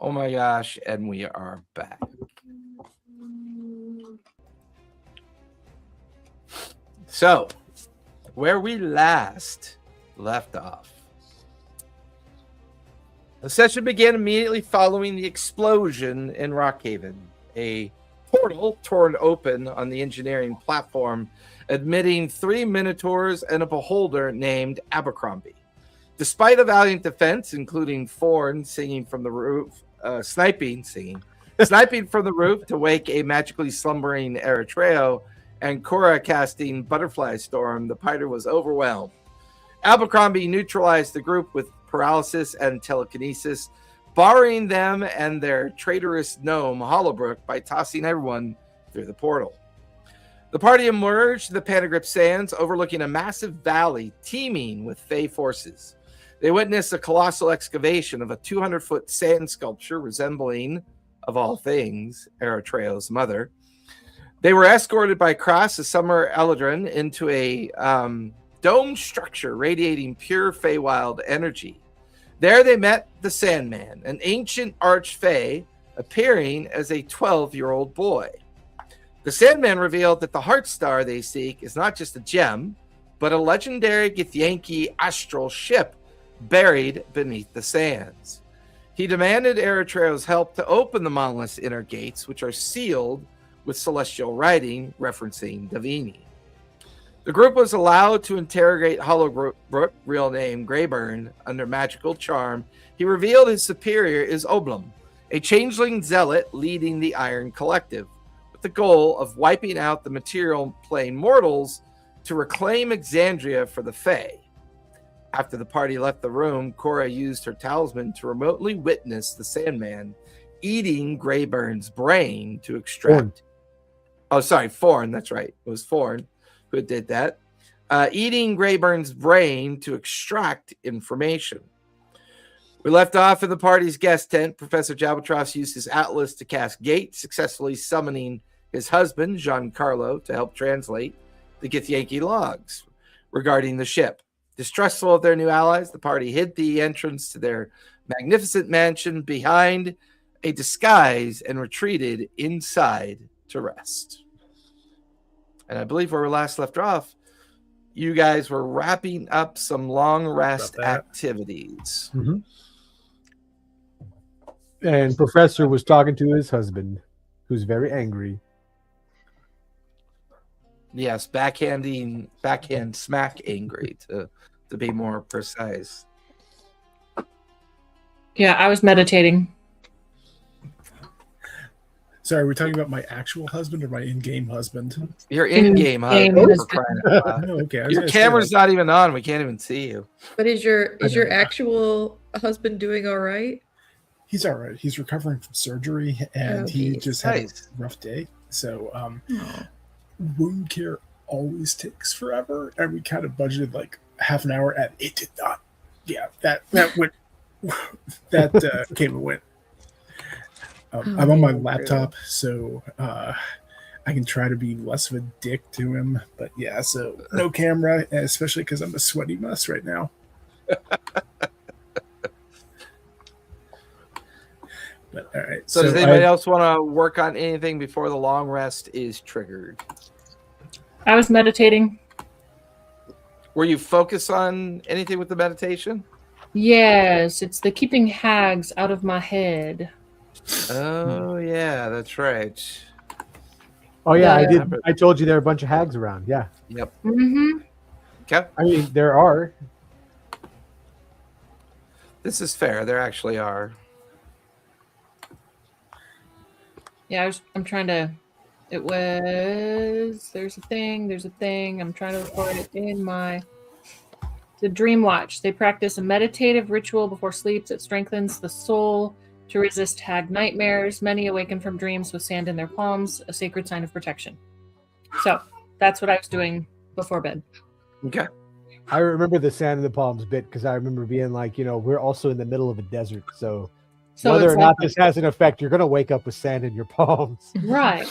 Oh my gosh, and we are back. So, where we last left off. The session began immediately following the explosion in Rockhaven. A portal torn open on the engineering platform, admitting 3 Minotaurs and a beholder named Abercrombie. Despite a valiant defense, including Forn singing from the roof, sniping from the roof to wake a magically slumbering Eritreo, and Cora casting Butterfly Storm, the Piter was overwhelmed. Abercrombie neutralized the group with paralysis and telekinesis, barring them and their traitorous gnome Hollowbrook by tossing everyone through the portal. The party emerged the Panagrip Sands, overlooking a massive valley teeming with Fey forces. They witnessed a colossal excavation of a 200-foot sand sculpture resembling, of all things, Eritreo's mother. They were escorted by Cross, a summer Eladrin, into a domed structure radiating pure Feywild energy. There they met the Sandman, an ancient arch-Fey appearing as a 12-year-old boy. The Sandman revealed that the Heart Star they seek is not just a gem, but a legendary Githyanki astral ship buried beneath the sands. He demanded Eritreo's help to open the monolith's inner gates, which are sealed with celestial writing referencing Davini. The group was allowed to interrogate Hollowbrook, real name Greyburn, under magical charm. He revealed his superior is Oblum, a changeling zealot leading the Iron Collective, with the goal of wiping out the material plane mortals to reclaim Exandria for the Fae. After the party left the room, Cora used her talisman to remotely witness the Sandman eating Greyburn's brain to extract... Forn, that's right. It was Forn who did that. Eating Greyburn's brain to extract information. We left off in the party's guest tent. Professor Jabatross used his atlas to cast Gate, successfully summoning his husband, Giancarlo, to help translate the Githyanki logs regarding the ship. Distrustful of their new allies, the party hid the entrance to their magnificent mansion behind a disguise and retreated inside to rest. And I believe where we last left off, you guys were wrapping up some long rest activities. Mm-hmm. And Professor was talking to his husband, who's very angry. Yes, backhand smack angry to be more precise. Yeah, I was meditating. Sorry, are we talking about my actual husband or my in-game husband? Your in-game husband. Oh, okay. Your camera's not even on. We can't even see you. But is your actual husband doing all right? He's all right. He's recovering from surgery, and he just had a rough day. So wound care always takes forever, and we kind of budgeted like half an hour, and it did not. Yeah, that went. That came and went. I'm on my laptop, so I can try to be less of a dick to him. But yeah, so no camera, especially because I'm a sweaty mess right now. But all right. So does anybody else want to work on anything before the long rest is triggered? I was meditating. Were you focused on anything with the meditation? Yes, it's the keeping hags out of my head. Oh yeah, that's right. Oh yeah, I did. I told you there are a bunch of hags around. Yeah. Yep. Mm-hmm. Okay. I mean, there are. This is fair. There actually are. Yeah, I'm trying to. It was. There's a thing. I'm trying to record it in my. The Dream Watch. They practice a meditative ritual before sleep that strengthens the soul to resist hag nightmares. Many awaken from dreams with sand in their palms, a sacred sign of protection. So that's what I was doing before bed. Okay. I remember the sand in the palms bit because I remember being like, we're also in the middle of a desert, so whether or not this has an effect, you're going to wake up with sand in your palms. Right.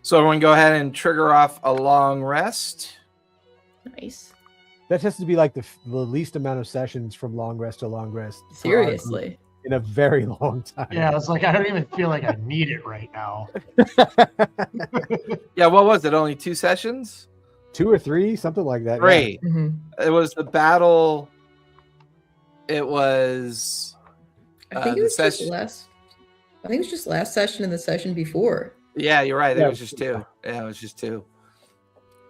So everyone go ahead and trigger off a long rest. Nice. That has to be like the least amount of sessions from long rest to long rest. Seriously. In a very long time. Yeah, it's like I don't even feel like I need it right now. Yeah, what was it? Only 2 sessions? 2 or 3, something like that. Great. Yeah. Mm-hmm. It was the battle. It was. I think it the was just session. last. I think it was just last session and the session before. Yeah, you're right. Yeah. It was just 2. Yeah, it was just 2.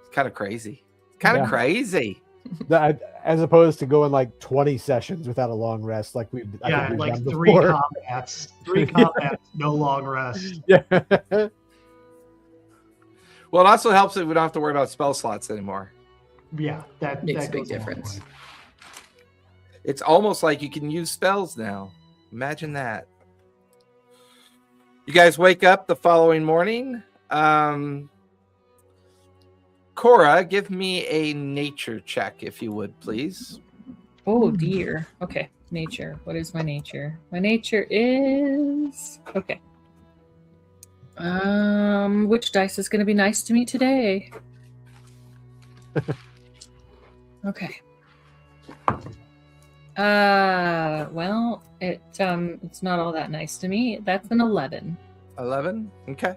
It's kind of crazy. Kind of Yeah. crazy. As opposed to going like 20 sessions without a long rest, like we've Yeah, we've like done 3 before. combats. 3 combats, no long rest. Yeah. Well, it also helps that we don't have to worry about spell slots anymore. Yeah, that Makes that a big goes a long difference. way. It's almost like you can use spells now. Imagine that. You guys wake up the following morning. Cora, give me a nature check, if you would, please. Oh dear. Okay, nature. What is my nature? My nature is okay. Which dice is going to be nice to me today? Okay. Well, it's not all that nice to me. That's an 11. 11? Okay.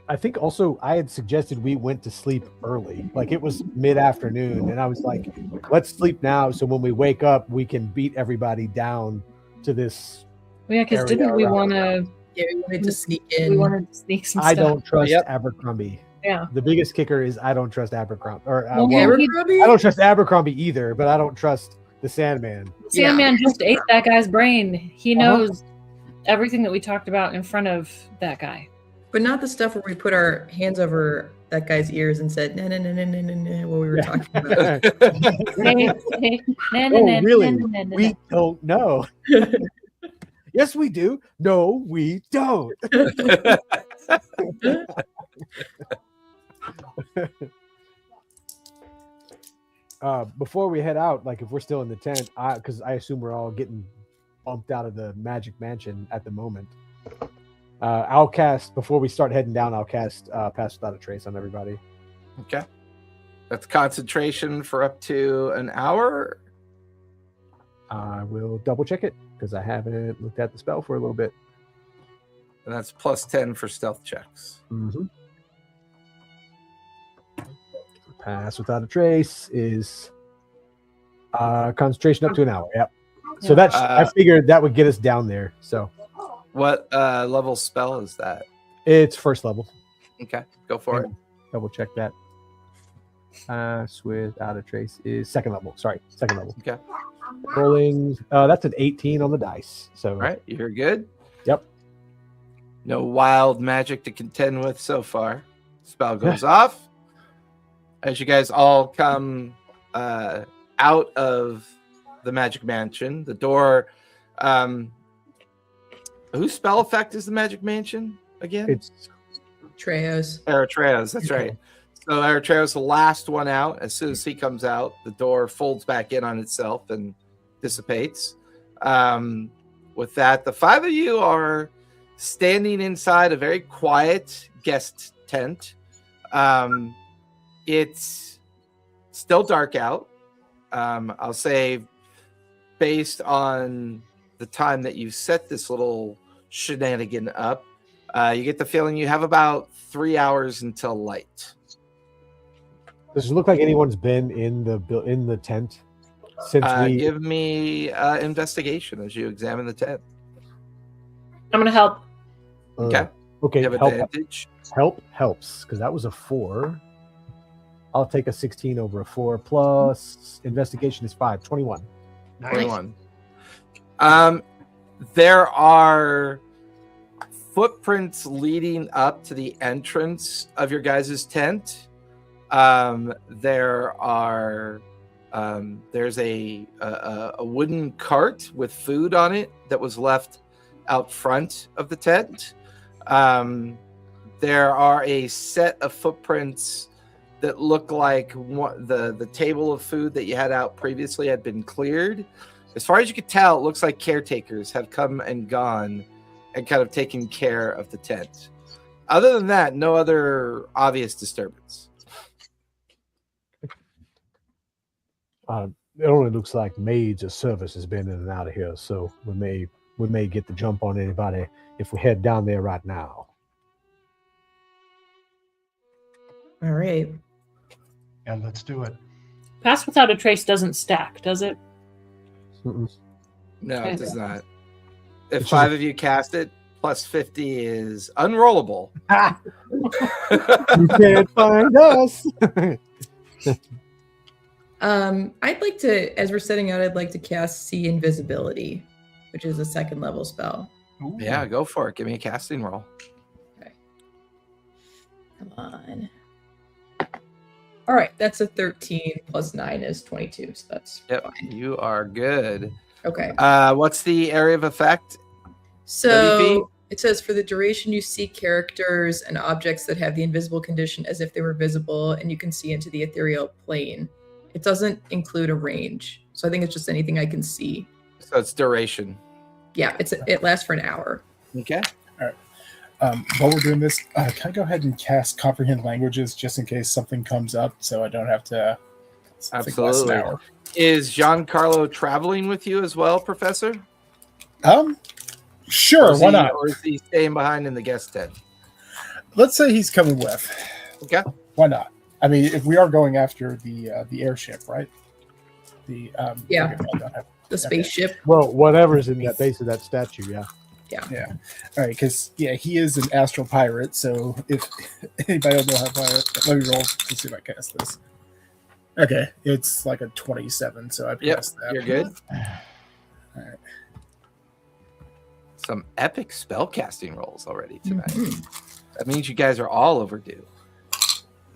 I think also I had suggested we went to sleep early. Like it was mid-afternoon, and I was like, let's sleep now so when we wake up, we can beat everybody down to this. Well, yeah, because Area didn't we around want to? Yeah, we wanted to sneak We in. wanted to sneak some I stuff. don't trust Yep. Abercrombie. Yeah. The biggest kicker is I don't trust Abercrombie. Or Well, well, Abercrombie? I don't trust Abercrombie either, but I don't trust the Sandman. Sandman just ate that guy's brain. He Uh-huh. knows everything that we talked about in front of that guy. But not the stuff where we put our hands over that guy's ears and said, no, no, no, no, no, no, no, what we were talking about. Oh, really? We don't know. Yes, we do. No, we don't. Before we head out, like if we're still in the tent, because I assume we're all getting bumped out of the Magic Mansion at the moment. I'll cast before we start heading down. I'll cast Pass Without a Trace on everybody. Okay. That's concentration for up to an hour. I will double check it because I haven't looked at the spell for a little bit. And that's plus 10 for stealth checks. Mm-hmm. Pass Without a Trace is concentration up to an hour. Yep. So that's I figured that would get us down there. So what level spell is that? It's first level. Okay, go for it. Double check that. Pass Without a Trace is second level. Sorry, second level. Okay. Rolling. That's an 18 on the dice. So All right, you're good. Yep. No wild magic to contend with so far. Spell goes off. As you guys all come out of the Magic Mansion, the door. Whose spell effect is the Magic Mansion again? It's Treos. Eritrea's, that's right. So Eritrea's the last one out. As soon as he comes out, the door folds back in on itself and dissipates. With that, the 5 of you are standing inside a very quiet guest tent. It's still dark out. I'll say based on the time that you set this little shenanigan up, you get the feeling you have about 3 hours until light. Does it look like anyone's been in the tent since we? Give me investigation as you examine the tent. I'm gonna help. Okay. Okay. You have Help, advantage. help helps because that was a 4. I'll take a 16 over a 4 plus investigation is 5. 21. Nice. 21. There are footprints leading up to the entrance of your guys' tent. There are there's a wooden cart with food on it that was left out front of the tent. There are a set of footprints that look like the table of food that you had out previously had been cleared. As far as you could tell, it looks like caretakers have come and gone and kind of taken care of the tent. Other than that, no other obvious disturbance. it only looks like maids of service has been in and out of here, so we may get the jump on anybody if we head down there right now. All right. Yeah, let's do it. Pass without a trace doesn't stack, does it? Mm-mm. No, it does not. If It's 5 of you cast it, plus 50 is unrollable. You can't find us. I'd like to, as we're setting out, I'd like to cast See Invisibility, which is a 2nd level spell. Ooh. Yeah, go for it. Give me a casting roll. Come on. All right, that's a 13 plus 9 is 22, so that's Yep, fine. you are good. Okay. What's the area of effect? 30 feet? So it says for the duration you see characters and objects that have the invisible condition as if they were visible, and you can see into the ethereal plane. It doesn't include a range, so I think it's just anything I can see. So it's duration. Yeah, it lasts for an hour. Okay. While we're doing this, can I go ahead and cast Comprehend Languages just in case something comes up, so I don't have to think less than Absolutely. an hour? Is Giancarlo traveling with you as well, Professor? Sure, why not? Or is he staying behind in the guest tent? Let's say he's coming with. Okay. Why not? I mean, if we are going after the airship, right? The Yeah. okay, I don't have- The spaceship. Well, whatever's in that base of that statue, yeah. Yeah. All right, because he is an astral pirate. So if anybody don't know how to pirate, let me roll to see if I cast this. Okay, it's like a 27, so I Yep, passed that. you're good. All right. Some epic spellcasting rolls already tonight. Mhm. That means you guys are all overdue.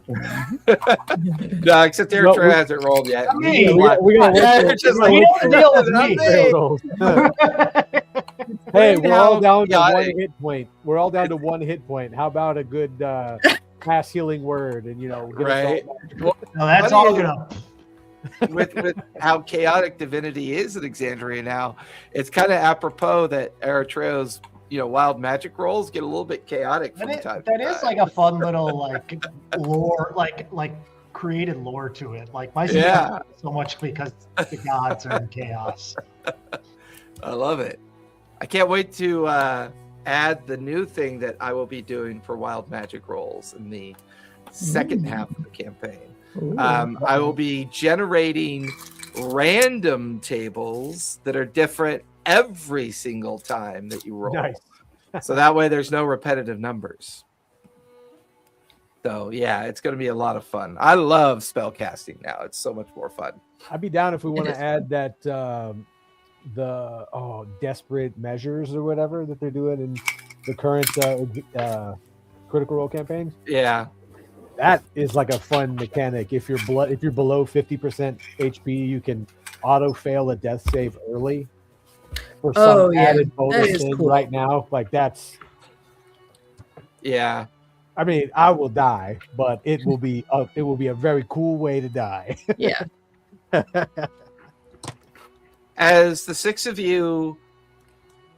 No, except Eric Well, Trey we- hasn't rolled yet. I mean, we gotta Yeah, wait it's just till- like, You don't deal with Not me. me. Hey, we're all down to Chaotic. 1 hit point. We're all down to 1 hit point. How about a good pass healing word and get us all Right. No, that's Funny all is- good. with how chaotic divinity is in Exandria now, it's kind of apropos that Eritrea's wild magic rolls get a little bit chaotic from time to That time. is like a fun little like lore, like created lore to it. Like my Yeah. so much because the gods are in chaos. I love it. I can't wait to add the new thing that I will be doing for wild magic rolls in the second half of the campaign. Ooh. I will be generating random tables that are different every single time that you roll. Nice. So that way there's no repetitive numbers. So yeah, it's going to be a lot of fun. I love spellcasting now. It's so much more fun. I'd be down if we want is to add that the desperate measures or whatever that they're doing in the current Critical Role campaigns. Yeah. That is like a fun mechanic. If you're below 50% HP, you can auto fail a death save early for some Oh, yeah. added That bonus is thing cool. right now. Like that's, Yeah. I mean, I will die, but it will be a very cool way to die. Yeah. As the 6 of you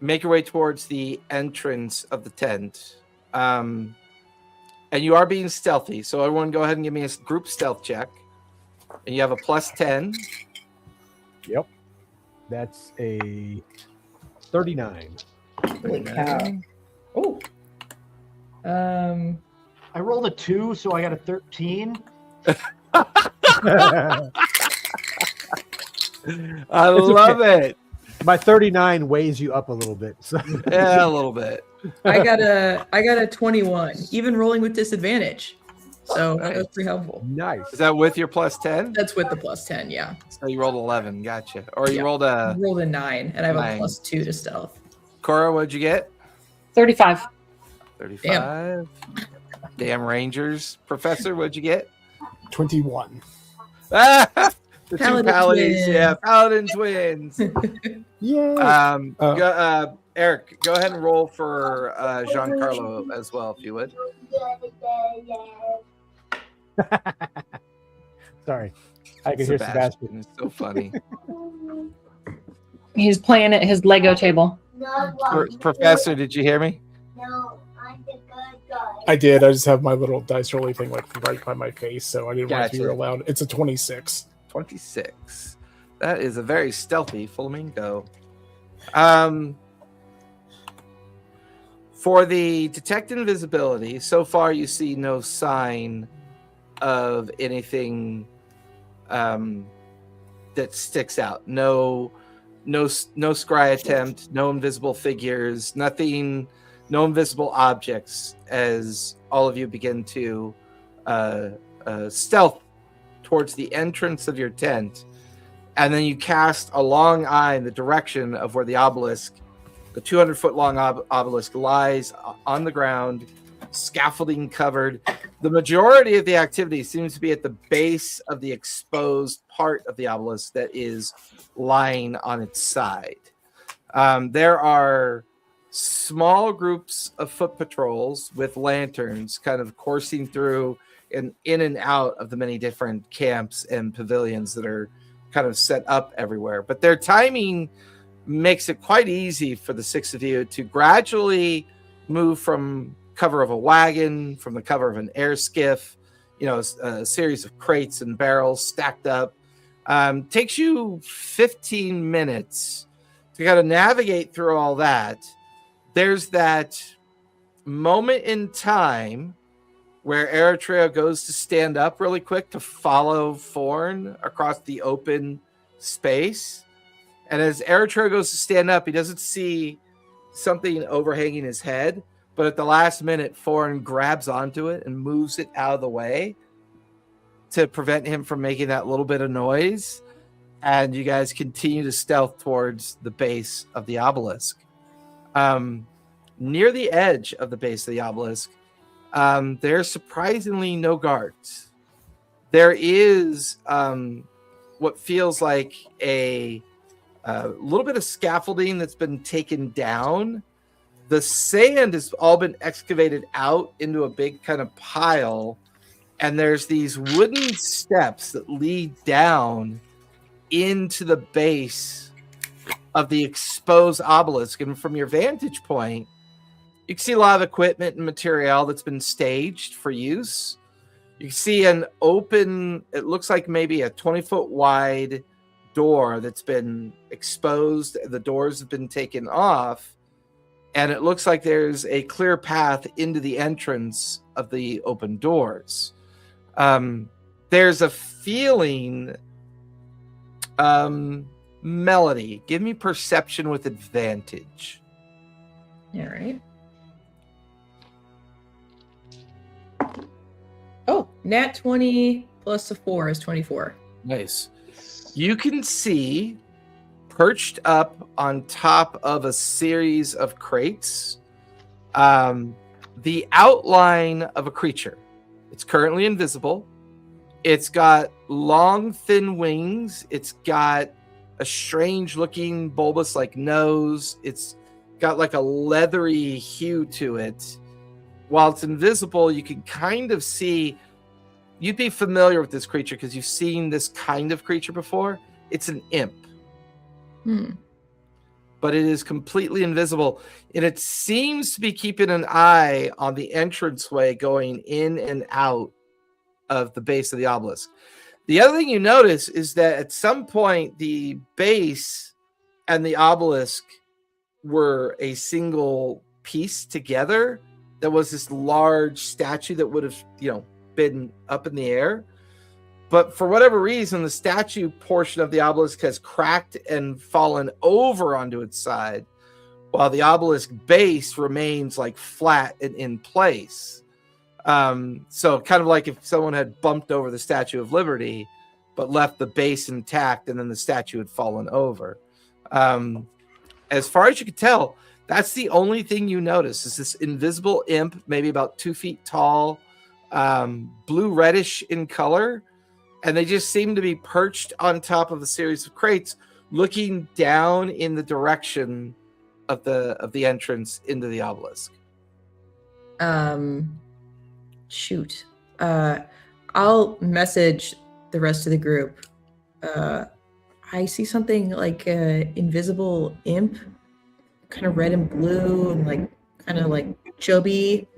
make your way towards the entrance of the tent, and you are being stealthy, so everyone go ahead and give me a group stealth check. And you have a plus 10. Yep. That's a 39. Holy cow. Oh. I rolled a 2, so I got a 13. I love it. My 39 weighs you up a little bit. So. Yeah, a little bit. I got a 21, even rolling with disadvantage. So Nice. that was pretty helpful. Nice. Is that with your plus 10? That's with the plus 10, yeah. So you rolled 11. Gotcha. Or you Yeah. rolled I a... rolled a 9, and I have Nine. a plus 2 to stealth. Cora, what'd you get? 35. 35. Damn Rangers. Professor, what'd you get? 21. Ah, the Paladin two paladins. twins. Yeah, paladin twins. Yeah. Eric, go ahead and roll for Giancarlo as well, if you would. Sorry. I can hear Sebastian. It's so funny. He's playing at his Lego table. Professor, did you hear me? No, I'm the good guy. I did. I just have my little dice rolling thing like right by my face, so I didn't want it to be Gotcha. real loud. It's a 26. 26. That is a very stealthy flamingo. For the detect invisibility, so far you see no sign of anything that sticks out. No scry attempt, no invisible figures, nothing, no invisible objects as all of you begin to stealth towards the entrance of your tent. And then you cast a long eye in the direction of where the obelisk, the 200-foot long obelisk, lies on the ground, scaffolding covered. The majority of the activity seems to be at the base of the exposed part of the obelisk that is lying on its side. There are small groups of foot patrols with lanterns kind of coursing through and in and out of the many different camps and pavilions that are kind of set up everywhere. But their timing makes it quite easy for the six of you to gradually move from cover of a wagon, from the cover of an air skiff, a series of crates and barrels stacked up. Takes you 15 minutes to kind of navigate through all that. There's that moment in time where Eritrea goes to stand up really quick to follow Forn across the open space. And as Eritrea goes to stand up, he doesn't see something overhanging his head, but at the last minute, Forn grabs onto it and moves it out of the way to prevent him from making that little bit of noise. And you guys continue to stealth towards the base of the obelisk. Near the edge of the base of the obelisk, there's surprisingly no guards. There is what feels like a little bit of scaffolding that's been taken down. The sand has all been excavated out into a big kind of pile, and there's these wooden steps that lead down into the base of the exposed obelisk. And from your vantage point, you can see a lot of equipment and material that's been staged for use. You can see an open, it looks like maybe a 20-foot wide door that's been exposed. The doors have been taken off, and it looks like there's a clear path into the entrance of the open doors. There's a feeling, Melody, give me perception with advantage. All right. Oh, nat 20 plus a 4 is 24. Nice. You can see, perched up on top of a series of crates, the outline of a creature. It's currently invisible. It's got long, thin wings. It's got a strange-looking, bulbous-like nose. It's got like a leathery hue to it. While it's invisible, you can kind of see. You'd be familiar with this creature because you've seen this kind of creature before. It's an imp. But it is completely invisible. And it seems to be keeping an eye on the entranceway going in and out of the base of the obelisk. The other thing you notice is that at some point, the base and the obelisk were a single piece together. There was this large statue that would have, been up in the air, but for whatever reason, the statue portion of the obelisk has cracked and fallen over onto its side, while the obelisk base remains like flat and in place. So kind of like if someone had bumped over the Statue of Liberty, but left the base intact, and then the statue had fallen over. As far as you can tell, that's the only thing you notice is this invisible imp, maybe about 2 feet tall, blue reddish in color, and they just seem to be perched on top of a series of crates, looking down in the direction of the entrance into the obelisk. Shoot. I'll message the rest of the group. I see something like an invisible imp, kind of red and blue, and like kind of like chubby.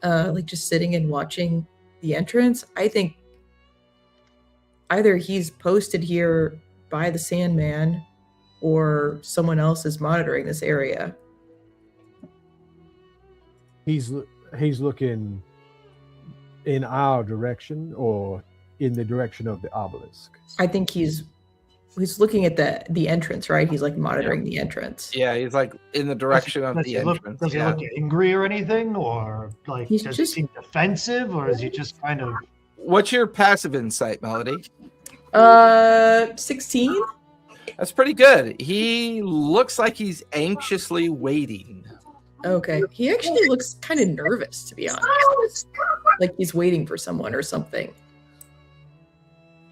Like just sitting and watching the entrance. I think either he's posted here by the Sandman or someone else is monitoring this area. He's looking in our direction or in the direction of the obelisk. I think he's looking at the entrance, right? He's like monitoring the entrance. Yeah, he's like in the direction of the entrance. Does he look angry or anything, or like He's does just- he seem defensive, or is he just kind of? What's your passive insight, Melody? 16. That's pretty good. He looks like he's anxiously waiting. Okay. He actually looks kind of nervous, to be honest. Like he's waiting for someone or something.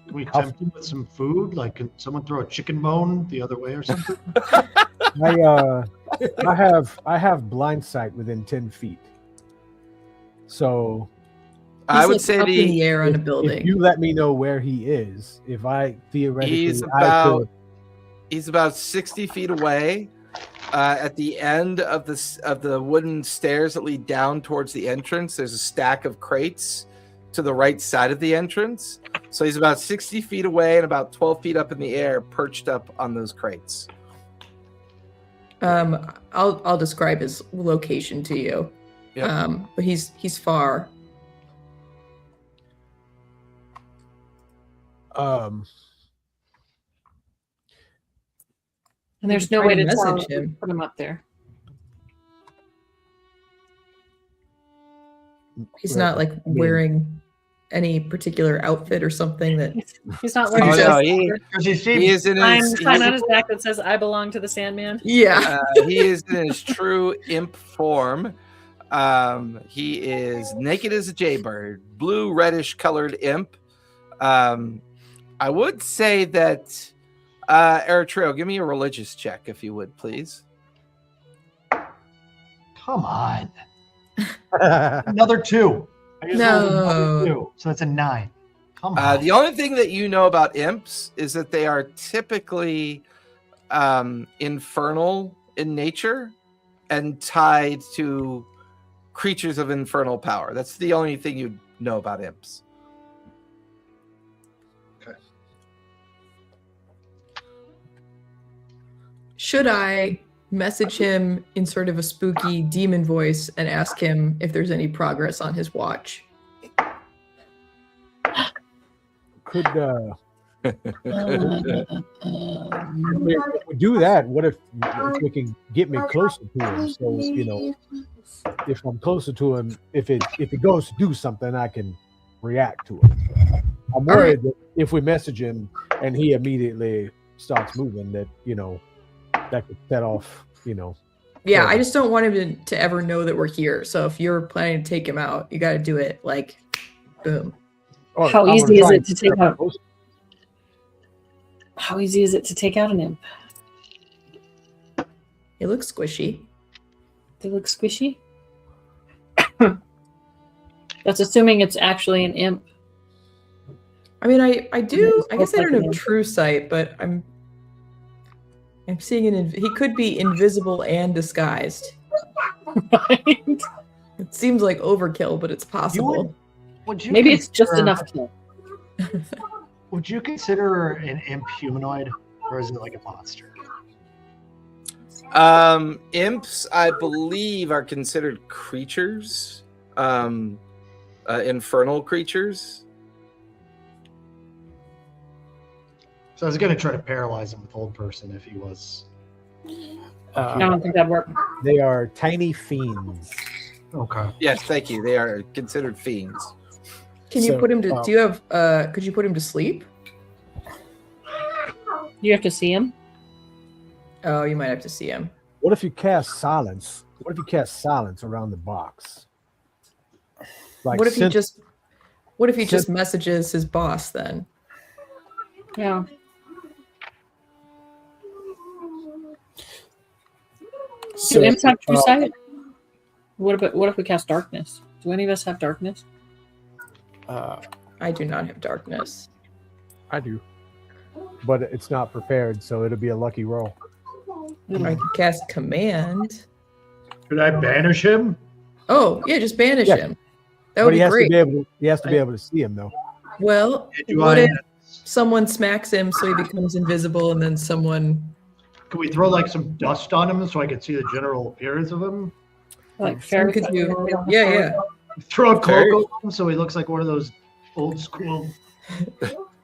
Can we tempt him with some food? Like, can someone throw a chicken bone the other way or something? I have blind sight within 10 feet. So I would like say up in the air on a building. if you let me know where he is, if I theoretically he's about 60 feet away. At the end of the wooden stairs that lead down towards the entrance, there's a stack of crates to the right side of the entrance. So he's about 60 feet away and about 12 feet up in the air, perched up on those crates. I'll describe his location to you. Yep. But he's far. And there's Try no way to to tell message him. put him up there. He's not like wearing any particular outfit or something that He's not Oh, wearing no, Does he seem? he is in his sign on his back that says "I belong to the Sandman." yeah. he is in his true imp form. He is naked as a jaybird, blue reddish colored imp. I would say that Eritrea, give me a religious check if you would, please. Come on. Another 2. I just rolled another 2, so that's a 9. Come on. The only thing that you know about imps is that they are typically infernal in nature and tied to creatures of infernal power. That's the only thing you know about imps. Should I message him in sort of a spooky demon voice and ask him if there's any progress on his watch? Could if we do that, what if we can get me closer to him? So if I'm closer to him, if it goes to do something, I can react to it. I'm worried that if we message him and he immediately starts moving, that that could set off. Yeah, I just don't want him to ever know that we're here. So if you're planning to take him out, you got to do it like, boom. How easy is it to take out? How easy is it to take out an imp? It looks squishy. They look squishy. That's assuming it's actually an imp. I mean, I guess I don't have true sight, but I'm seeing he could be invisible and disguised. Right? It seems like overkill, but it's possible. Would you Maybe it's just consider- enough kill. Would you consider an imp humanoid, or is it like a monster? Imps, I believe, are considered creatures, infernal creatures. So I was going to try to paralyze him with hold person if he was. I don't think that'd work. They are tiny fiends. Okay. Yes, thank you. They are considered fiends. Can you put him to? Do you have? Could you put him to sleep? You have to see him. Oh, you might have to see him. What if you cast silence? What if you cast silence around the box? Like What if he just messages his boss then? Yeah. Do imps have true sight? What if we cast darkness? Do any of us have darkness? I do not have darkness. I do, but it's not prepared, so it'll be a lucky roll. I could cast command. Could I banish him? Oh yeah, just banish Yeah. him. That would But be great. he has to be able to see him though. Well, Do what I if someone smacks him so he becomes invisible, and then someone. Can we throw like some dust on him so I can see the general appearance of him? Like Someone fairy could do. fire. Yeah. Throw a cloak over him so he looks like one of those old school.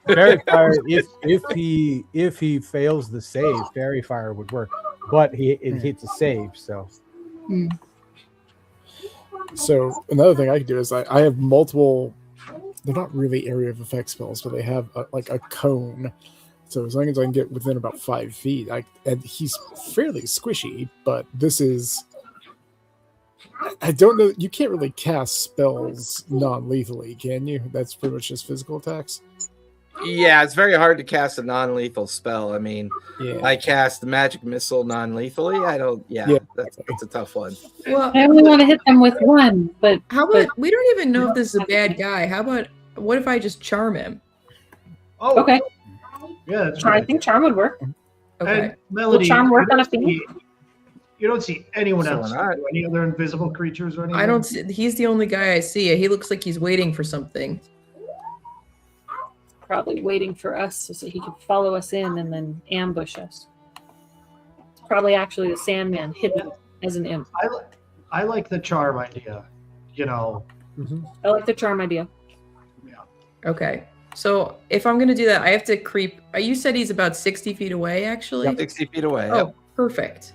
Fairy fire. If he fails the save, fairy fire would work, but it hits a save. So So another thing I can do is I have multiple. They're not really area of effect spells, but they have like a cone. So as long as I can get within about 5 feet, and he's fairly squishy. But this is. I don't know. You can't really cast spells non-lethally, can you? That's pretty much just physical attacks. Yeah, it's very hard to cast a non-lethal spell. I mean, Yeah. I cast the magic missile non-lethally. I don't. Yeah. That's a tough one. Well, I only want to hit them with one, but how about we don't even know if this is a bad guy? How about what if I just charm him? Oh, okay. Yeah, that's I right. think charm would work. Okay. And Melody, charm work you don't on a fiend? you don't see anyone So else. not. Any other invisible creatures or anything? I don't see. He's the only guy I see. He looks like he's waiting for something. Probably waiting for us so he can follow us in and then ambush us. It's probably actually the Sandman hidden as an imp. I like the charm idea. You know. I like the charm idea. Okay. So if I'm gonna do that, I have to creep. You said he's about 60 feet away, actually. 60 feet away. Oh, Yep. perfect.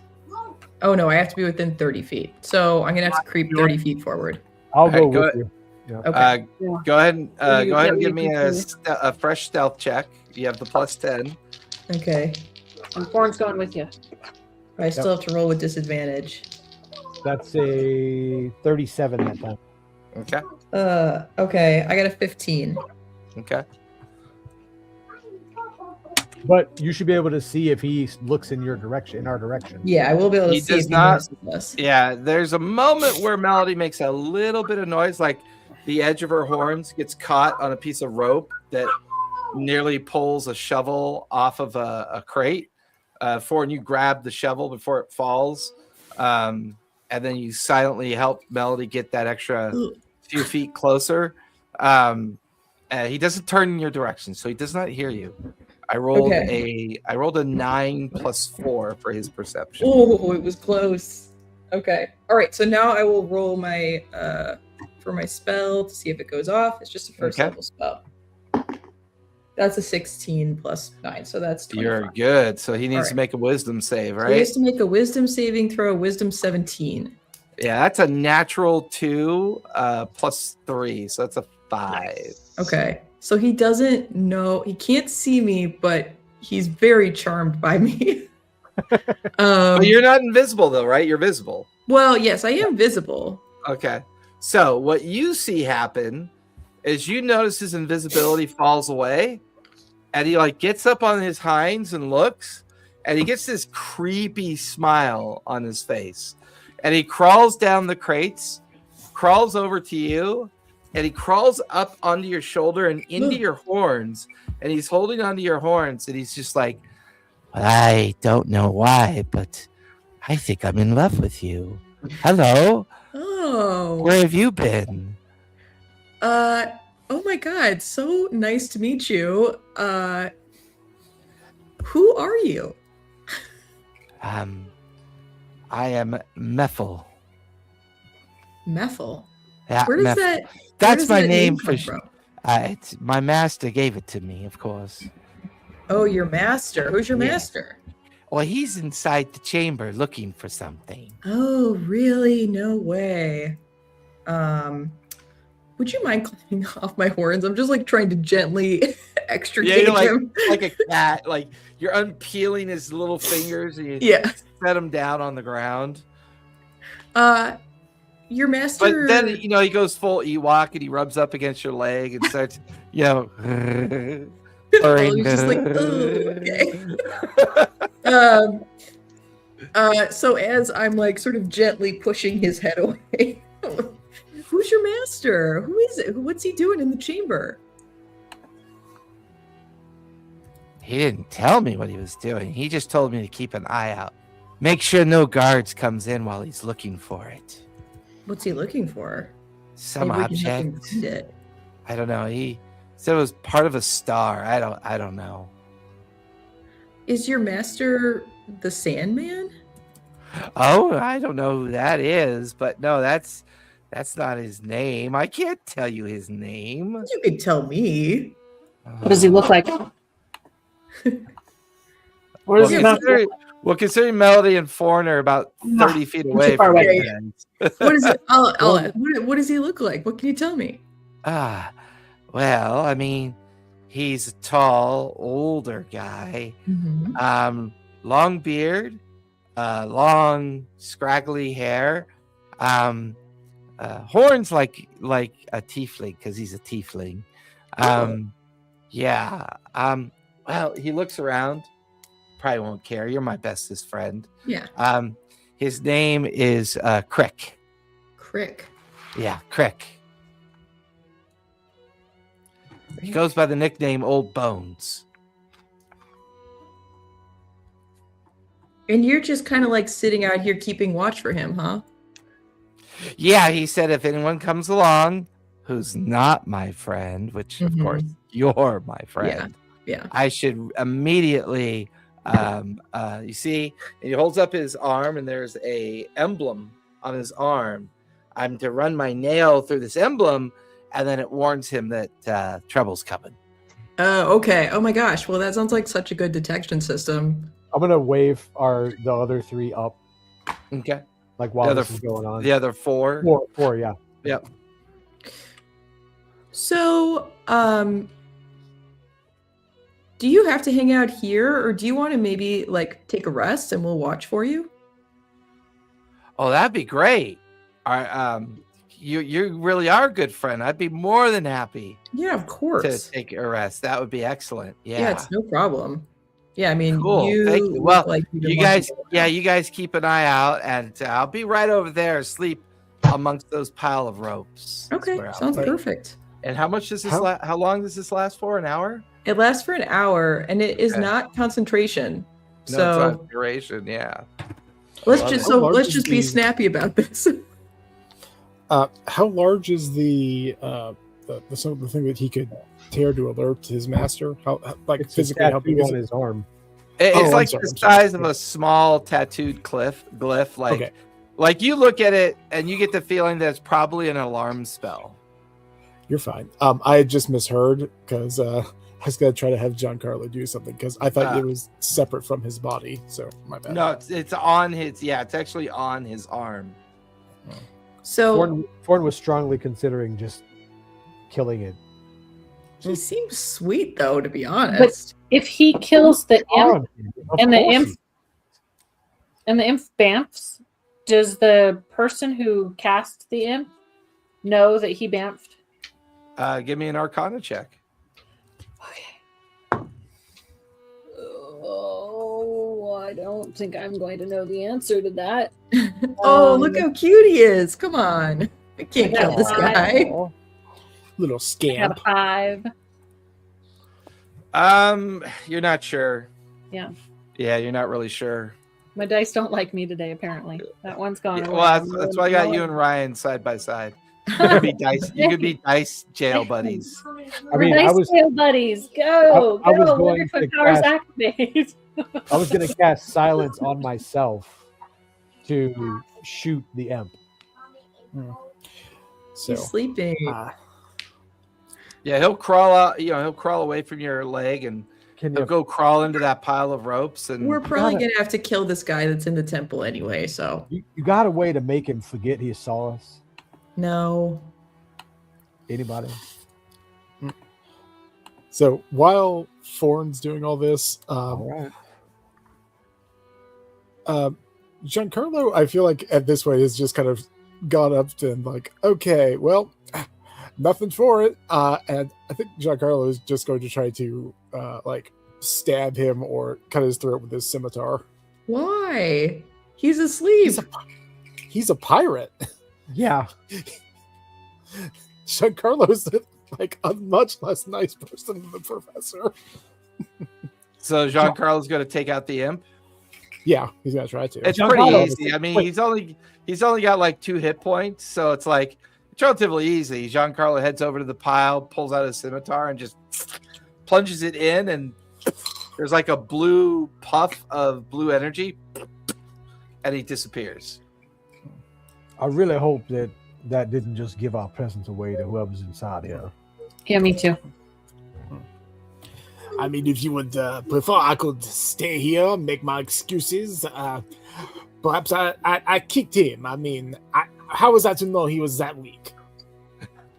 Oh no, I have to be within 30 feet. So I'm gonna have to creep 30 feet forward. I'll Alright, go go with you. Yeah. Okay. Go ahead and You go ahead get and give what me you a, can a fresh stealth check. You have the +10. Okay. And Thorn's going with you. I still have to roll with disadvantage. That's a 37 that time. Okay. Okay. I got a 15. Okay. But you should be able to see if he looks in your direction, in our direction. Yeah, I will be able to He see does if not- he notices us. Yeah, there's a moment where Melody makes a little bit of noise, like the edge of her horns gets caught on a piece of rope that nearly pulls a shovel off of a crate. And you grab the shovel before it falls, and then you silently help Melody get that extra few feet closer. He doesn't turn in your direction, so he does not hear you. I rolled a 9 + 4 for his perception. Oh, it was close. Okay. All right. So now I will roll my for my spell to see if it goes off. It's just a first Okay. level spell. That's a 16 + 9, so that's 25. You're good. So he needs All to right. make a wisdom save, So he right? has to make a wisdom saving throw, wisdom 17. Yeah, that's a natural 2 +3, so that's a 5. Okay. So he doesn't know, he can't see me, but he's very charmed by me. But you're not invisible though, right? You're visible. Well, yes, I am visible. Okay. So what you see happen is you notice his invisibility falls away, and he like gets up on his hinds and looks, and he gets this creepy smile on his face, and he crawls down the crates, crawls over to you, and he crawls up onto your shoulder and into your horns, and he's holding onto your horns, and he's just like, I don't know why, but I think I'm in love with you. Hello, Oh. where have you been? Oh my god, so nice to meet you. Who are you? I am Meffel. Meffel. Yeah, Where does Meffel. that That's does my that name come for. from? It's my master gave it to me, of course. Oh, your master. Who's your Yeah. master? Well, he's inside the chamber looking for something. Oh, really? No way. Would you mind climbing off my horns? I'm just like trying to gently extricate you're him. like a cat. Like you're unpeeling his little fingers and you Yeah. set him down on the ground. Your master. But then he goes full Ewok and he rubs up against your leg and starts, Oh, he's just like, oh, okay. So as I'm like sort of gently pushing his head away, who's your master? Who is it? What's he doing in the chamber? He didn't tell me what he was doing. He just told me to keep an eye out. Make sure no guards comes in while he's looking for it. What's he looking for? Some Maybe we can help him object. find it. I don't know. He Said it was part of a star. I don't know. Is your master the Sandman? Oh, I don't know who that is, but no, that's not his name. I can't tell you his name. You could tell me. What does he look like? What does he look like? Well, considering Melody and Fawn are about 30 feet away too far from away. you guys. What is it? What does he look like? What can you tell me? Well, I mean, he's a tall, older guy. Mm-hmm. Long beard, long, scraggly hair. Horns like a tiefling, because he's a tiefling. Yeah. Well, he looks around. Probably won't care. You're my bestest friend. Yeah. His name is Crick. Crick. Yeah, Crick. He goes by the nickname Old Bones. And you're just kind of like sitting out here keeping watch for him, huh? Yeah, he said if anyone comes along who's not my friend, which of course you're my friend, yeah, I should immediately you see, and he holds up his arm and there's a emblem on his arm. I'm to run my nail through this emblem, and then it warns him that trouble's coming. Okay. Oh my gosh. Well, that sounds like such a good detection system. I'm gonna wave the other three up. Okay. Like while this is going on. The other four. Four, yeah. Yep. So, do you have to hang out here, or do you want to maybe like take a rest and we'll watch for you? Oh, that'd be great. You really are a good friend. I'd be more than happy. Yeah, of course. To take a rest. That would be excellent. Yeah. Yeah, it's no problem. Yeah, I mean, cool. Thank you. Well, like you guys keep an eye out, and I'll be right over there asleep amongst those pile of ropes. Okay, sounds perfect. And how much does this how long does this last for? An hour? It lasts for an hour, and it is not concentration. No, so it's not duration. Yeah. Let's just be snappy about this. How large is the thing that he could tear to alert his master? How like it's physically how big is on it? his arm? It's like the size of a small tattooed glyph. Like you look at it and you get the feeling that it's probably an alarm spell. You're fine. I had just misheard because I was gonna try to have Giancarlo do something because I thought it was separate from his body. So my bad. No, it's on his. Yeah, it's actually on his arm. So Forn was strongly considering just killing it. He seems sweet, though, to be honest. But if he kills the imp and the imp bamfs, does the person who cast the imp know that he bamfed? Give me an Arcana check. Okay. Oh, I don't think I'm going to know the answer to that. Look how cute he is! Come on, I can't kill this guy. Little scamp. I got a 5. You're not sure. Yeah. Yeah, you're not really sure. My dice don't like me today, apparently. That one's gone. Yeah, well, that's why I got you and Ryan side by side. You could be dice jail buddies. I mean, dice jail buddies. Go. I was go. going to powers cast, activate. I was going to cast silence on myself to shoot the imp. So he's sleeping. Yeah, he'll crawl out. He'll crawl away from your leg and he'll go crawl into that pile of ropes. And we're probably gonna have to kill this guy that's in the temple anyway. So you got a way to make him forget he saw us? No. Anybody? So while Forn's doing all this, all right. Giancarlo, I feel like at this point has just kind of gone up to him like, okay, well, nothing for it. And I think Giancarlo is just going to try to stab him or cut his throat with his scimitar. Why? He's asleep. He's a pirate. Yeah. Giancarlo is like a much less nice person than the professor. So Giancarlo's going to take out the imp. Yeah, he's gonna try to. It's pretty easy. I mean, he's only got like 2 hit points, so it's like It's relatively easy. Giancarlo heads over to the pile, pulls out his scimitar, and just plunges it in, and there's like a blue puff of blue energy, and he disappears. I really hope that didn't just give our presence away to whoever's inside here. Yeah, me too. I mean, if you would prefer, I could stay here, make my excuses. Perhaps I kicked him. I mean, how was I to know he was that weak?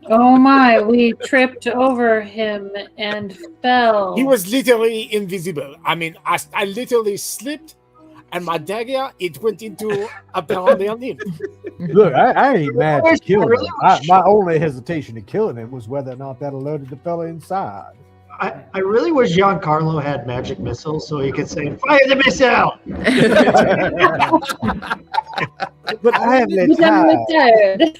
Oh my, we tripped over him and fell. He was literally invisible. I mean, I literally slipped, and my dagger, it went into a Parandian. Look, I ain't mad to kill him. My only hesitation to killing him was whether or not that alerted the fella inside. I really wish Giancarlo had magic missiles so he could say, "Fire the missile!" But I have He's dead.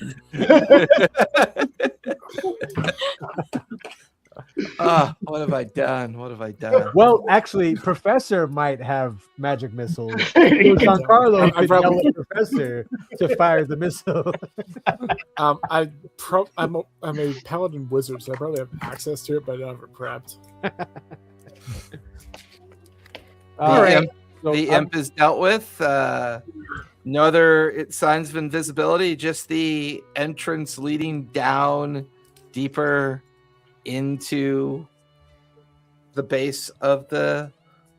What have I done? What have I done? Well, actually, Professor might have magic missiles. Giancarlo could yell at Professor to fire the missile. I'm a paladin wizard, so I probably have access to it, but I don't have it prepped. The imp is dealt with. No other signs of invisibility, just the entrance leading down deeper into the base of the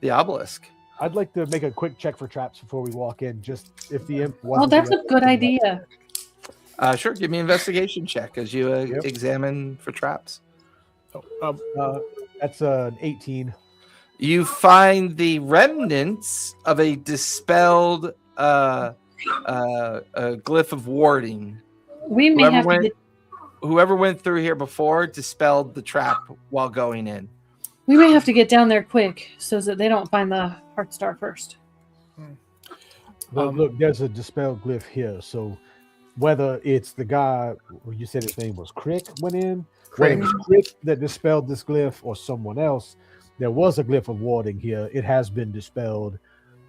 obelisk. I'd like to make a quick check for traps before we walk in, just if the imp wasn't. Oh, that's a good idea. Sure, give me an investigation check as you examine for traps. That's an 18. You find the remnants of a dispelled a glyph of warding. We may have to Whoever went through here before dispelled the trap while going in. We may have to get down there quick so that they don't find the Heart Star first. Look, there's a dispelled glyph here, so whether it's the guy, you said his name was Crick, went in, whether it was Crick that dispelled this glyph or someone else, there was a glyph of warding here. It has been dispelled.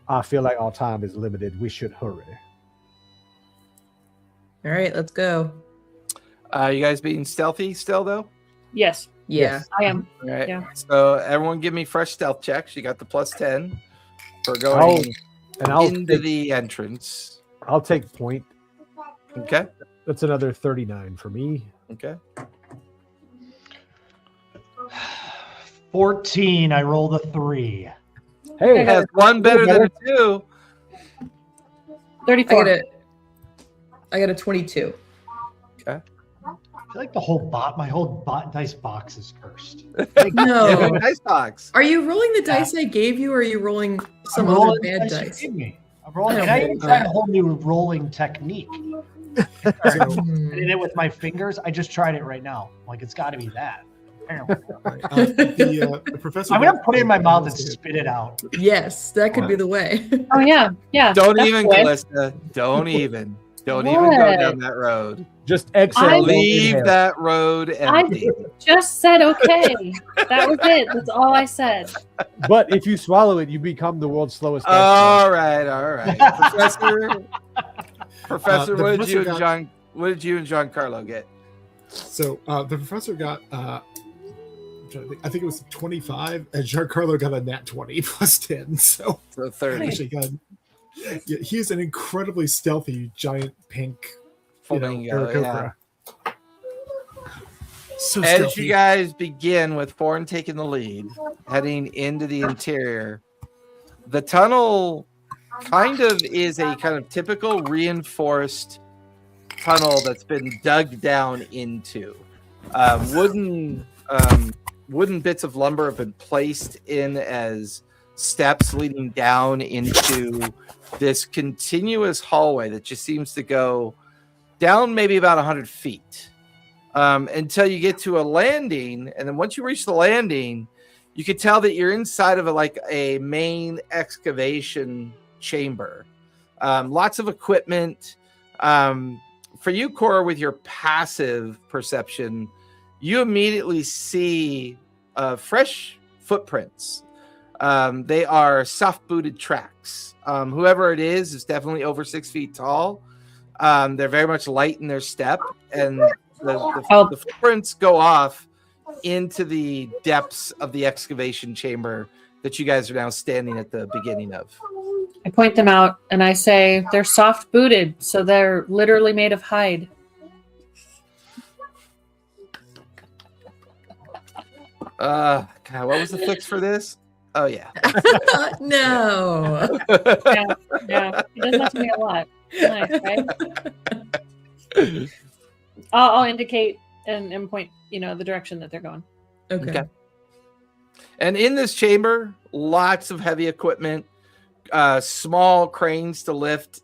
I feel like our time is limited. We should hurry. All right, let's go. You guys being stealthy still, though? Yes. Yeah. I am. All right. Yeah. So everyone give me fresh stealth checks. You got the +10 for going into the entrance. I'll take point. Okay. That's another 39 for me. Okay. 14. I rolled a 3. Hey, That's one better than a 2. 34. I got a 22. Okay. I feel like my whole dice box is cursed. No. Nice box. Are you rolling the dice I gave you, or are you rolling some other bad dice? I'm rolling, and I even tried a whole new rolling technique. I did it with my fingers. I just tried it right now. Like, it's got to be that. The professor. I'm gonna put it in my mouth and spit it out. Yes, that could be the way. Oh yeah, yeah. Don't that's even, good. Callista. Don't even go down that road. Just exhale. Leave that road empty. I just said okay. That was it. That's all I said. But if you swallow it, you become the world's slowest. All right. Professor, what did you and Giancarlo get? So the professor got I think it was 25, and Giancarlo got a nat 20 +10, so 30. Yeah, he's an incredibly stealthy giant pink Flamingo, cobra. So As stealthy. you guys begin with Foreign taking the lead, heading into the interior, the tunnel kind of is a kind of typical reinforced tunnel that's been dug down into. Wooden bits of lumber have been placed in as steps leading down into this continuous hallway that just seems to go down maybe about 100 feet until you get to a landing. And then once you reach the landing, you can tell that you're inside of a main excavation chamber. Lots of equipment. For you, Cora, with your passive perception, you immediately see fresh footprints. They are soft-booted tracks. Whoever it is definitely over 6 feet tall. They're very much light in their step, and the footprints go off into the depths of the excavation chamber that you guys are now standing at the beginning of. I point them out and I say they're soft booted, so they're literally made of hide. God, what was the fix for this? Oh yeah. No. Yeah. It doesn't have to be a lot. Nice, right? I'll indicate and point, the direction that they're going. Okay. And in this chamber, lots of heavy equipment, small cranes to lift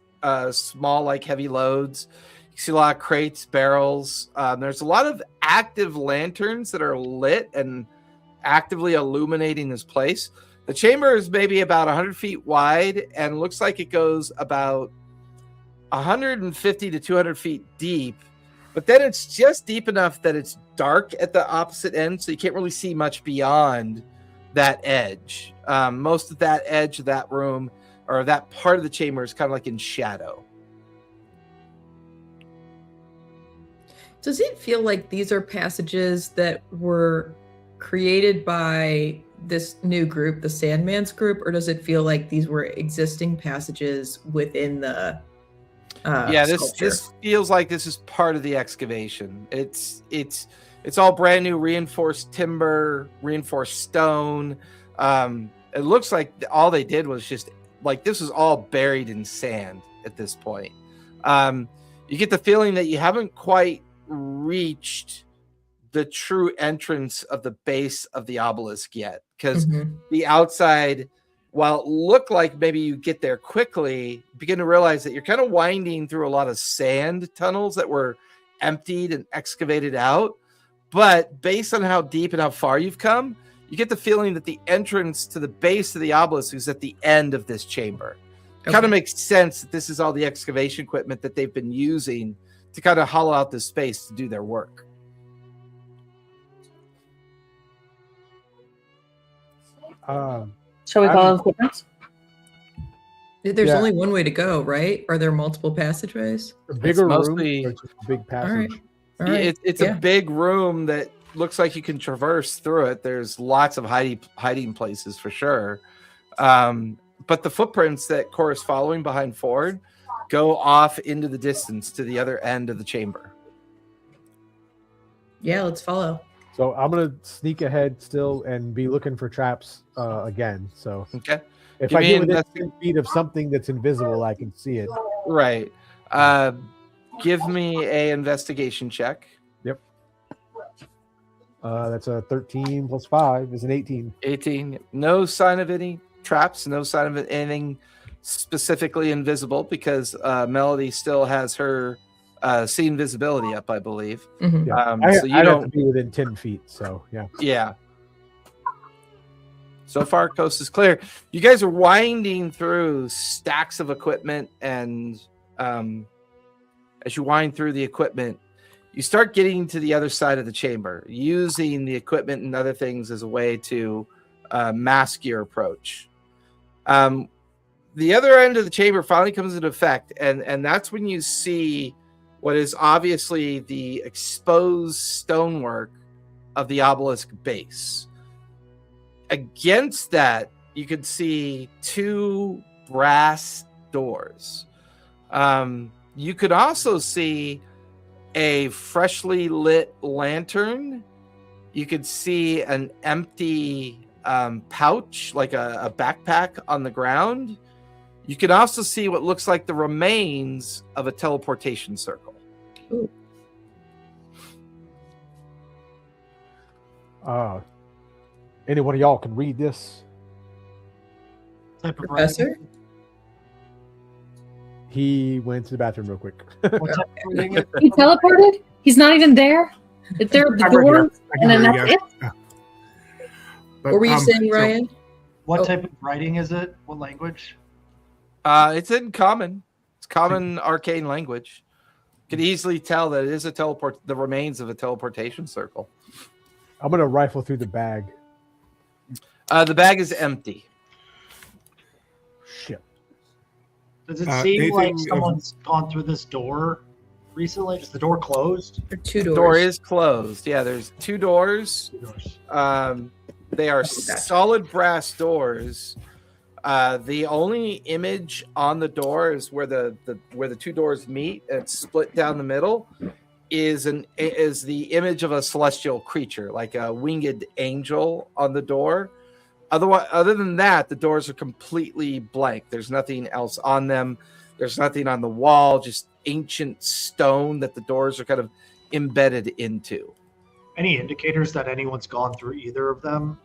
small, like heavy loads. You see a lot of crates, barrels. There's a lot of active lanterns that are lit and actively illuminating this place. The chamber is maybe about 100 feet wide and looks like it goes about 150 to 200 feet deep. But then it's just deep enough that it's dark at the opposite end, so you can't really see much beyond that edge. Most of that edge of that room or that part of the chamber is kind of like in shadow. Does it feel like these are passages that were created by this new group, the Sandman's group, or does it feel like these were existing passages within the this feels like this is part of the excavation. It's all brand new, reinforced timber, reinforced stone. It looks like all they did was just like this was all buried in sand at this point. You get the feeling that you haven't quite reached the true entrance of the base of the obelisk yet, because the outside, while it looked like maybe you get there quickly, begin to realize that you're kind of winding through a lot of sand tunnels that were emptied and excavated out. But based on how deep and how far you've come, you get the feeling that the entrance to the base of the obelisk is at the end of this chamber. It kind of makes sense that this is all the excavation equipment that they've been using to kind of hollow out this space to do their work. Shall we follow the footprints? There's only one way to go, right? Are there multiple passageways? A bigger mostly, room, or just a big passage. All right. It's a big room that looks like you can traverse through it. There's lots of hiding places for sure. But the footprints that Cora's following behind Ford go off into the distance to the other end of the chamber. Yeah, let's follow. So I'm gonna sneak ahead still and be looking for traps again. So if I get within 10 feet of something that's invisible, I can see it. Right. Give me a investigation check. Yep. That's a 13 plus 5 is an 18. 18. No sign of any traps. No sign of anything specifically invisible because Melody still has her scene visibility up, I believe. Yeah. So you I'd don't have to be within 10 feet. So yeah. So far, coast is clear. You guys are winding through stacks of equipment, and as you wind through the equipment, you start getting to the other side of the chamber, using the equipment and other things as a way to mask your approach. The other end of the chamber finally comes into effect, and that's when you see what is obviously the exposed stonework of the obelisk base. Against that, you could see 2 brass doors. You could also see a freshly lit lantern. You could see an empty pouch, like a backpack on the ground. You can also see what looks like the remains of a teleportation circle. Ooh. Any one of y'all can read this? Professor? He went to the bathroom real quick. What type of reading is He teleported? He's not even there? They're at the door, and then that's it? What were you saying, Ryan? What type of writing is it? What language? It's in common. It's common arcane language. You could easily tell that it is the remains of a teleportation circle. I'm gonna rifle through the bag. The bag is empty. Shit. Does it seem like someone's gone through this door recently? Is the door closed? Or 2 doors. Door is closed. Yeah, there's 2 doors. 2 doors. They are gotcha. solid brass doors. The only image on the door is where the 2 doors meet. And it's split down the middle. Is the image of a celestial creature, like a winged angel on the door. Other than that, the doors are completely blank. There's nothing else on them. There's nothing on the wall. Just ancient stone that the doors are kind of embedded into. Any indicators that anyone's gone through either of them?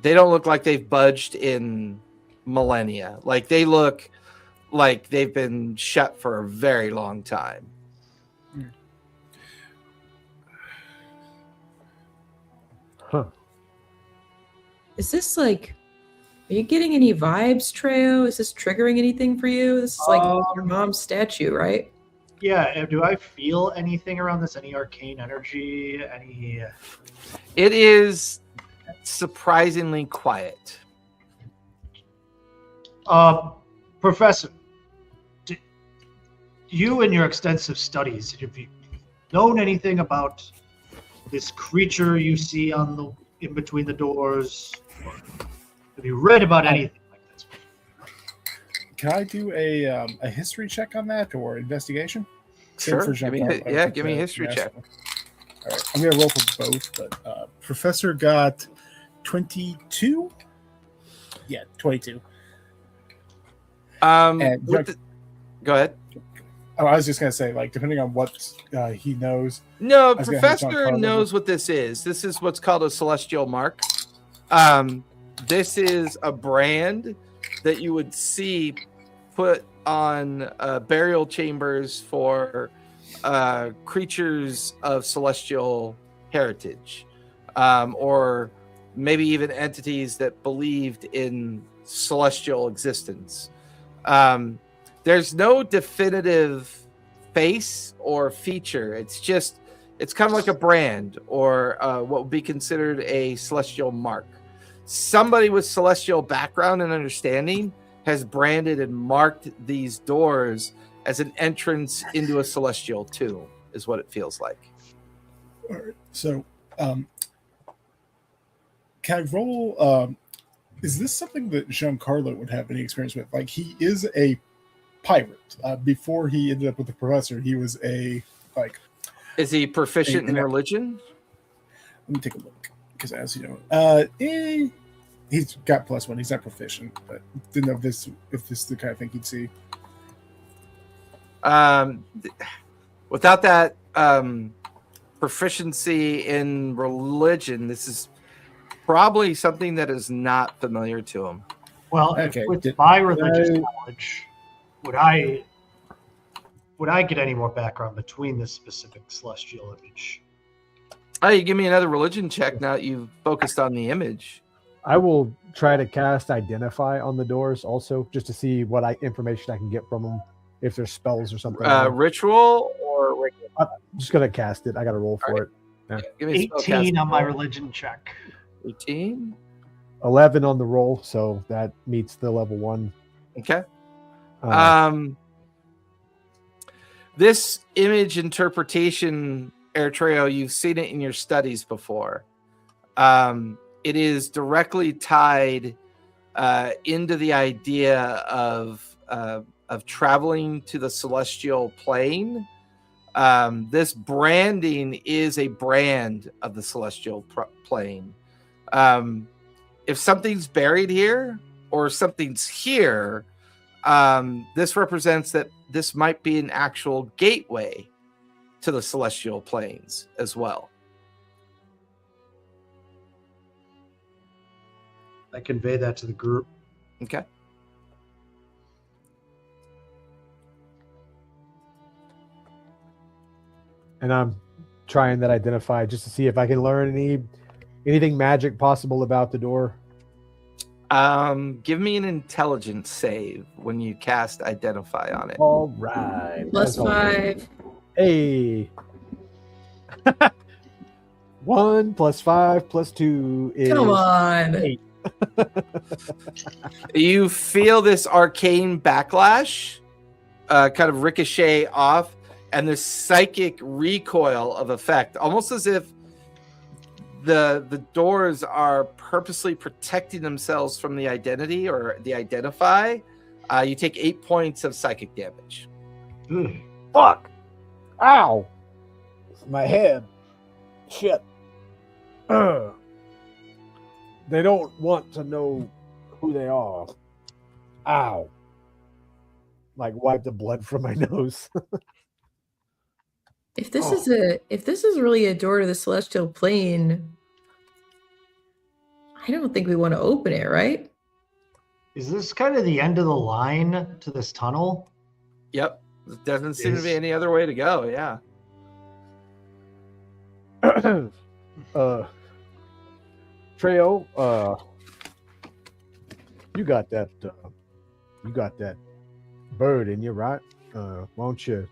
They don't look like they've budged in millennia. Like they look like they've been shut for a very long time. Huh. Is this like, are you getting any vibes, Treo? Is this triggering anything for you? This is like your mom's statue, right? Yeah, do I feel anything around this? Any arcane energy? Any? It is surprisingly quiet. Professor, you and your extensive studies, have you known anything about this creature you see on the in between the doors? Have you read about anything like this? Can I do a history check on that or investigation? Sure. For Give me, Jean-Paul, give me a history check. All right, I'm gonna roll for both, but Professor got 22. Yeah, 22. And go ahead. Oh, I was just gonna say, like, depending on what he knows. No, I was gonna have John Professor Carlo. knows what this is. This is what's called a celestial mark. This is a brand that you would see put on burial chambers for creatures of celestial heritage, or maybe even entities that believed in celestial existence. There's no definitive face or feature. It's kind of like a brand or what would be considered a celestial mark. Somebody with celestial background and understanding has branded and marked these doors as an entrance into a celestial tomb, is what it feels like. All right, so, can I roll? Is this something that Giancarlo would have any experience with? Like, he is a pirate. Before he ended up with the professor, he was a Is he proficient in religion? Let me take a look, because as you know, he's got +1. He's not proficient, but didn't know if this is the kind of thing he'd see. Without that proficiency in religion, this is probably something that is not familiar to him. Well, Okay. with my religious knowledge, would I get any more background between this specific celestial image? Oh, you give me another religion check now that you've focused on the image. I will try to cast Identify on the doors also, just to see what information I can get from them, if there's spells or something. Ritual or regular? I'm just going to cast it. I got to roll for it. Give me a spell 18 cast on my roll. religion check. 18. 11 on the roll, so that meets the level 1. Okay. This image interpretation, Eritrea, you've seen it in your studies before. It is directly tied into the idea of traveling to the celestial plane. This branding is a brand of the celestial plane. If something's buried here or something's here, this represents that this might be an actual gateway to the celestial planes as well. I convey that to the group. Okay. And I'm trying that Identify just to see if I can learn anything magic possible about the door. Give me an intelligence save when you cast Identify on it. All right. +5. Hey. 1 + 5 + 2 is Come on. 8. You feel this arcane backlash kind of ricochet off, and the psychic recoil of effect, almost as if the doors are purposely protecting themselves from the identity or the identify. You take 8 points of psychic damage. Ugh. Fuck! Ow! My head. Shit. They don't want to know who they are. Ow. Like wipe the blood from my nose. If this is really a door to the celestial plane, I don't think we want to open it, right? Is this kind of the end of the line to this tunnel? Yep. There doesn't seem to be any other way to go. Yeah. Treo, you got that bird in you, right? Why don't you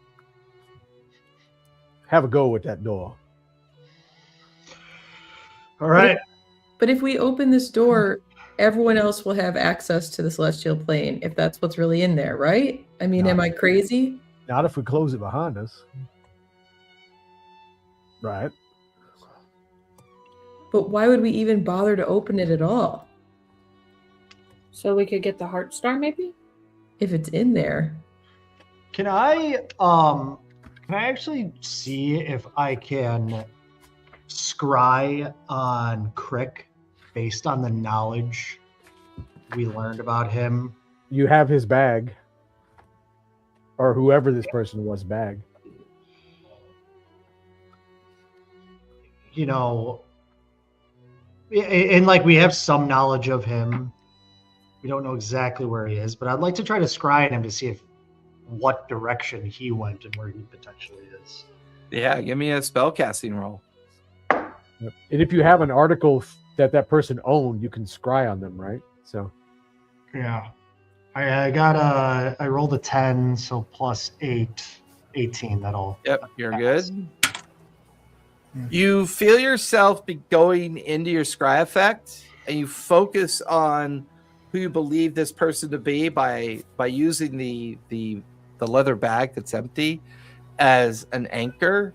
have a go with that door? All right. But if we open this door, everyone else will have access to the celestial plane if that's what's really in there, right? I mean, am I crazy? Not if we close it behind us. Right. But why would we even bother to open it at all? So we could get the heart star, maybe? If it's in there. Can I actually see if I can scry on Crick based on the knowledge we learned about him? You have his bag. Or whoever this person was bag. You know, and like we have some knowledge of him. We don't know exactly where he is, but I'd like to try to scry at him to see if what direction he went and where he potentially is. Yeah, give me a spellcasting roll. Yep. And if you have an article that person owned, you can scry on them, right? So Yeah. I rolled a 10, so plus 8, 18. That'll. Yep, you're good. You feel yourself be going into your scry effect, and you focus on who you believe this person to be by using the leather bag that's empty as an anchor.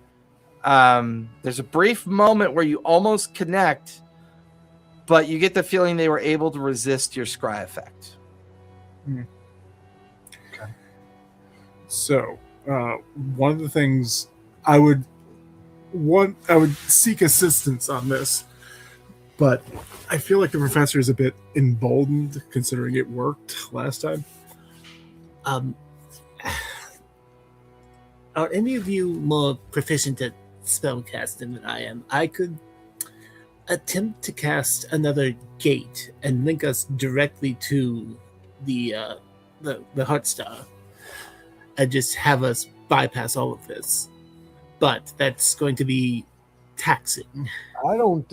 There's a brief moment where you almost connect, but you get the feeling they were able to resist your scry effect. Okay. So, one of the things I would seek assistance on this, but I feel like the professor is a bit emboldened considering it worked last time. Are any of you more proficient at spellcasting than I am? I could attempt to cast another gate and link us directly to the Heart Star, and just have us bypass all of this. But that's going to be taxing. I don't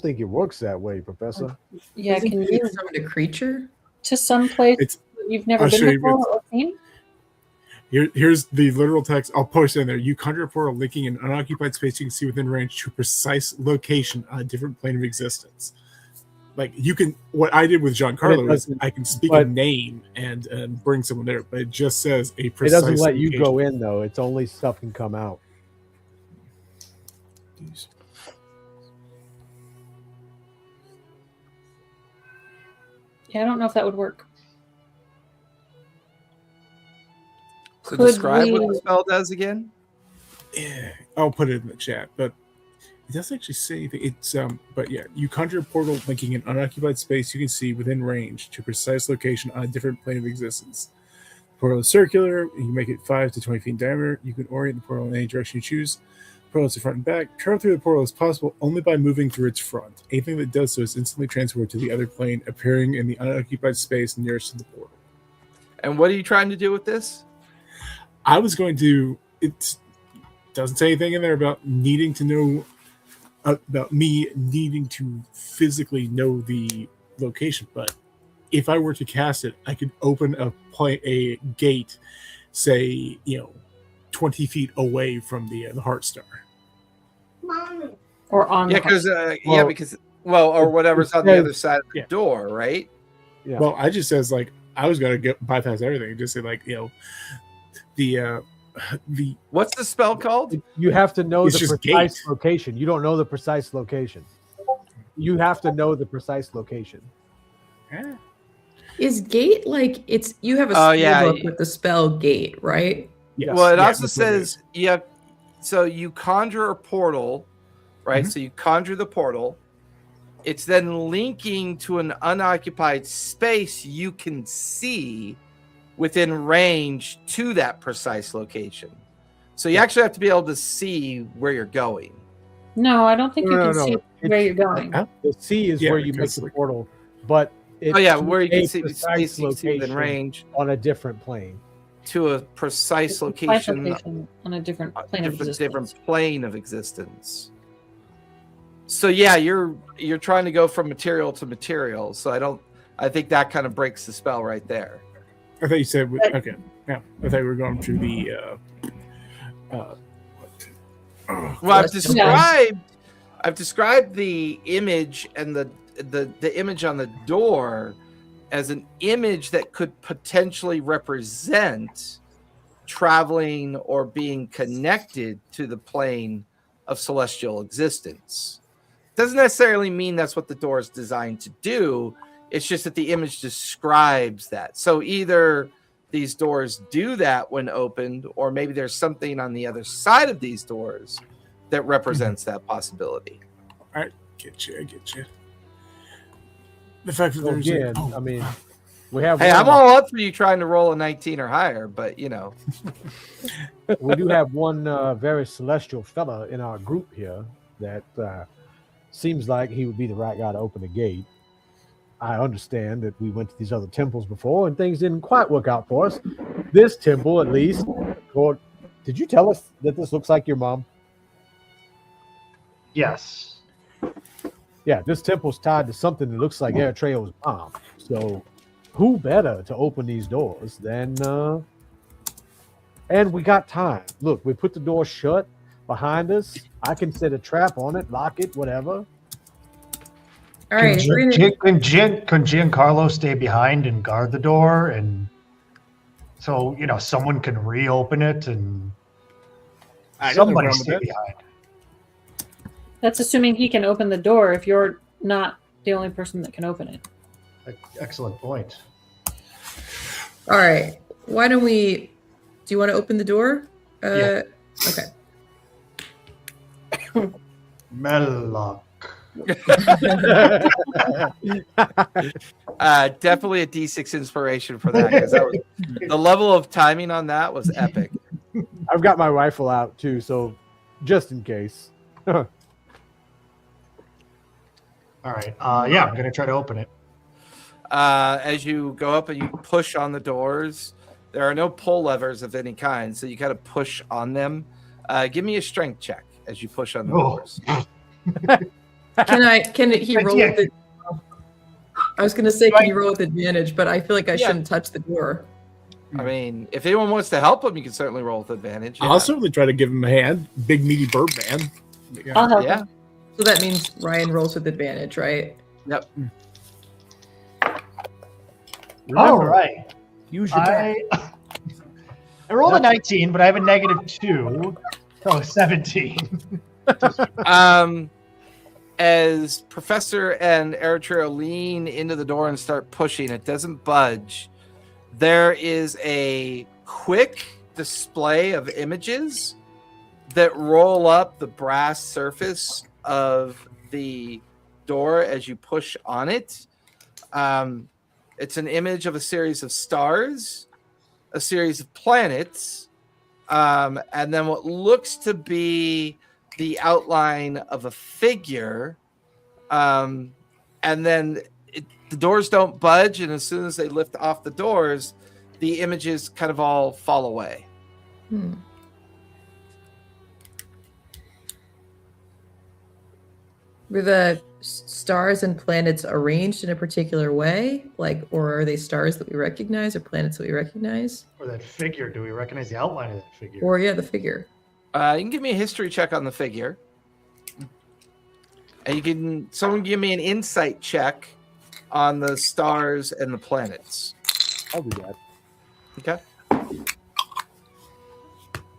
think it works that way, Professor. Yeah, Isn't can it you summon a creature? to some place you've never I'll show been you, before or seen? Here's the literal text. I'll post it in there. You conjure a portal linking an unoccupied space you can see within range to a precise location on a different plane of existence. Like you can, what I did with Giancarlo is I can speak a name and bring someone there, but it just says a It precise. doesn't let you location. go in though. It's only stuff can come out. Yeah, I don't know if that would work. So Could describe what we- the spell does again. Yeah, I'll put it in the chat, but it doesn't actually say anything. It's but yeah, you conjure a portal linking an unoccupied space you can see within range to a precise location on a different plane of existence. The portal is circular. You can make it 5 to 20 feet in diameter. You can orient the portal in any direction you choose. The portal is the front and back. Travel through the portal is possible only by moving through its front. Anything that does so is instantly transported to the other plane, appearing in the unoccupied space nearest to the portal. And what are you trying to do with this? I was going to. It doesn't say anything in there about needing to know about me needing to physically know the location. But if I were to cast it, I could open a gate, say 20 feet away from the Heart Star. Mommy. Or on Yeah, the because or whatever's on the says- other side of the yeah. door, right? Yeah. Well, I just says like I was gonna bypass everything. Just say like the What's the spell called? You have to know It's the just precise gate. location. You don't know the precise location. You have to know the precise location. Is gate like it's you have a Oh, spell yeah. book with the spell gate, right? Yes, Well, it yeah, also that's what it says is. you have. So you conjure a portal, right? Mhm. So you conjure the portal. It's then linking to an unoccupied space you can see within range to that precise location. So you actually have to be able to see where you're going. No, I don't think you No, can no, see no. where you're going. The C is Yeah, where you make because, the like- portal, but it's Oh yeah, to where you a can see precise space you can see within location range on a different plane. to a precise It's a location, location on a different plane of existence. different plane of existence. So yeah, you're trying to go from material to material. So I think that kind of breaks the spell right there. I thought you said But- okay. Yeah, I thought we were going through the. What? Oh, Well, Celestial I've described the image and the image on the door as an image that could potentially represent traveling or being connected to the plane of celestial existence. Doesn't necessarily mean that's what the door is designed to do. It's just that the image describes that. So either these doors do that when opened, or maybe there's something on the other side of these doors that represents that possibility. I get you. The fact that So there's again, I mean, we have. Hey, one, I'm all up for you trying to roll a 19 or higher, but you know. We do have one very celestial fella in our group here that seems like he would be the right guy to open the gate. I understand that we went to these other temples before and things didn't quite work out for us. This temple, at least. Or, did you tell us that this looks like your mom? Yes. Yeah, this temple's tied to something that looks like Eritreo's mom. So, who better to open these doors than? And we got time. Look, we put the door shut behind us. I can set a trap on it, lock it, whatever. All right, if we're gonna, Can Giancarlo stay behind and guard the door, and so someone can reopen it, and I got no somebody problem with stay that. behind. That's assuming he can open the door if you're not the only person that can open it. Excellent point. all right. Why don't we? Do you want to open the door? Yeah. Okay. Mellock. Definitely a D6 inspiration for that, because that was the level of timing on that was epic. I've got my rifle out too, so just in case. All right. Yeah, I'm gonna try to open it. As you go up and you push on the doors, there are no pull levers of any kind, so you kind of push on them. Give me a strength check as you push on the Oh. doors. Can he roll with it? I was gonna say, can you roll with advantage? But I feel like I Yeah. shouldn't touch the door. I mean, if anyone wants to help him, you can certainly roll with advantage. I'll certainly try to give him a hand. Big meaty bird man. I'll help Yeah. him. So that means Ryan rolls with advantage, right? Yep. All Remember, right. use your back. I rolled a 19, but I have a -2, so 17. As Professor and Eritrea lean into the door and start pushing, it doesn't budge. There is a quick display of images that roll up the brass surface of the door as you push on it. It's an image of a series of stars, a series of planets, and then what looks to be the outline of a figure. And then the doors don't budge, and as soon as they lift off the doors, the images kind of all fall away. Were the stars and planets arranged in a particular way? Or are they stars that we recognize or planets that we recognize? Or that figure. Do we recognize the outline of that figure? Or, yeah, the figure. You can give me a history check on the figure. And someone give me an insight check on the stars and the planets. I'll do that. Okay.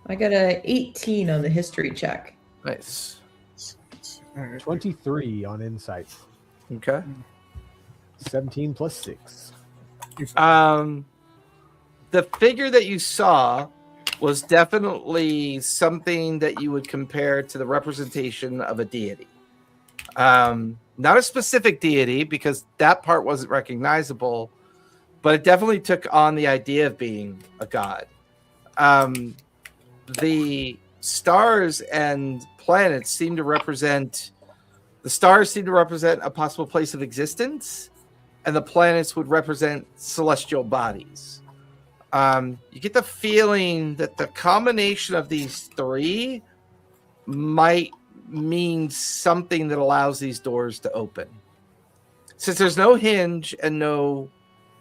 I got a 18 on the history check. Nice. All right. 23 on insight. Okay. 17 plus 6. The figure that you saw was definitely something that you would compare to the representation of a deity. Not a specific deity, because that part wasn't recognizable, but it definitely took on the idea of being a god. The stars and planets seem to represent, the stars seem to represent a possible place of existence, and the planets would represent celestial bodies. You get the feeling that the combination of these three might mean something that allows these doors to open. Since there's no hinge and no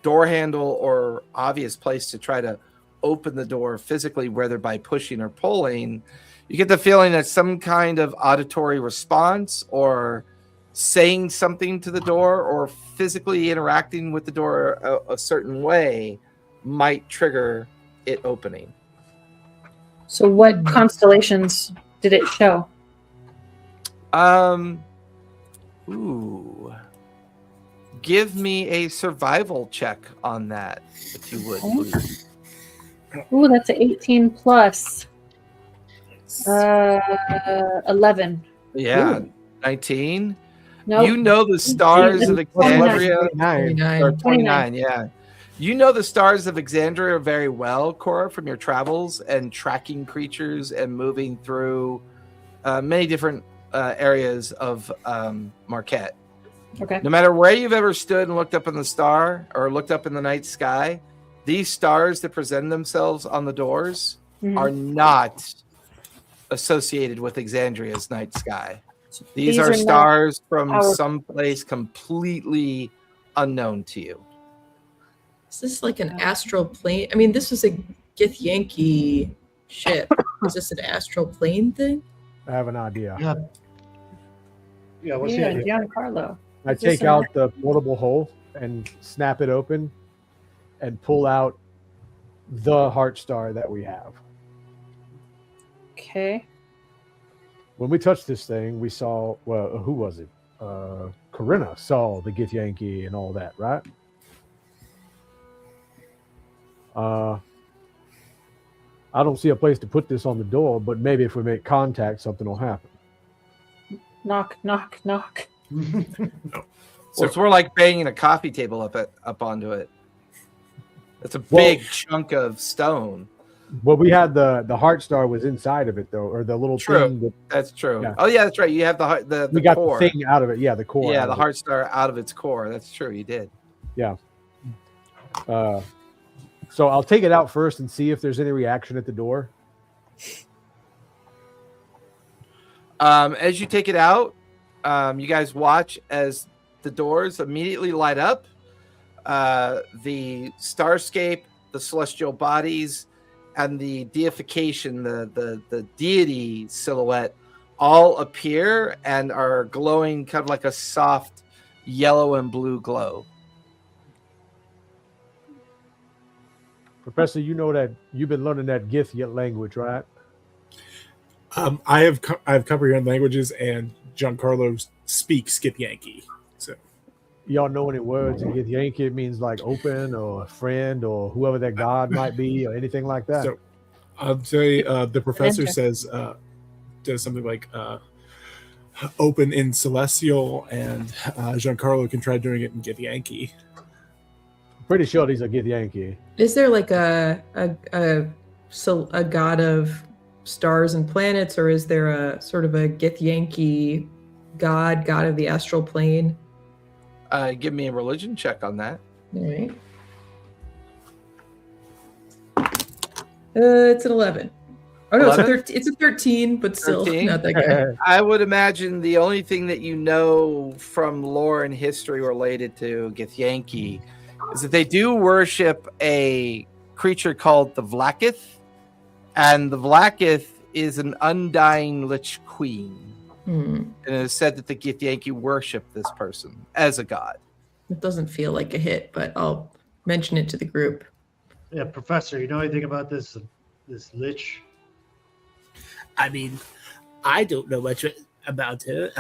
door handle or obvious place to try to open the door physically, whether by pushing or pulling, you get the feeling that some kind of auditory response or saying something to the door or physically interacting with the door a certain way might trigger it opening. So what constellations did it show? Give me a survival check on that, if you would, please. Ooh, that's an 18 plus 11. Yeah, Ooh. 19. No, You know the stars of Exandria. 29. Or 29, yeah. You know the stars of Exandria very well, Cora, from your travels and tracking creatures and moving through many different areas of Marquet. Okay. No matter where you've ever stood and looked up in the star or looked up in the night sky, these stars that present themselves on the doors are not associated with Exandria's night sky. These are stars from some place completely unknown to you. Is this like an astral plane? I mean, this is a Githyanki ship. Is this an astral plane thing? I have an idea. Yeah, what's Yeah, the Giancarlo. I take out the portable hole and snap it open and pull out the heart star that we have. Okay. When we touched this thing, we saw, well, who was it? Corinna saw the Githyanki and all that, right? I don't see a place to put this on the door, but maybe if we make contact, something will happen. Knock, knock, knock. So it's more like banging a coffee table up onto it. It's a big chunk of stone. Well, we had the heart star was inside of it though, or the little thing. That, that's true. Yeah. Oh yeah, that's right. You have the we got core. the thing out of it. Yeah, the core. Yeah, the heart star out of its core. That's true. You did. Yeah. So I'll take it out first and see if there's any reaction at the door. As you take it out, you guys watch as the doors immediately light up. The starscape, the celestial bodies, and the deification, the deity silhouette, all appear and are glowing kind of like a soft yellow and blue glow. Professor, you know that you've been learning that Gith language, right? I have comprehend languages, and Giancarlo speaks Githyanki. So Y'all know any words in Githyanki? It means like open or friend or whoever that god might be or anything like that. So I'll say the professor says does something like open in Celestial, and Giancarlo can try doing it in Githyanki. Pretty sure these are Githyanki. Is there like a god of stars and planets, or is there a sort of a Githyanki god of the astral plane? Give me a religion check on that. All right. It's an 11. Oh no, 11? It's a 13, but still 13? not that good. I would imagine the only thing that you know from lore and history related to Githyanki is that they do worship a creature called the Vlaakith, and the Vlaakith is an undying Lich Queen. And it is said that the Githyanki worship this person as a god. It doesn't feel like a hit, but I'll mention it to the group. Yeah, Professor, you know anything about this Lich I mean, I don't know much about her.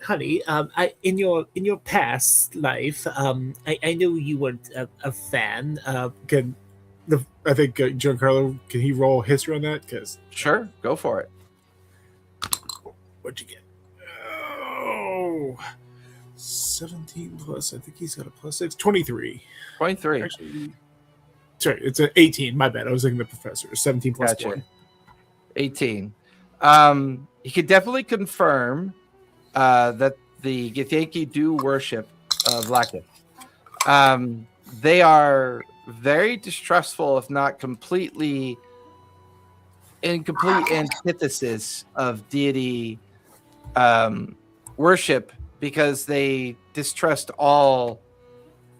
Honey, in your past life, I know you weren't a fan. I think Giancarlo, can he roll history on that? Because Sure, go for it. what'd you get? Oh, 17 plus. I think he's got a plus 6. 23. 23. Actually, sorry, it's an 18. My bad. I was thinking the professor. 17 plus Gotcha. 1. 18. He could definitely confirm that the Githyanki do worship Vlaakith. They are very distrustful, if not completely in complete antithesis of deity worship, because they distrust all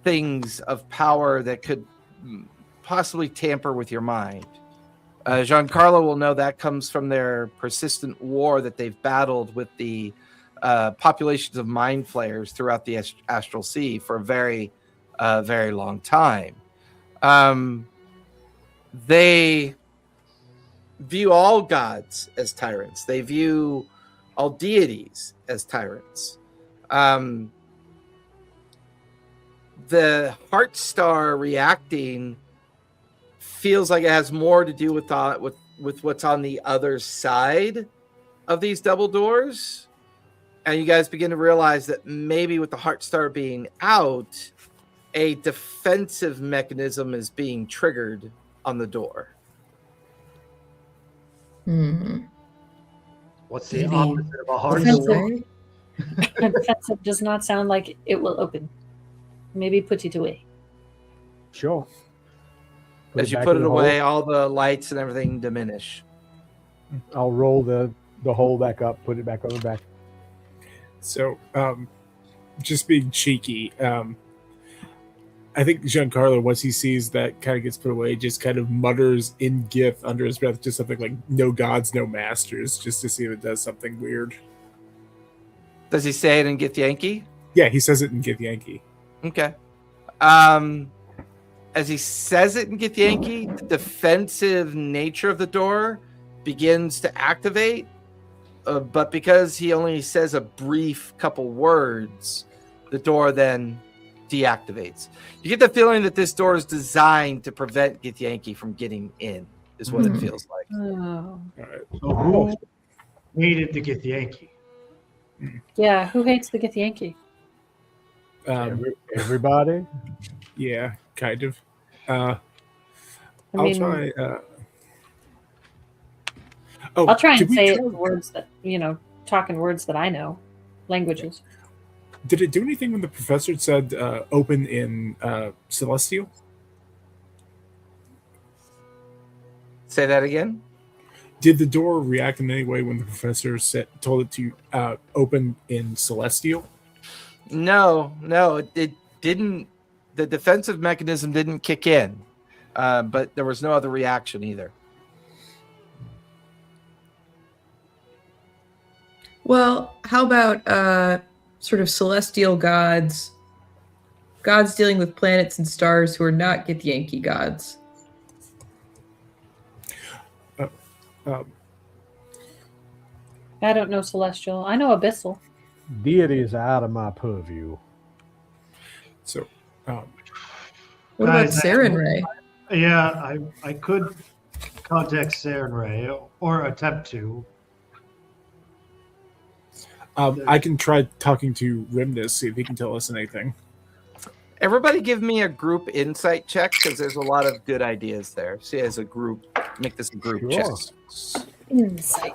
things of power that could possibly tamper with your mind. Giancarlo will know that comes from their persistent war that they've battled with the populations of mind flayers throughout the astral sea for a very, very long time. They view all gods as tyrants. They view all deities as tyrants. The Heart Star reacting feels like it has more to do with what's on the other side of these double doors. And you guys begin to realize that maybe with the Heart Star being out, a defensive mechanism is being triggered on the door. What's the Maybe. opposite of a hard Defensive. door? Defensive does not sound like it will open. Maybe put it away. Sure. As you back put in it the hole. away, all the lights and everything diminish. I'll roll the hole back up, put it back on the back. So, just being cheeky, I think Giancarlo, once he sees that kind of gets put away, just kind of mutters in Gith under his breath, just something like "No gods, no masters," just to see if it does something weird. Does he say it in Githyanki? Yeah, he says it in Githyanki. Okay. As he says it in Githyanki, the defensive nature of the door begins to activate, but because he only says a brief couple words, the door then deactivates. You get the feeling that this door is designed to prevent Githyanki from getting in, is what it feels like. Oh. All right. So who hated the Githyanki? Yeah, who hates the Githyanki? Everybody. Yeah, kind of. I I'll mean, try. I'll try did and we say it try- in words that, talk in words that I know, languages. Did it do anything when the professor said open in Celestial? Say that again? Did the door react in any way when the professor told it to open in Celestial? No, it didn't. The defensive mechanism didn't kick in, but there was no other reaction either. Well, how about sort of celestial gods dealing with planets and stars who are not Githyanki gods? I don't know Celestial. I know Abyssal. Deities are out of my purview. So, What about Guys, Sarenrae? Yeah, I could contact Sarenrae or attempt to. I can try talking to Rimnus, see if he can tell us anything. Everybody give me a group insight check, because there's a lot of good ideas there. See, as a group, make this a group check. Sure. Insight.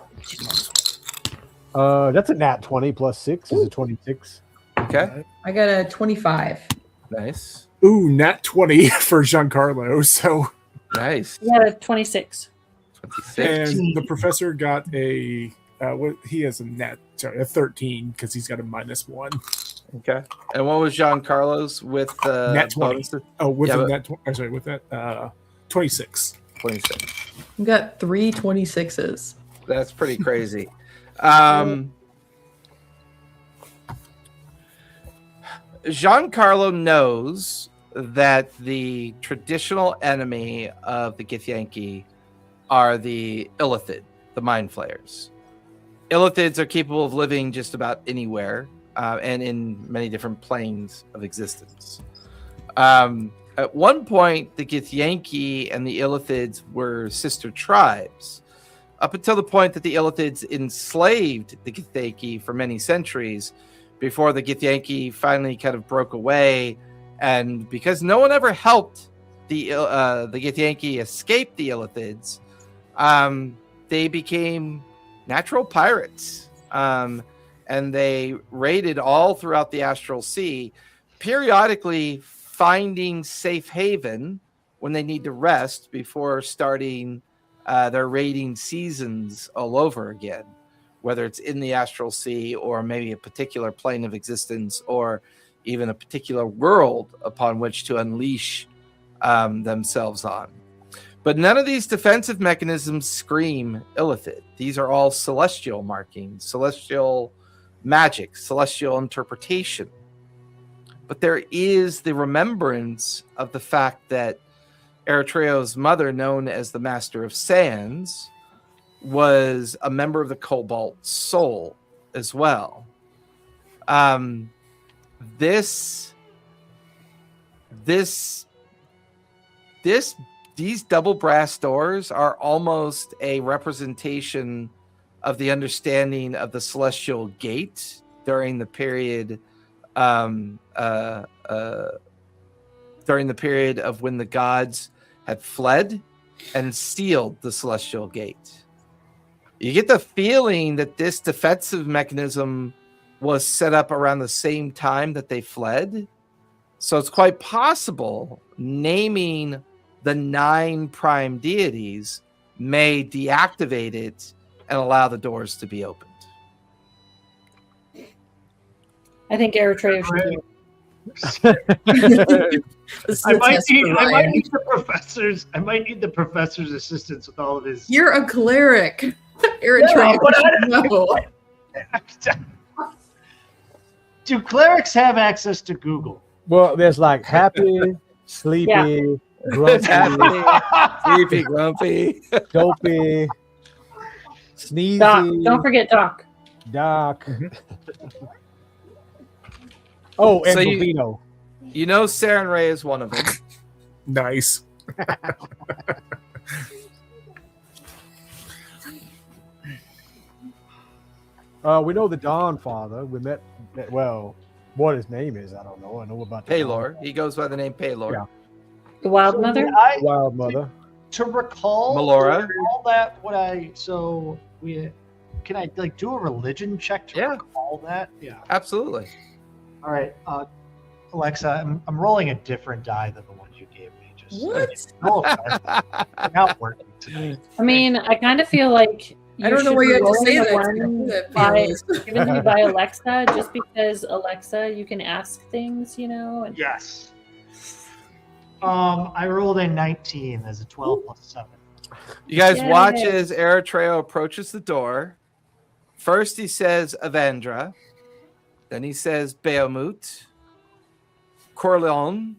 That's a nat 20 plus 6 is a 26. Okay, I got a 25. nice. Ooh, nat 20 for Giancarlo. So, Nice. You got a 26. 26. and the professor got a he has a 13 because he's got a -1. Okay. And what was Giancarlo's with Nat 20. bonuses? Oh, with Yeah, that, sorry, with that 26. 26. You got 3 26s. That's pretty crazy. Giancarlo knows that the traditional enemy of the Githyanki are the Illithid, the Mind Flayers. Illithids are capable of living just about anywhere and in many different planes of existence. At one point, the Githyanki and the Illithids were sister tribes, up until the point that the Illithids enslaved the Githyanki for many centuries before the Githyanki finally kind of broke away. And because no one ever helped the Githyanki escape the Illithids, they became natural pirates. And they raided all throughout the Astral Sea, periodically finding safe haven when they need to rest before starting their raiding seasons all over again, whether it's in the Astral Sea or maybe a particular plane of existence or even a particular world upon which to unleash themselves on. But none of these defensive mechanisms scream Illithid. These are all celestial markings, celestial magic, celestial interpretation. But there is the remembrance of the fact that Eritreo's mother, known as the Master of Sands, was a member of the Cobalt Soul as well. These double brass doors are almost a representation of the understanding of the Celestial Gate during the period of when the gods had fled and sealed the Celestial Gate. You get the feeling that this defensive mechanism was set up around the same time that they fled. So it's quite possible naming the 9 prime deities may deactivate it and allow the doors to be opened. I think Eritrea should do it. I might need the professor's assistance with all of his. You're a cleric. Eritrea. No. Do clerics have access to Google? Well, there's like happy, sleepy, grumpy, Sleepy, grumpy, dopey, sneezy. Doc. Don't forget Doc. Doc. Oh, and So Bobino. You know Saren Ray is one of them. Nice. We know the Dawn Father. We met, well, what his name is, I don't know. I know about the Paylor. He goes by the name Paylor. Yeah. The Wild Mother? Wild Mother. To recall Melora. all that, can I like do a religion check to recall that? Yeah. Absolutely. All right, Alexa, I'm rolling a different die than the ones you gave me. Just What? not working today. I mean, I kind of feel like I don't know why you had to say that. Given to you by Alexa, just because Alexa, you can ask things, you know. And Yes. I rolled a 19 as a 12 plus 7. You guys Yay. watch as Eritrea approaches the door. First he says Avandra. Then he says Beomut, Corleone,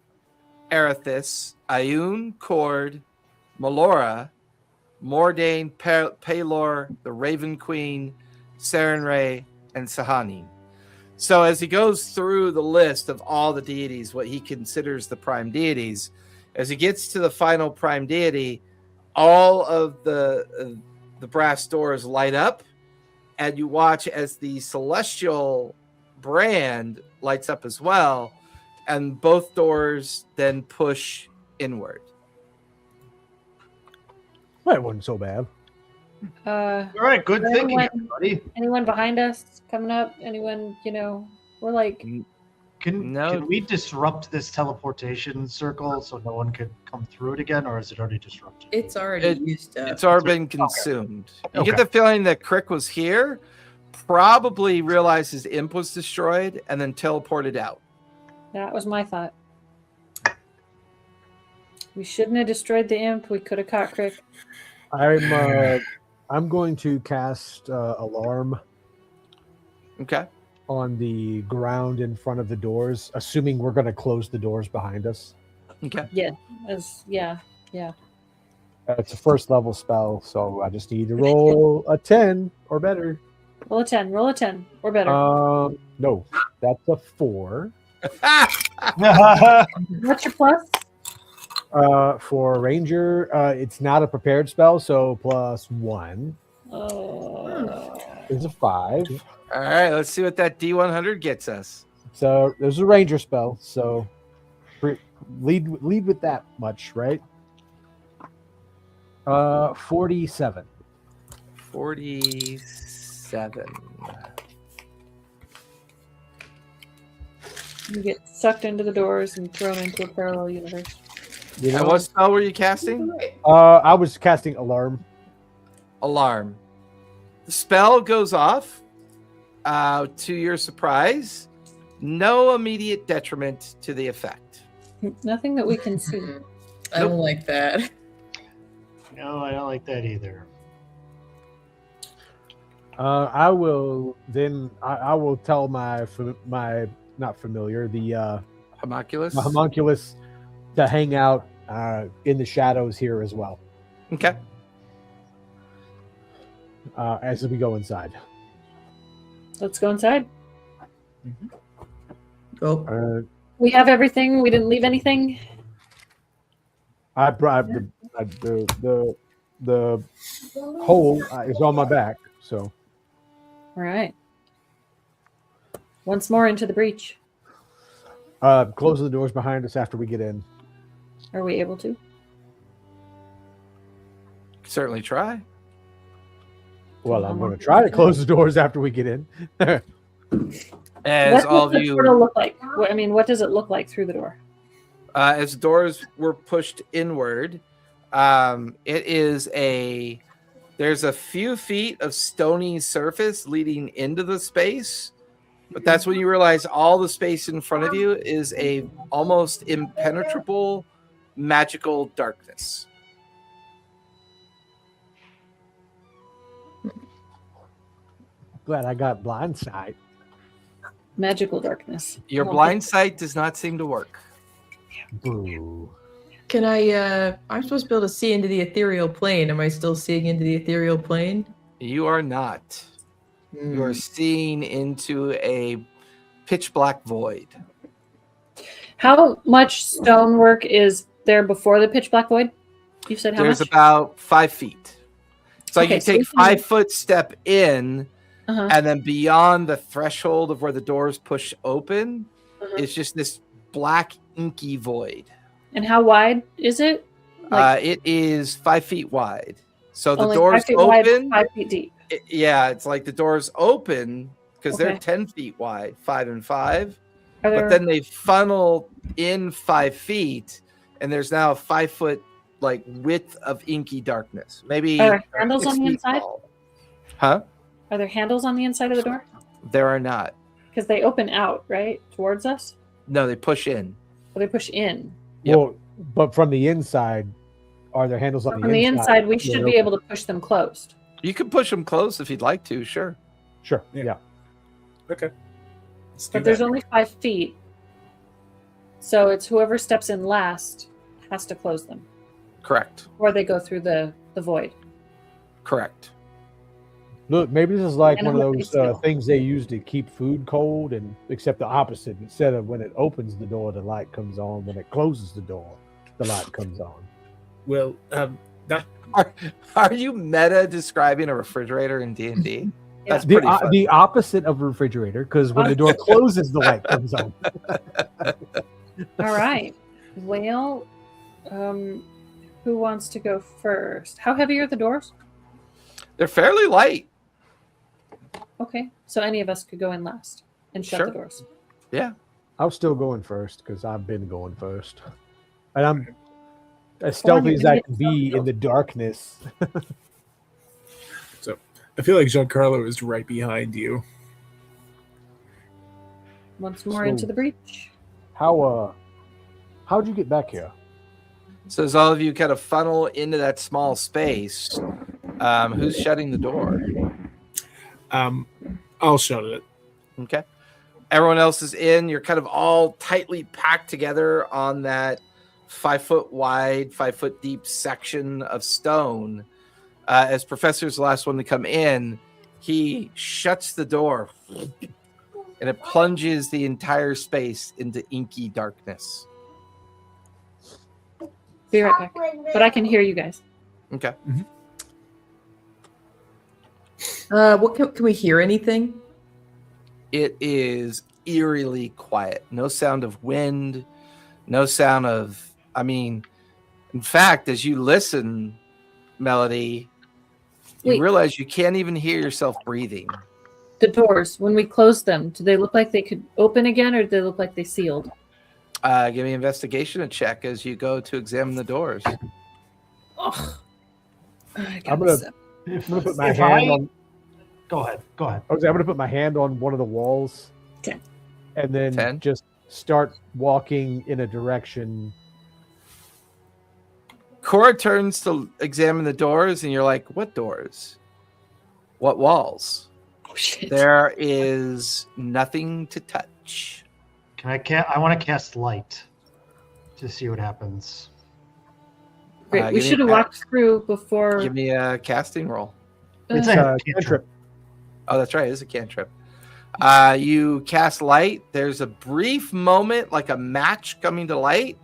Erithis, Ayun, Cord, Melora, Mordain, Paylor, the Raven Queen, Sarenrae, and Sahani. So as he goes through the list of all the deities, what he considers the prime deities, as he gets to the final prime deity, all of the brass doors light up, and you watch as the celestial brand lights up as well, and both doors then push inward. That wasn't so bad. All right, good thinking, everybody. Anyone behind us coming up? Anyone, you know, we're like... Can we disrupt this teleportation circle so no one could come through it again, or is it already disrupted? It's already used up. It's already been consumed. Okay. You get the feeling that Crick was here, probably realized his imp was destroyed, and then teleported out. That was my thought. We shouldn't have destroyed the imp. We could have caught Crick. I'm going to cast alarm Okay. on the ground in front of the doors, assuming we're going to close the doors behind us. Okay. Yeah. It's a first level spell, so I just need to roll a 10 or better. Roll a 10. Roll a 10 or better. No, that's a 4. What's your plus? For Ranger, it's not a prepared spell, so +1 is a 5. All right, let's see what that D100 gets us. So there's a Ranger spell, so lead with that much, right? 47. 47. You get sucked into the doors and thrown into a parallel universe. And what spell were you casting? I was casting Alarm. Alarm. The spell goes off. To your surprise, no immediate detriment to the effect. Nothing that we can see. I don't like that. No, I don't like that either. I will tell my not familiar, the Homunculus? my homunculus to hang out in the shadows here as well. Okay. As we go inside. Let's go inside. Go. We have everything. We didn't leave anything. I brought the hole is on my back, so. All right. Once more into the breach. Close the doors behind us after we get in. Are we able to? Certainly try. Well, I'm going to try to close the doors after we get in. As What all does of the you, portal look like? What does it look like through the door? as doors were pushed inward, there's a few feet of stony surface leading into the space, but that's when you realize all the space in front of you is a almost impenetrable magical darkness. Glad I got blind sight. Magical darkness. Your blind sight does not seem to work. Boo. Can I'm supposed to be able to see into the ethereal plane. Am I still seeing into the ethereal plane? You are not. You are seeing into a pitch black void. How much stonework is there before the pitch black void? You said how There's much? about 5 feet. So Okay, you so take we can- 5-foot step in, Uh-huh. and then beyond the threshold of where the doors push open, Uh-huh. it's just this black inky void. And how wide is it? It is 5 feet wide. So the Only doors 5 feet wide, open. 5 feet deep. It's like the doors open because they're Okay. 10 feet wide, 5 and 5. Are there, But then they funnel in 5 feet, and there's now a 5-foot width of inky darkness. Maybe are there handles 6 on the feet inside? tall. Huh? Are there handles on the inside of the door? There are not. Because they open out, right? Towards us? No, they push in. Or they push in? Yep. Well, but from the inside, are there handles on On the inside, we should be able to push them closed. You can push them close if you'd like to, sure. Sure. Yeah. Yeah. Okay. Let's do But there's that. only 5 feet. So it's whoever steps in last has to close them. Correct. Or they go through the void. Correct. Look, maybe this is like And one of I'm those still. things they use to keep food cold, and except the opposite. Instead of when it opens the door, the light comes on. When it closes the door, the light comes on. Well, Are you meta describing a refrigerator in D&D? That's The, pretty fun. the opposite of a refrigerator, because when the door closes, the light comes on. All right. Well, who wants to go first? How heavy are the doors? They're fairly light. Okay. So any of us could go in last and shut Sure. the doors. Yeah. I was still going first because I've been going first, and I'm as stealthy as I can be in the darkness. I feel like Giancarlo is right behind you. Once more So- into the breach. How'd you get back here? So as all of you kind of funnel into that small space, who's shutting the door? I'll shut it. Okay. Everyone else is in. You're kind of all tightly packed together on that 5-foot wide, 5-foot deep section of stone. As Professor's the last one to come in, he shuts the door and it plunges the entire space into inky darkness. Be right back. But I can hear you guys. Okay. What can we hear anything? It is eerily quiet. No sound of wind, no sound of, in fact, as you listen, Melody, you Wait. realize you can't even hear yourself breathing. The doors, when we close them, do they look like they could open again, or do they look like they sealed? Give me an investigation check as you go to examine the doors. Ugh. I'm gonna put my If hand I- on. Go ahead. I'm gonna put my hand on one of the walls, 10. and then 10? just start walking in a direction. Cora turns to examine the doors, and you're like, what doors? What walls? Oh, shit. There is nothing to touch. I want to cast light to see what happens. Great. We give me should have a- walked through before. Give me a casting roll. It's Uh, a Cantrip. Oh, that's right. It is a cantrip. You cast light. There's a brief moment, like a match coming to light,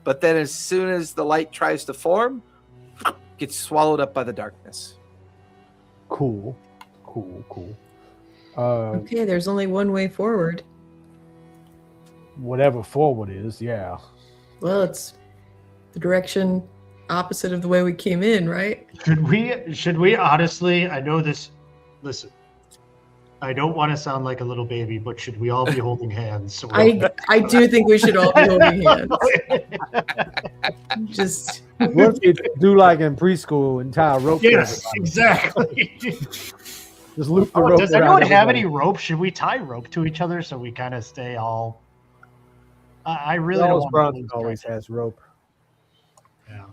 but then as soon as the light tries to form, gets swallowed up by the darkness. Cool. Okay, there's only one way forward. Whatever forward is, yeah. Well, it's the direction opposite of the way we came in, right? Should we honestly, I know this, listen, I don't want to sound like a little baby, but should we all be holding hands? So I do think we should all be holding hands. Just What if you do like in preschool and tie a rope? to Yes, everybody? exactly. Just loop the rope. Does around anyone have everybody. any rope? Should we tie rope to each other so we kind of stay all? I really Wells don't want Bronson to always has rope. Yeah.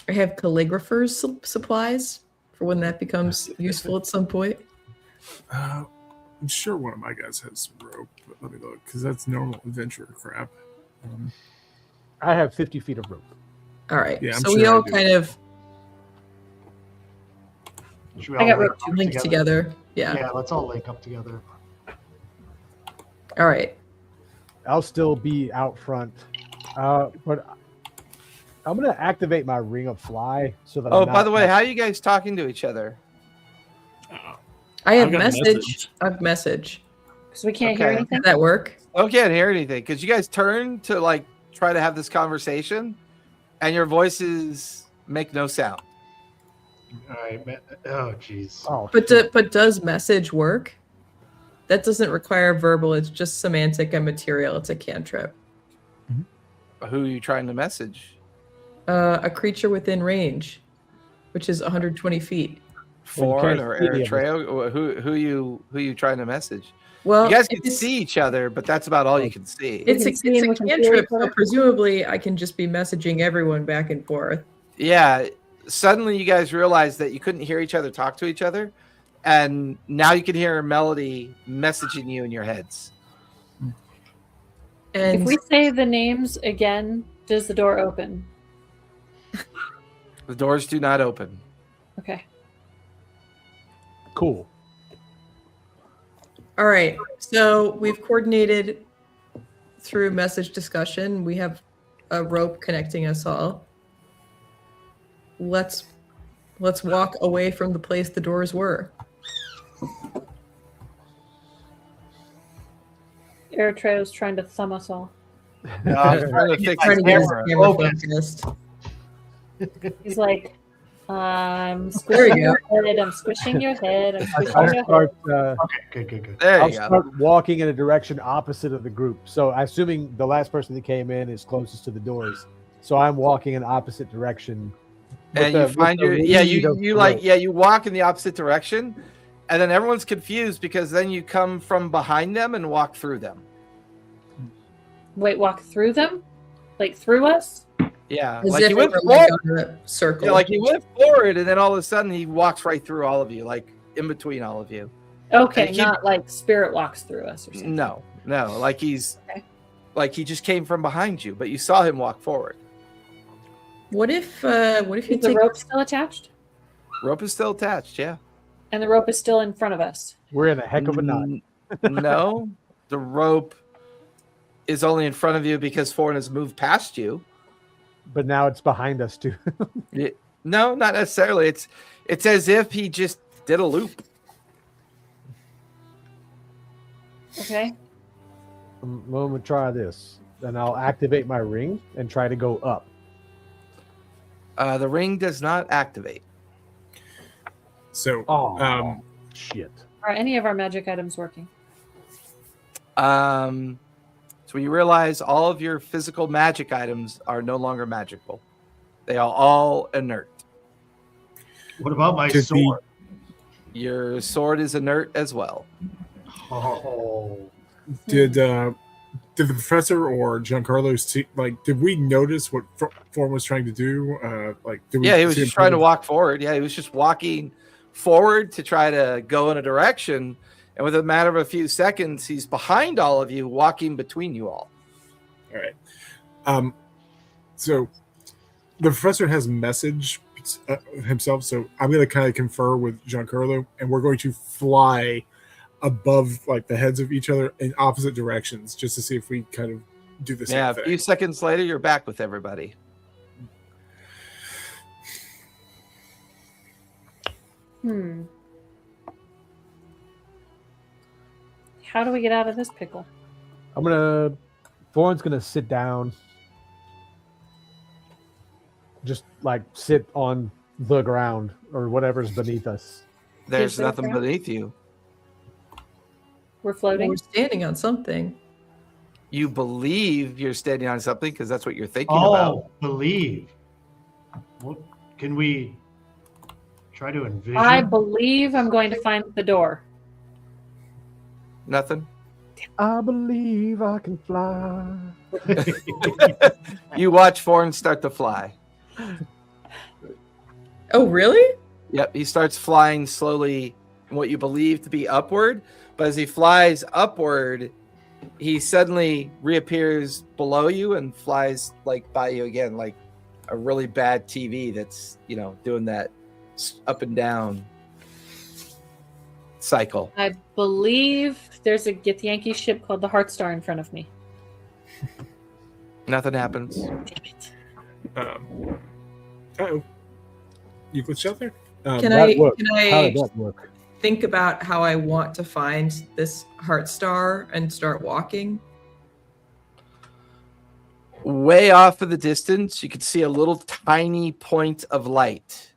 I have calligrapher's supplies for when that becomes useful at some point. I'm sure one of my guys has some rope, but let me look because that's normal adventurer crap. I have 50 feet of rope. All right, Yeah, I'm so sure we I all do. kind of Should we I all got link rope up link together. Yeah. Yeah, let's all link up together. All right. I'll still be out front, but I'm gonna activate my ring of fly so that. Oh, I'm by the way, not- how are you guys talking to each other? I have I've got a message. I have message. Because we can't hear Okay. anything. Does that work? I can't hear anything because you guys turn to like try to have this conversation, and your voices make no sound. All right. Oh, jeez. Oh, But shit. but does message work? That doesn't require verbal. It's just semantic and material. It's a cantrip. Who are you trying to message? A creature within range, which is 120 feet. Foreign can't or see any of Eritrea? Who you trying to message? Well, You guys if can it's- see each other, but that's about all you can see. It's We a, can see and we it's a can feel cantrip, each other. so presumably I can just be messaging everyone back and forth. Yeah. Suddenly, you guys realize that you couldn't hear each other talk to each other, and now you can hear Melody messaging you in your heads. And If we say the names again, does the door open? The doors do not open. Okay. Cool. all right, so we've coordinated through message discussion. We have a rope connecting us all. Let's walk away from the place the doors were. Eritrea's trying to thumb us all. No, I'm trying to fix Trying the to get his camera. camera Focus. focused. He's like, I'm There squishing you your head, I'm squishing your head, I'm squishing I'll your head. start. Okay, good. There I'll you go. start walking in a direction opposite of the group. So, assuming the last person that came in is closest to the doors, so I'm walking in opposite direction. with And the- you with find the your lead of you the like rope. you walk in the opposite direction, and then everyone's confused because then you come from behind them and walk through them. Wait, walk through them? Like through us? Yeah, As like if you we went were like forward. on a circle. Yeah, like he went forward, and then all of a sudden he walks right through all of you, like in between all of you. Okay, And keep- not like spirit walks through us or something. No, like he's Okay. like he just came from behind you, but you saw him walk forward. What if you Is the take rope still attached? Rope is still attached, yeah. And the rope is still in front of us. We're in a heck of a knot. No, the rope is only in front of you because Foreign has moved past you. But now it's behind us too. No, not necessarily. It's as if he just did a loop. Okay. I'm gonna try this. Then I'll activate my ring and try to go up. The ring does not activate. So, Oh, shit. Are any of our magic items working? So you realize all of your physical magic items are no longer magical. They are all inert. What about my Could be- sword? Your sword is inert as well. Oh. did the professor or Giancarlo see, like, did we notice what Form was trying to do? Did we Yeah, he was see just him trying to kind walk forward. Yeah, he was just walking forward to try to go in a direction. And within a matter of a few seconds, he's behind all of you, walking between you all. All right. So the professor has message himself, so I'm going to kind of confer with Giancarlo, and we're going to fly above like the heads of each other in opposite directions, just to see if we kind of do the same Yeah, a thing. few seconds later, you're back with everybody. How do we get out of this pickle? Foreign's gonna sit down. Just like sit on the ground or whatever's beneath us. There's Is there nothing ground? beneath you. We're floating. we're standing on something. You believe you're standing on something because that's what you're thinking Oh, about. believe. What can we try to envision? I believe I'm going to find the door. Nothing. I believe I can fly. You watch Foreign start to fly. Oh, really? Yep, he starts flying slowly in what you believe to be upward, but as he flies upward, he suddenly reappears below you and flies like by you again, like a really bad TV that's, doing that up and down cycle. I believe there's a Githyanki ship called the Heartstar in front of me. Nothing happens. Damn it. Uh-oh. You glitched out there? Can that I worked. can How I did that work? think about how I want to find this heart star and start walking? Way off in the distance, you can see a little tiny point of light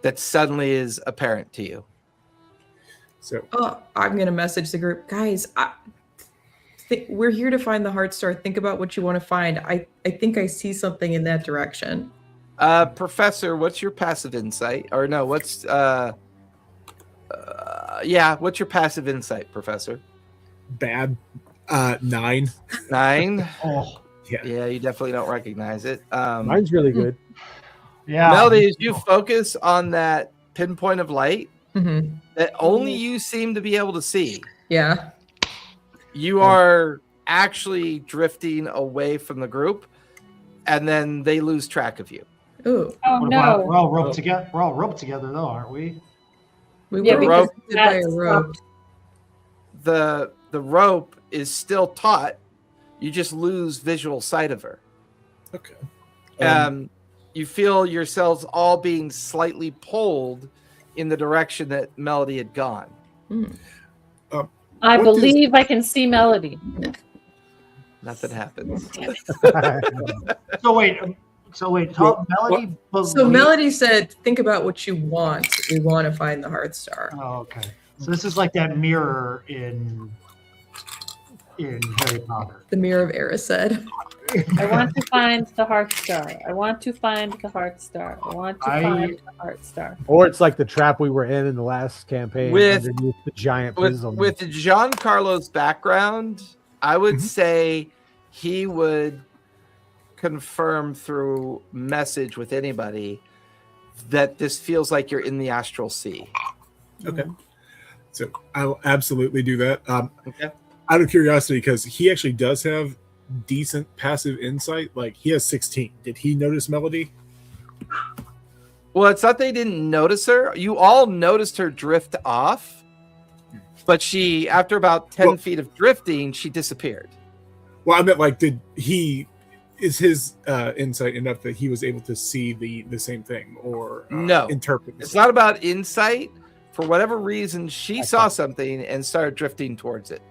that suddenly is apparent to you. So Oh, I'm gonna message the group, guys. We're here to find the heart star. Think about what you want to find. I think I see something in that direction. Professor, what's your passive insight? Or no, what's your passive insight, Professor? bad. 9. 9. Oh, Yeah, you definitely don't recognize it. Mine's really good. yeah. Melody, as you focus on that pinpoint of light Mm-hmm. that only you seem to be able to see, Yeah. you are actually drifting away from the group, and then they lose track of you. Ooh. Oh What about, no. we're all roped together. We're all roped together, though, aren't we? We Yeah, were because protected by a that's rope. The rope is still taut. You just lose visual sight of her. Okay. You feel yourselves all being slightly pulled in the direction that Melody had gone. Mm. I What believe I can see Melody. Nothing happens. So wait. Melody. So Melody said, think about what you want. We want to find the heart star. Oh, okay. So this is like that mirror in Harry Potter. The mirror of Erised. I want to find the Heartstar. I want to find the Heartstar. I want to find the Heartstar. Or it's like the trap we were in the last campaign With- underneath the giant With prism. Giancarlo's background, I would say he would confirm through message with anybody that this feels like you're in the astral sea. Okay. So I'll absolutely do that. Okay. Out of curiosity, because he actually does have decent passive insight. Like he has 16. Did he notice Melody? Well, it's not they didn't notice her. You all noticed her drift off, but she, after about 10 feet of drifting, she disappeared. Well, I meant like, is his insight enough that he was able to see the same thing or no, interpret? It's not about insight. For whatever reason, she saw something and started drifting towards it.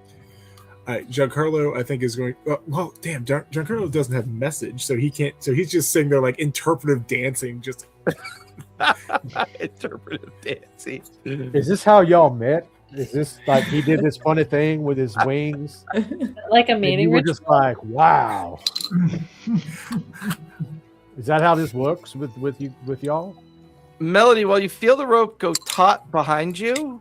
Giancarlo, I think, is going. Well, damn, Giancarlo doesn't have message, so he can't. So he's just sitting there like interpretive dancing, just interpretive dancing. Is this how y'all met? Is this like he did this funny thing with his wings? Like a meeting? You were just like, wow. Is that how this works with y'all? Melody, while you feel the rope go taut behind you,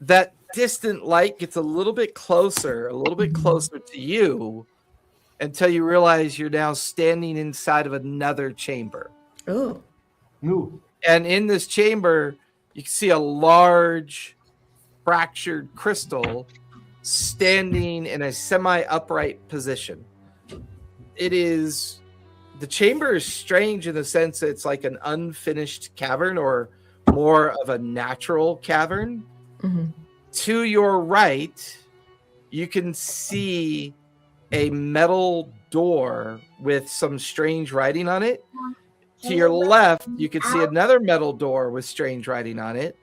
that distant light gets a little bit closer to you until you realize you're now standing inside of another chamber. Oh. Ooh. And in this chamber, you can see a large fractured crystal standing in a semi-upright position. The chamber is strange in the sense that it's like an unfinished cavern or more of a natural cavern. To your right, you can see a metal door with some strange writing on it. To your left, you can see another metal door with strange writing on it.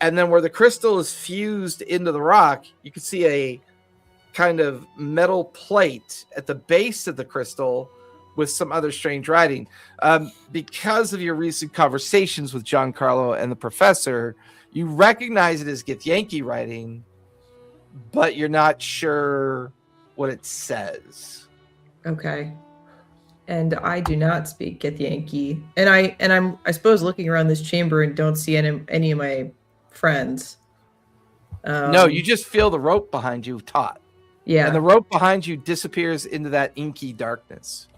And then where the crystal is fused into the rock, you can see a kind of metal plate at the base of the crystal with some other strange writing. Because of your recent conversations with Giancarlo and the professor, you recognize it as Githyanki writing, but you're not sure what it says. Okay. And I do not speak Githyanki. And I'm I suppose looking around this chamber and don't see any of my friends. No, you just feel the rope behind you taut. Yeah. And the rope behind you disappears into that inky darkness.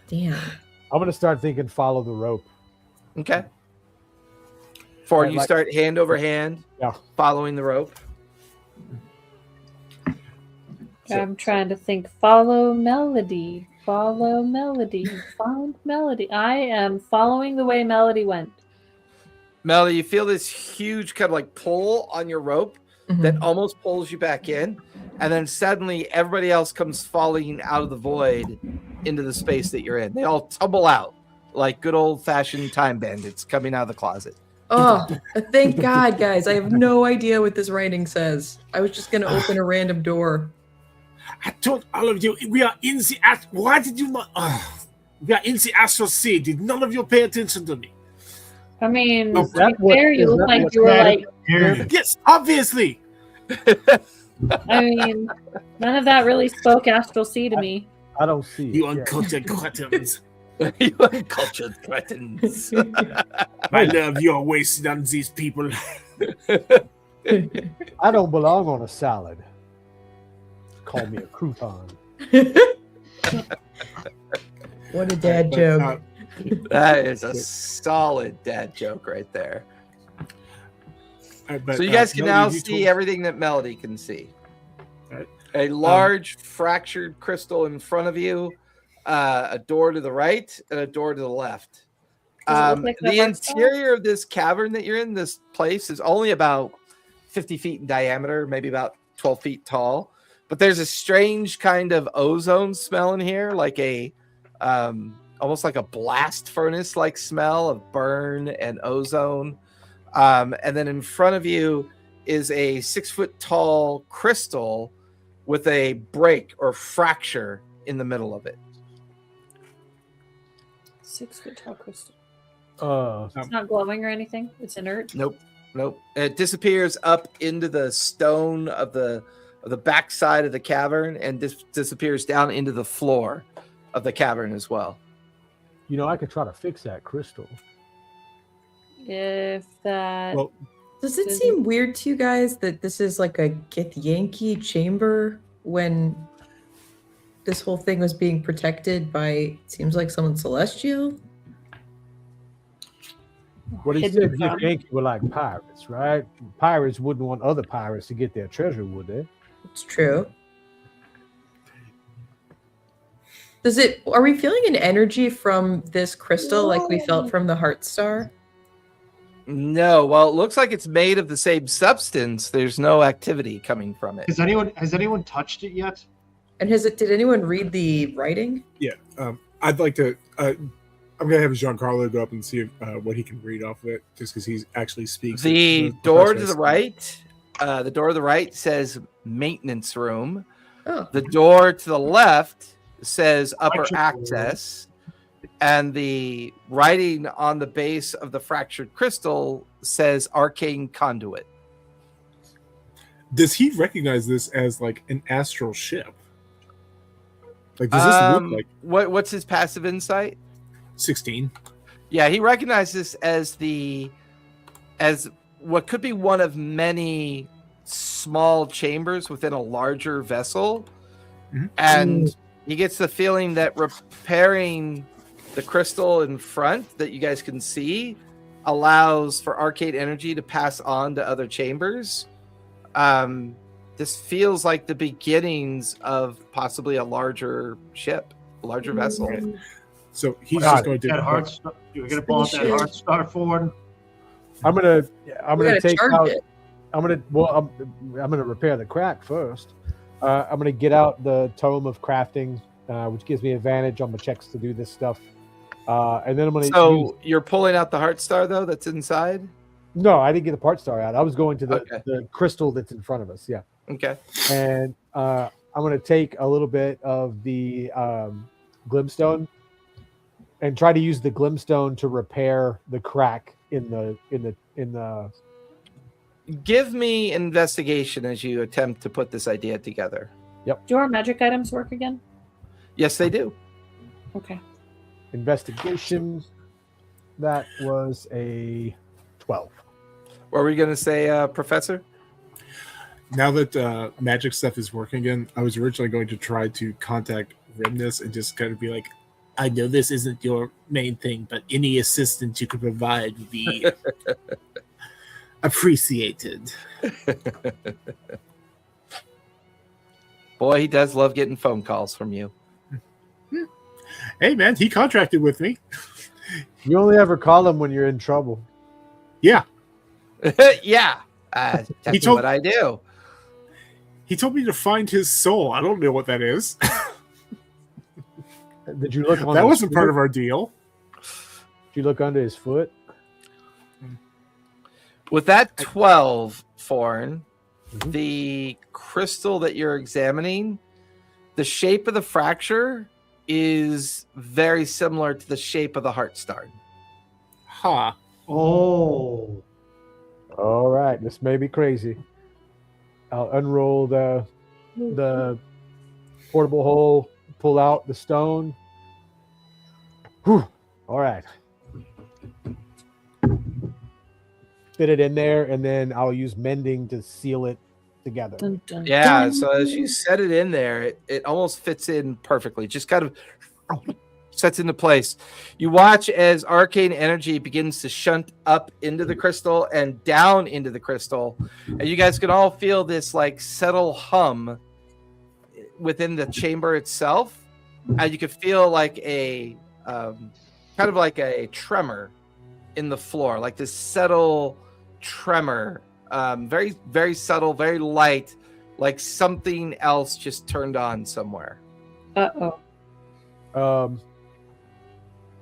Damn. I'm gonna start thinking follow the rope. Okay. You start hand over hand, following the rope. I'm trying to think. Follow melody. Follow melody. Find melody. I am following the way melody went. Melody, you feel this huge kind of like pull on your rope that almost pulls you back in. And then suddenly everybody else comes falling out of the void into the space that you're in. They all tumble out like good old fashioned time bandits coming out of the closet. Oh, thank God, guys. I have no idea what this writing says. I was just going to open a random door. I told all of you, we are in the why did you not? We are in the astral sea. Did none of you pay attention to me? I mean, to be fair, you look like you were like... Yes, obviously. I mean, none of that really spoke astral sea to me. I don't see it. You uncultured cretins. You uncultured cretins. My love, you are wasted on these people. I don't belong on a salad. Call me a crouton. What a dad joke. That is a solid dad joke right there. So you guys can now see everything that Melody can see. A large fractured crystal in front of you, a door to the right, and a door to the left. The interior of this cavern that you're in, this place, is only about 50 feet in diameter, maybe about 12 feet tall. But there's a strange kind of ozone smell in here, like a almost like a blast furnace like smell of burn and ozone. And then in front of you is a 6 foot tall crystal with a break or fracture in the middle of it. 6 foot tall crystal. It's not glowing or anything. It's inert. Nope. It disappears up into the stone of the backside of the cavern and disappears down into the floor of the cavern as well. You know, I could try to fix that crystal. If that... Well, does it seem weird to you guys that this is like a Githyanki chamber when this whole thing was being protected by, seems like someone celestial? What he said, Yankee were like pirates, right? Pirates wouldn't want other pirates to get their treasure, would they? It's true. Are we feeling an energy from this crystal like we felt from the Heart Star? No, well, it looks like it's made of the same substance. There's no activity coming from it. Has anyone touched it yet? And did anyone read the writing? Yeah, I'd like to. I'm gonna have Giancarlo go up and see what he can read off of it, just because he actually speaks. The door to the right says maintenance room. Oh. The door to the left says upper Fractured access, and the writing on the base of the fractured crystal says arcane conduit. Does he recognize this as like an astral ship? Like, does this look like what's his passive insight? 16? Yeah, he recognizes this as what could be one of many small chambers within a larger vessel. Mhm. And he gets the feeling that repairing the crystal in front that you guys can see allows for arcade energy to pass on to other chambers. This feels like the beginnings of possibly a larger ship, a larger vessel. So he's Got just going to. You're gonna pull out that Heart Star forward. I'm gonna gotta take charge out. it. I'm gonna repair the crack first. I'm gonna get out the tome of crafting, which gives me advantage on my checks to do this stuff. And then I'm gonna. So you're pulling out the heart star though that's inside? No, I didn't get the part star out. I was going to Okay. the crystal that's in front of us. Yeah. Okay. And I'm going to take a little bit of the glimstone and try to use the glimstone to repair the crack in the. Give me investigation as you attempt to put this idea together. Do our magic items work again? Yes, they do. Okay. Investigation. That was a 12. What were you going to say, Professor? Now that magic stuff is working again, I was originally going to try to contact Rimnus and just kind of be like, I know this isn't your main thing, but any assistance you could provide would be appreciated. Boy, he does love getting phone calls from you. hey man, he contracted with me. You only ever call him when you're in trouble. Yeah. Yeah. That's told- what I do. He told me to find his soul. I don't know what that is. Did you look on That his wasn't part foot? of our deal. Did you look under his foot? With that 12, Forn, Mhm. the crystal that you're examining, the shape of the fracture is very similar to the shape of the heart star. Ha. Oh. All right, this may be crazy. I'll unroll the portable hole, pull out the stone. Whew. All right. Fit it in there, and then I'll use mending to seal it together. Dun, dun, Yeah, dun. so as you set it in there, it almost fits in perfectly. Just kind of sets into place. You watch as arcane energy begins to shunt up into the crystal and down into the crystal, and you guys can all feel this like subtle hum within the chamber itself, and you can feel like a kind of like a tremor in the floor, like this subtle tremor, very very subtle, very light, like something else just turned on somewhere. Uh-oh.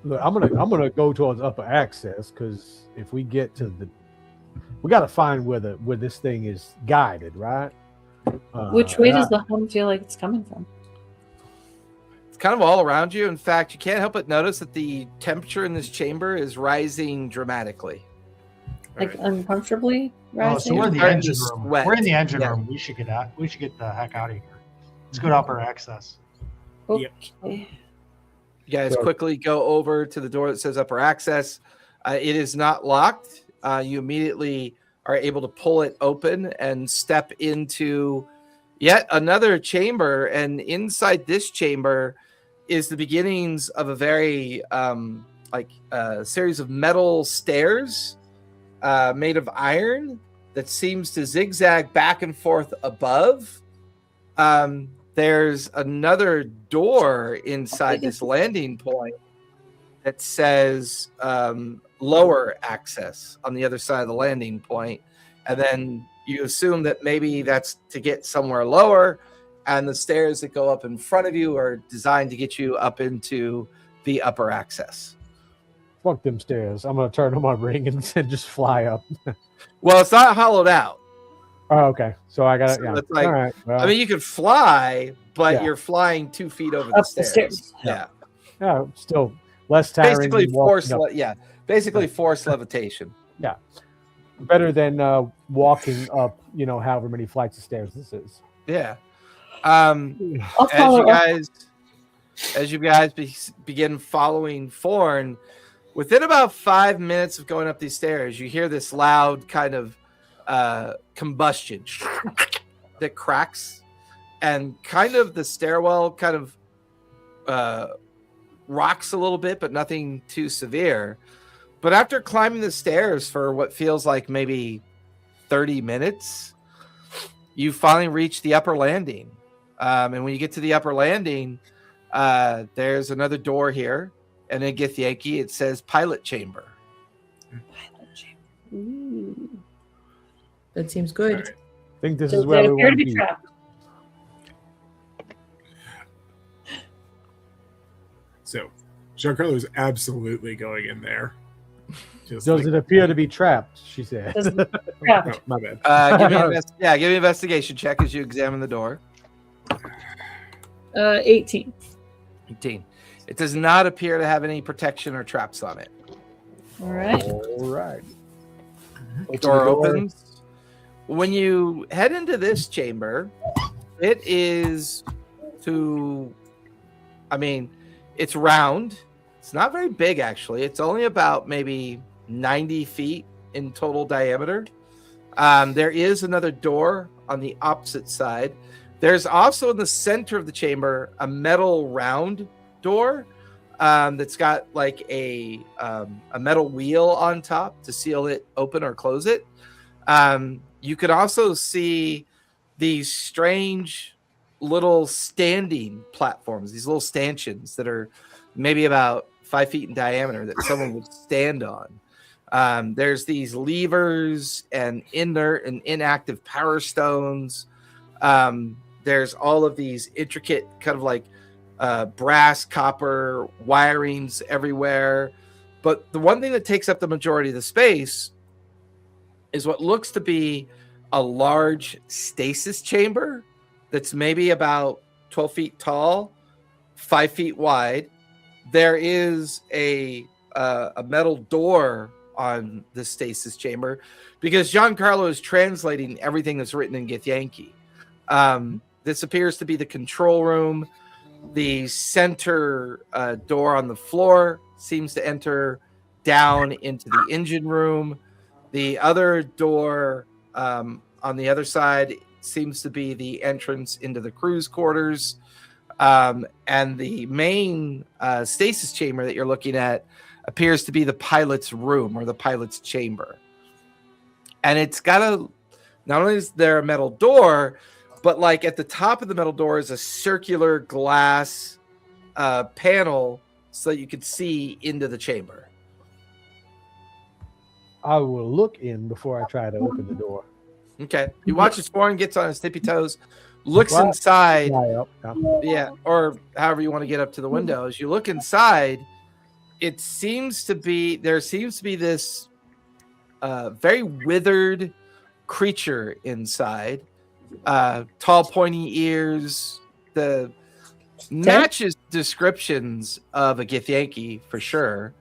Look, I'm gonna go towards upper access because if we get to we got to find where this thing is guided, right? Which way and does the hum feel like it's coming from? It's kind of all around you. In fact, you can't help but notice that the temperature in this chamber is rising dramatically. Like uncomfortably Oh, rising? so we're in the Starting engine to room. sweat. We're in the engine Yeah. room. We should get out. We should get the heck out of here. Let's go to upper access. Okay. You guys So- quickly go over to the door that says upper access. It is not locked. You immediately are able to pull it open and step into yet another chamber. And inside this chamber is the beginnings of a very series of metal stairs made of iron that seems to zigzag back and forth above. there's another door inside this landing point that says lower access on the other side of the landing point. And then you assume that maybe that's to get somewhere lower, and the stairs that go up in front of you are designed to get you up into the upper access. Fuck them stairs. I'm going to turn on my ring and just fly up. Well, it's not hollowed out. Oh, okay. So I got it. So Yeah. it's like, all right. Well, I mean, you could fly, but Yeah. you're flying 2 feet over Up the the stairs. stairs. Yeah. yeah, still less tiring. Basically than walking force, up. basically force levitation. Better than walking up, however many flights of stairs this is. Yeah. I'll follow up. As you guys begin following Forn, within about 5 minutes of going up these stairs, you hear this loud kind of combustion that cracks, and kind of the stairwell kind of rocks a little bit, but nothing too severe. But after climbing the stairs for what feels like maybe 30 minutes, you finally reach the upper landing. And when you get to the upper landing, there's another door here. And in Githyanki, it says pilot chamber. Ooh. That seems good. I think this Does is where it we appear want to to be be. trapped? So, Giancarlo is absolutely going in there. Just Does it appear to be trapped? She said. Does it oh, trapped? my bad. Give me an investigation check as you examine the door. 18. 18. It does not appear to have any protection or traps on it. All right. All right. Door opens. When you head into this chamber, it is it's round. It's not very big, actually. It's only about maybe 90 feet in total diameter. There is another door on the opposite side. There's also in the center of the chamber a metal round door that's got like a metal wheel on top to seal it open or close it. You can also see these strange little standing platforms, these little stanchions that are maybe about 5 feet in diameter that someone would stand on. There's these levers and inert and inactive power stones. There's all of these intricate kind of like brass, copper wirings everywhere. But the one thing that takes up the majority of the space is what looks to be a large stasis chamber that's maybe about 12 feet tall, 5 feet wide. There is a metal door on the stasis chamber because Giancarlo is translating everything that's written in Githyanki. This appears to be the control room. The center door on the floor seems to enter down into the engine room. The other door on the other side seems to be the entrance into the crew's quarters. And the main stasis chamber that you're looking at appears to be the pilot's room or the pilot's chamber. And it's got not only is there a metal door, but like at the top of the metal door is a circular glass panel so that you could see into the chamber. I will look in before I try to open the door. Okay. You watch as Foreign gets on his tippy toes, looks Well, inside. Fly up. Yeah. Yeah, or however you want to get up to the window. As you look inside, there seems to be this very withered creature inside. Tall, pointy ears. The matches descriptions of a Githyanki for sure.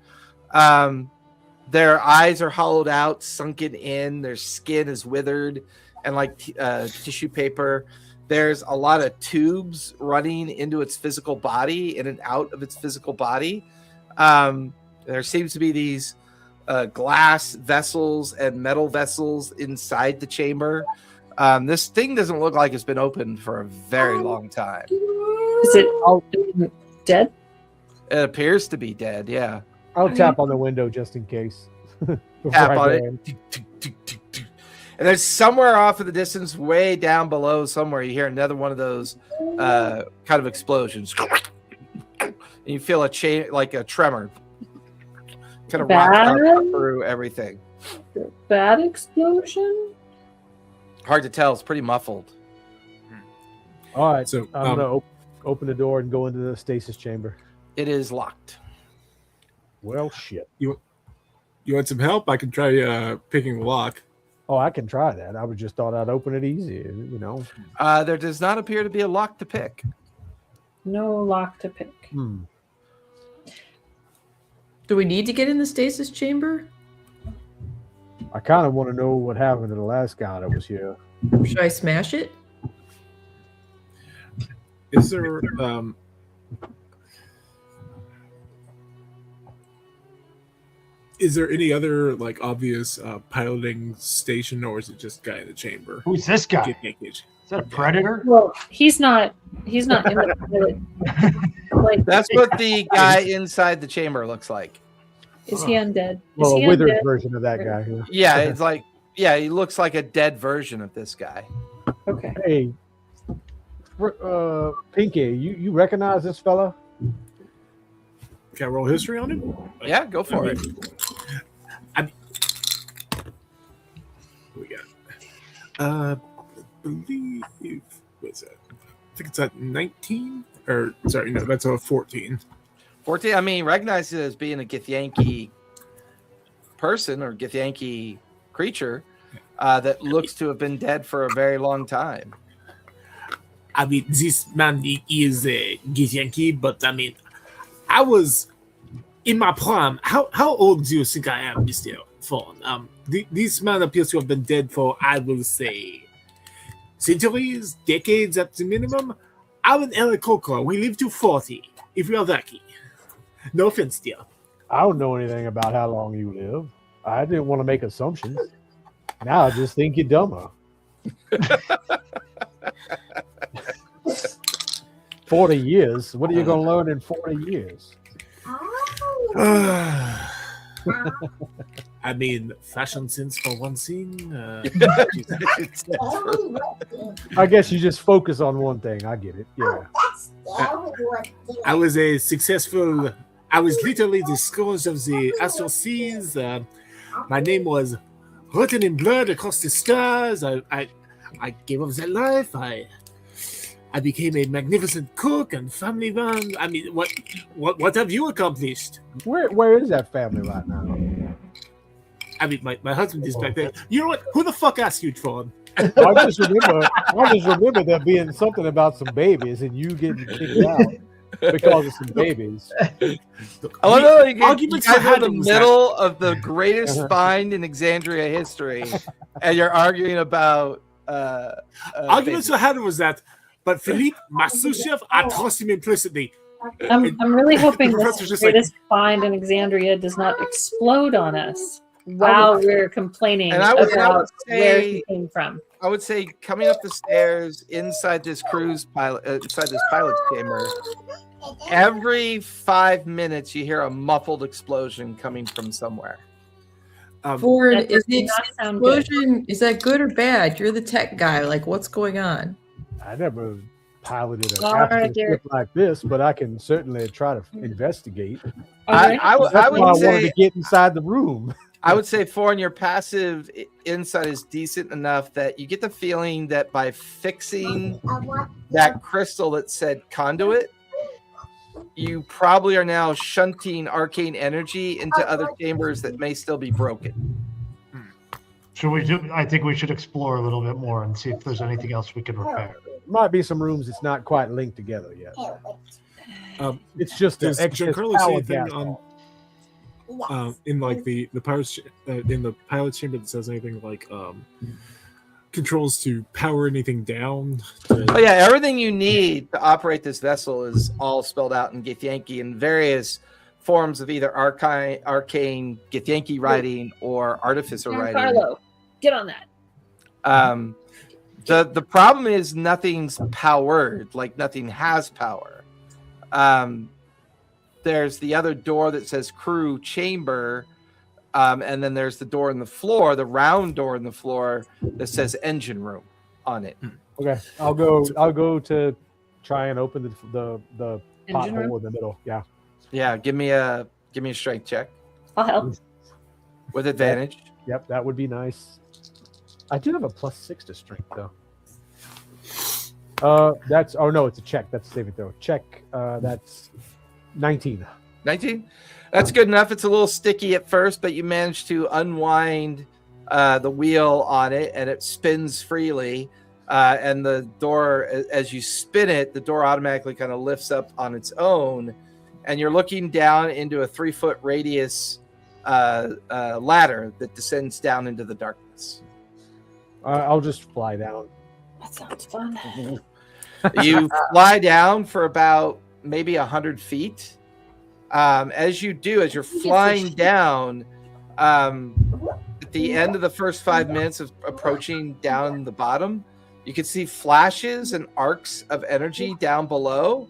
Their eyes are hollowed out, sunken in. Their skin is withered and like tissue paper. There's a lot of tubes running into its physical body, in and out of its physical body. There seems to be these glass vessels and metal vessels inside the chamber. This thing doesn't look like it's been opened for a very long time. Is it dead? It appears to be dead, yeah. I'll tap on the window just in case. Before Tap I on go it. in. And there's somewhere off in the distance, way down below somewhere, you hear another one of those kind of explosions. And you feel a like a tremor. Kind of rocks out through everything. Bad explosion? Hard to tell. It's pretty muffled. All right, So, I'm gonna open the door and go into the stasis chamber. It is locked. Well, shit. You want some help? I can try picking the lock. Oh, I can try that. I just thought I'd open it easy, you know. There does not appear to be a lock to pick. No lock to pick. Do we need to get in the stasis chamber? I kind of want to know what happened to the last guy that was here. Should I smash it? Is there is there any other like obvious piloting station, or is it just guy in the chamber? Who's this guy? Is that a predator? Well, he's not in the pilot. Like, That's what the guy inside the chamber looks like. is he undead? Well, is he a withered undead? version of that guy here. Yeah, it's like he looks like a dead version of this guy. Okay. Hey, Pinky, you recognize this fella? Can I roll history on him? Yeah, go for it. We got. I believe what's that? I think it's at 19. Or sorry, no, that's a 14. 14. I mean, recognize it as being a Githyanki person or Githyanki creature that looks to have been dead for a very long time. I mean, this man is a Githyanki, but I mean, I was in my prime. How old do you think I am, Mr. Fawn? This man appears to have been dead for, I will say, centuries, decades at the minimum. I'm an Aarakocra. We live to 40, if we are lucky. No offense, dear. I don't know anything about how long you live. I didn't want to make assumptions. Now I just think you're dumber. 40 years? What are you going to learn in 40 years? I mean, fashion sense for one thing. I guess you just focus on one thing. I get it. Yeah. I was a successful. I was literally the scourge of the astral seas. My name was written in blood across the stars. I gave up that life. I became a magnificent cook and family man. I mean, what have you accomplished? Where is that family right now? I mean, my husband is back there. You know what? Who the fuck asked you, Tron? I just remember there being something about some babies and you getting kicked out because of some babies. I love how you arguments guys for are in the Adams, middle of the greatest find in Exandria history, and you're arguing about arguments for Adam was that, but Philippe, my sous chef, I trust him implicitly. I'm really hoping this professor's just greatest find in Exandria does not explode on us while we're complaining about where he came from. I would say coming up the stairs inside this pilot chamber, every 5 minutes you hear a muffled explosion coming from somewhere. Ford, That is the does not sound good. explosion, is that good or bad? You're the tech guy. Like, what's going on? I never piloted a All right, captain Derek. ship like this, but I can certainly try to investigate. I That's why I would wanted say to get inside the room. I would say, Foreign, your passive insight is decent enough that you get the feeling that by fixing that crystal that said conduit, you probably are now shunting arcane energy into other chambers that may still be broken. Should we do? I think we should explore a little bit more and see if there's anything else we can repair. Might be some rooms that's not quite linked together yet. It's just an Does extra Giancarlo say power anything gas. in like the pirates in the pilot chamber that says anything like controls to power anything down? Oh yeah, everything you need to operate this vessel is all spelled out in Githyanki in various forms of either arcane Githyanki writing or artificer writing. Carlo, get on that. The problem is nothing's powered, like nothing has power. There's the other door that says crew chamber, And then there's the door in the floor, the round door in the floor that says engine room on it. Okay, I'll go to try and open the Engine room? pothole in the middle. Yeah. Yeah, give me a strength check I'll help. with advantage. Yep, that would be nice. I do have a +6 to strength though. It's a check. That's a saving throw. Check. That's 19. 19. That's good enough. It's a little sticky at first, but you manage to unwind the wheel on it, and it spins freely. And the door, as you spin it, the door automatically kind of lifts up on its own, and you're looking down into a 3-foot radius ladder that descends down into the darkness. I'll just fly down. That sounds fun. You fly down for about maybe 100 feet. As you're flying down, at the end of the first 5 minutes of approaching down the bottom, you can see flashes and arcs of energy down below.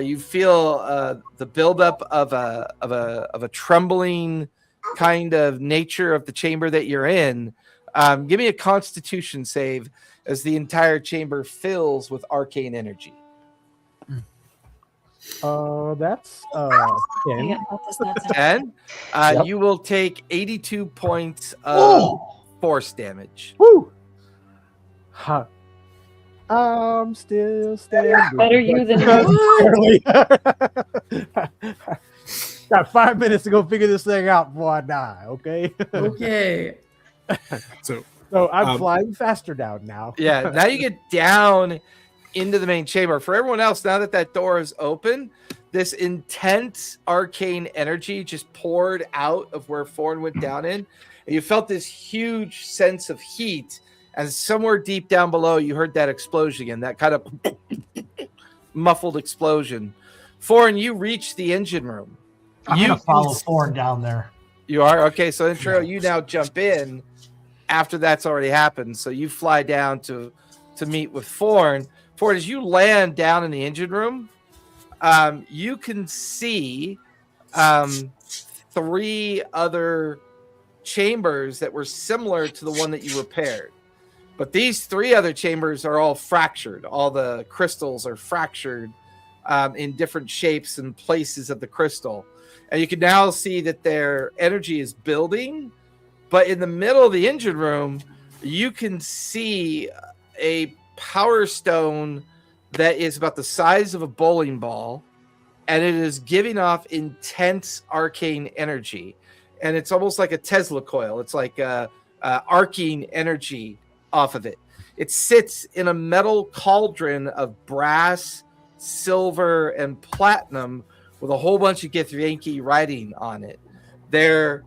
You feel the buildup of a trembling kind of nature of the chamber that you're in. Give me a Constitution save as the entire chamber fills with arcane energy. That's 10. Yeah, that does not sound 10. Yep. You will take 82 points of force damage. Woo! Huh. I'm still standing. better you than me. Got 5 minutes to go figure this thing out before I die. Okay. Okay. So So I'm flying faster down now. Yeah, now you get down into the main chamber. For everyone else, now that door is open, this intense arcane energy just poured out of where Thorn went down in. And you felt this huge sense of heat. And somewhere deep down below, you heard that explosion again, that kind of muffled explosion. Thorn, you reached the engine room. I'm going to follow Thorn down there. You are? Okay, so intro, you now jump in after that's already happened. So you fly down to meet with Thorn. Thorn, as you land down in the engine room, you can see 3 other chambers that were similar to the one that you repaired. But these 3 other chambers are all fractured. All the crystals are fractured in different shapes and places of the crystal. And you can now see that their energy is building. But in the middle of the engine room, you can see a power stone that is about the size of a bowling ball. And it is giving off intense arcane energy. And it's almost like a Tesla coil. It's like arcing energy off of it. It sits in a metal cauldron of brass, silver, and platinum with a whole bunch of Githyanki writing on it. There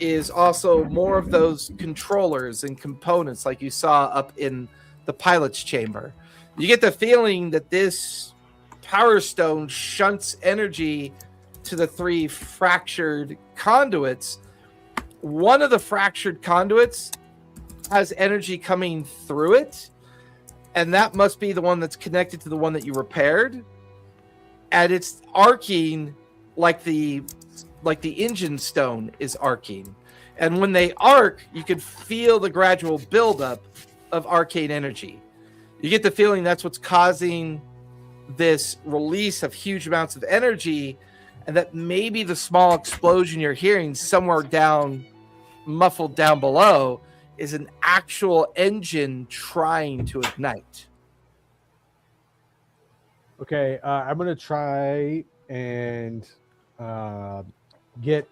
is also more of those controllers and components like you saw up in the pilot's chamber. You get the feeling that this power stone shunts energy to the 3 fractured conduits. One of the fractured conduits has energy coming through it, and that must be the one that's connected to the one that you repaired, and it's arcing like the engine stone is arcing. And when they arc, you can feel the gradual buildup of arcane energy. You get the feeling that's what's causing this release of huge amounts of energy, and that maybe the small explosion you're hearing somewhere down, muffled down below, is an actual engine trying to ignite. Okay, I'm gonna try and get.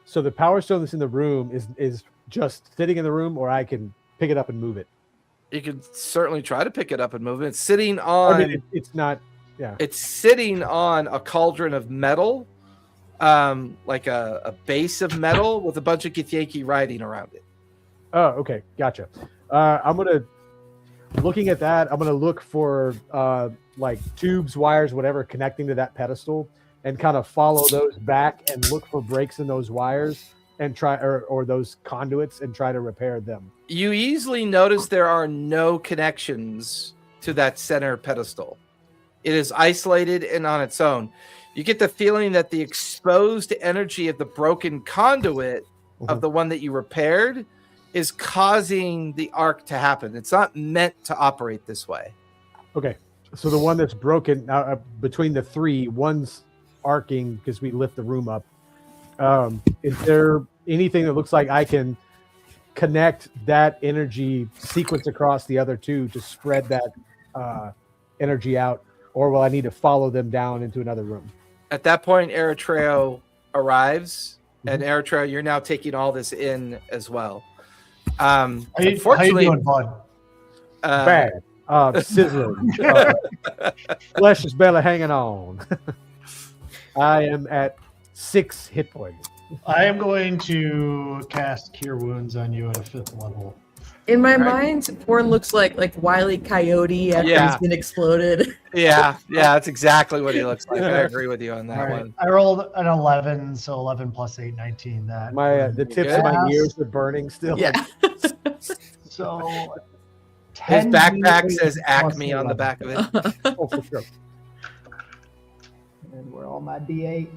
So the power stone that's in the room is just sitting in the room, or I can pick it up and move it. You can certainly try to pick it up and move it. It's sitting on. I mean, it's not. Yeah. It's sitting on a cauldron of metal, like a base of metal with a bunch of Githyanki writing around it. Oh, okay, gotcha. I'm gonna, looking at that, I'm gonna look for like tubes, wires, whatever, connecting to that pedestal, and kind of follow those back and look for breaks in those wires and try, or those conduits, and try to repair them. You easily notice there are no connections to that center pedestal. It is isolated and on its own. You get the feeling that the exposed energy of the broken conduit of the one that you repaired is causing the arc to happen. It's not meant to operate this way. Okay. So the one that's broken between the three, one's arcing because we lift the room up. Is there anything that looks like I can connect that energy sequence across the other two to spread that energy out, or will I need to follow them down into another room? At that point, Eritrea arrives, and Eritrea, you're now taking all this in as well. How you doing, bud? Bad. Sizzling. Flesh is barely hanging on. I am at 6 hit points. I am going to cast Cure Wounds on you at a 5th level. In my mind, Forn looks like Wile E. Coyote after he's been exploded. Yeah, that's exactly what he looks like. I agree with you on that one. I rolled an 11, so 11 plus 8, 19. That the tips of my ears are burning still. Yeah. So his backpack says Acme on the back of it. Oh, for sure. And where all my D8s?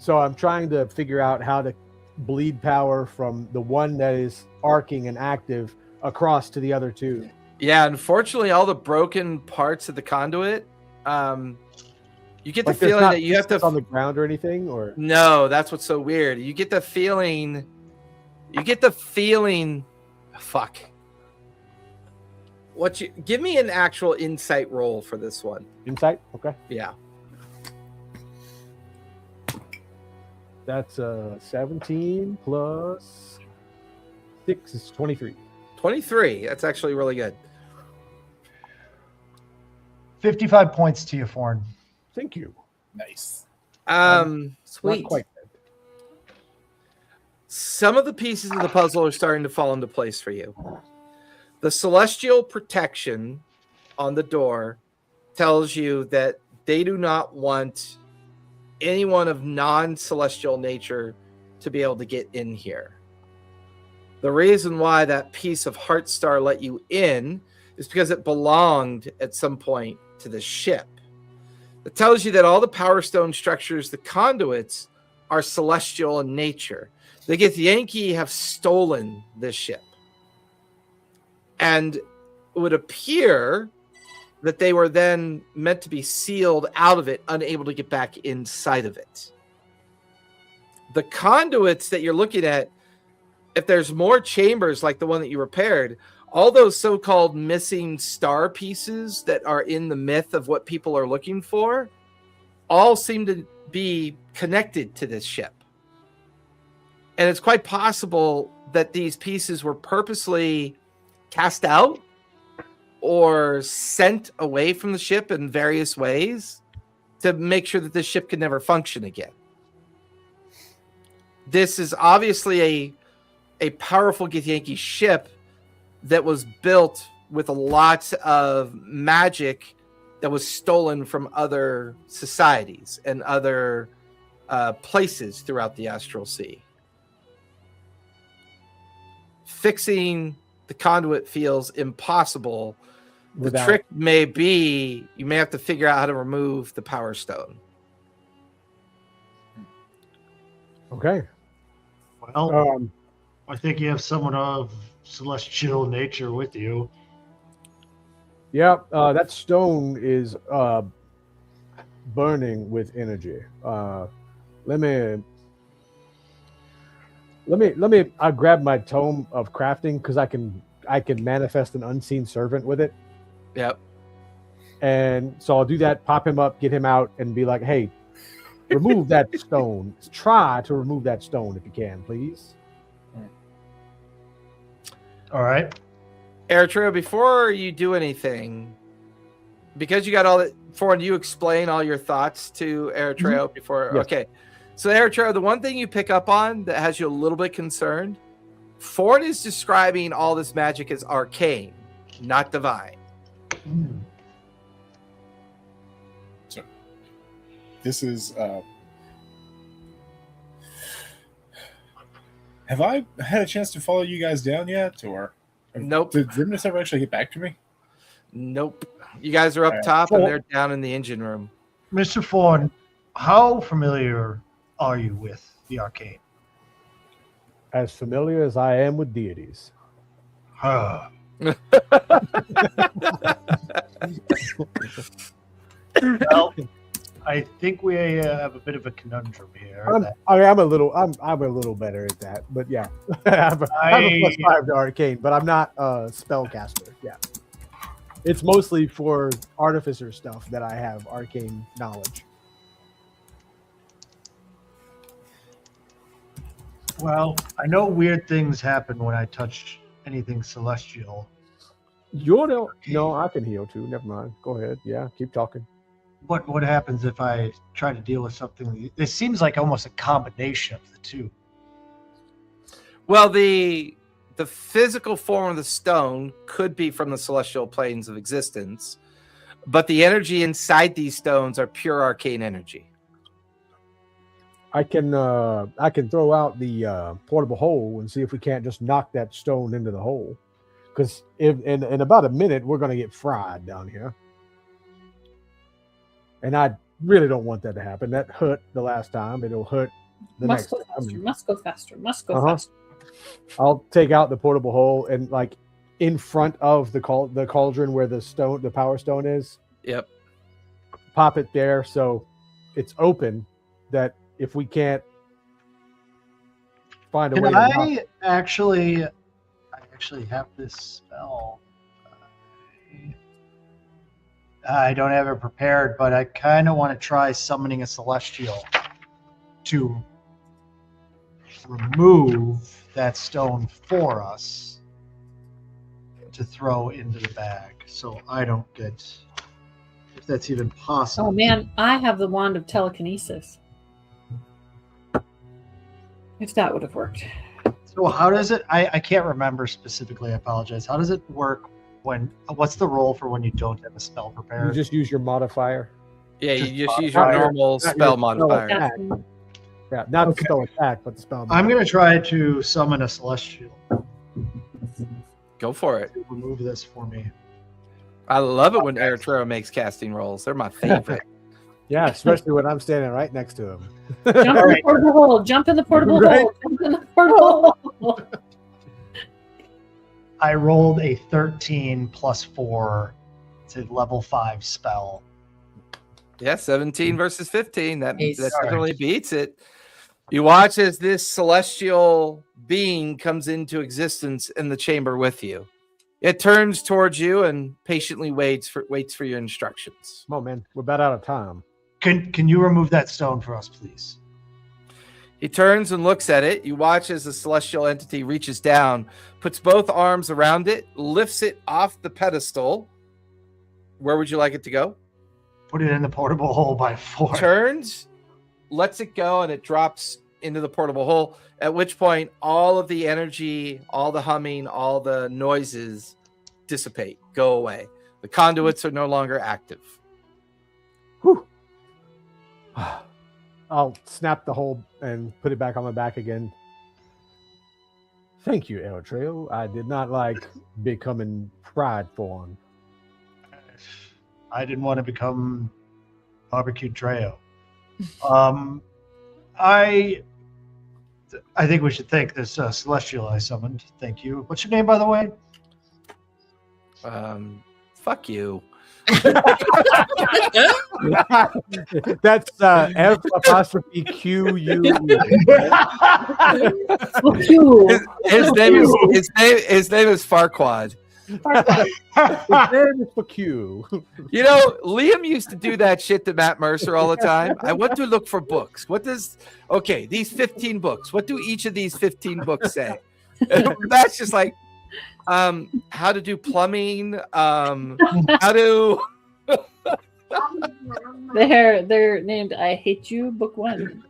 So I'm trying to figure out how to bleed power from the one that is arcing and active across to the other two. Yeah, unfortunately, all the broken parts of the conduit, you get the feeling that you have to on the ground or anything, or no. That's what's so weird. You get the feeling. Fuck. Give me an actual insight roll for this one? Insight, okay. Yeah. That's 17 plus 6 is 23. 23. That's actually really good. 55 points to you, Forn. Thank you. Nice. Sweet. Not quite dead. Some of the pieces of the puzzle are starting to fall into place for you. The celestial protection on the door tells you that they do not want anyone of non-celestial nature to be able to get in here. The reason why that piece of Heartstar let you in is because it belonged at some point to the ship. It tells you that all the Power Stone structures, the conduits, are celestial in nature. The Githyanki have stolen this ship. And it would appear that they were then meant to be sealed out of it, unable to get back inside of it. The conduits that you're looking at, if there's more chambers like the one that you repaired, all those so-called missing star pieces that are in the myth of what people are looking for, all seem to be connected to this ship. And it's quite possible that these pieces were purposely cast out or sent away from the ship in various ways to make sure that the ship could never function again. This is obviously a powerful Githyanki ship that was built with a lot of magic that was stolen from other societies and other places throughout the Astral Sea. Fixing the conduit feels impossible. The trick may be you may have to figure out how to remove the Power Stone. Okay. Well, I think you have someone of celestial nature with you. Yep, that stone is burning with energy. Let me. I grab my tome of crafting because I can manifest an unseen servant with it. Yep. And so I'll do that. Pop him up, get him out, and be like, "Hey, remove that stone. Try to remove that stone if you can, please." All right. Eritrea, before you do anything, because you got all that, Forn, you explain all your thoughts to Eritrea before. Yes. Okay. So Eritrea, the one thing you pick up on that has you a little bit concerned, Forn is describing all this magic as arcane, not divine. So this is have I had a chance to follow you guys down yet, or Nope. did Rimnus ever actually get back to me? Nope. You guys are up top, and they're down in the engine room. Mr. Fawn, how familiar are you with the arcane? As familiar as I am with deities. Well, I think we have a bit of a conundrum here. I'm a little better at that, but yeah, I have a +5 to arcane, but I'm not a spellcaster. Yeah, it's mostly for artificer stuff that I have arcane knowledge. Well, I know weird things happen when I touch anything celestial. No, I can heal too. Never mind. Go ahead. Yeah, keep talking. What happens if I try to deal with something? It seems like almost a combination of the two. Well, the physical form of the stone could be from the celestial planes of existence, but the energy inside these stones are pure arcane energy. I can throw out the portable hole and see if we can't just knock that stone into the hole. Because in about a minute we're gonna get fried down here. And I really don't want that to happen. That hurt the last time. It'll hurt the next time. Must go faster. Must go faster. I'll take out the portable hole and like in front of the cauldron where the power stone is. Yep. Pop it there so it's open. That if we can't find a way, I actually have this spell. I don't have it prepared, but I kind of want to try summoning a celestial to remove that stone for us to throw into the bag, so I don't get, if that's even possible. Oh man, I have the wand of telekinesis. If that would have worked. So how does it? I can't remember specifically. I apologize. How does it work? What's the roll for when you don't have a spell prepared? you just use your modifier. Yeah, you just use your normal spell modifier. Yeah, not the spell attack, but the spell modifier. I'm going to try to summon a celestial. Go for it. Remove this for me. I love it when Eritrea makes casting rolls. They're my favorite. Yeah, especially when I'm standing right next to him. Jump in the portable hole. Jump in the portable hole. Jump in the portable hole. I rolled a 13 plus 4. It's a level 5 spell. Yeah, 17 versus 15. That Ace. definitely beats it. You watch as this celestial being comes into existence in the chamber with you. It turns towards you and patiently waits for your instructions. Come on, man. We're about out of time. Can you remove that stone for us, please? He turns and looks at it. You watch as the celestial entity reaches down, puts both arms around it, lifts it off the pedestal. Where would you like it to go? Put it in the portable hole by 4. Turns, lets it go, and it drops into the portable hole, at which point all of the energy, all the humming, all the noises dissipate, go away. The conduits are no longer active. Whew. I'll snap the hole and put it back on my back again. Thank you, Eritrea. I did not like becoming prideful. I didn't want to become barbecue Dreo. I think we should thank this celestial I summoned. Thank you. What's your name, by the way? Fuck you. That's F''QU. His name is Farquaad. His name is fuck you. You know, Liam used to do that shit to Matt Mercer all the time. I went to look for books. These 15 books. What do each of these 15 books say? That's just like, how to do plumbing, how to... They're named I Hate You, Book 1.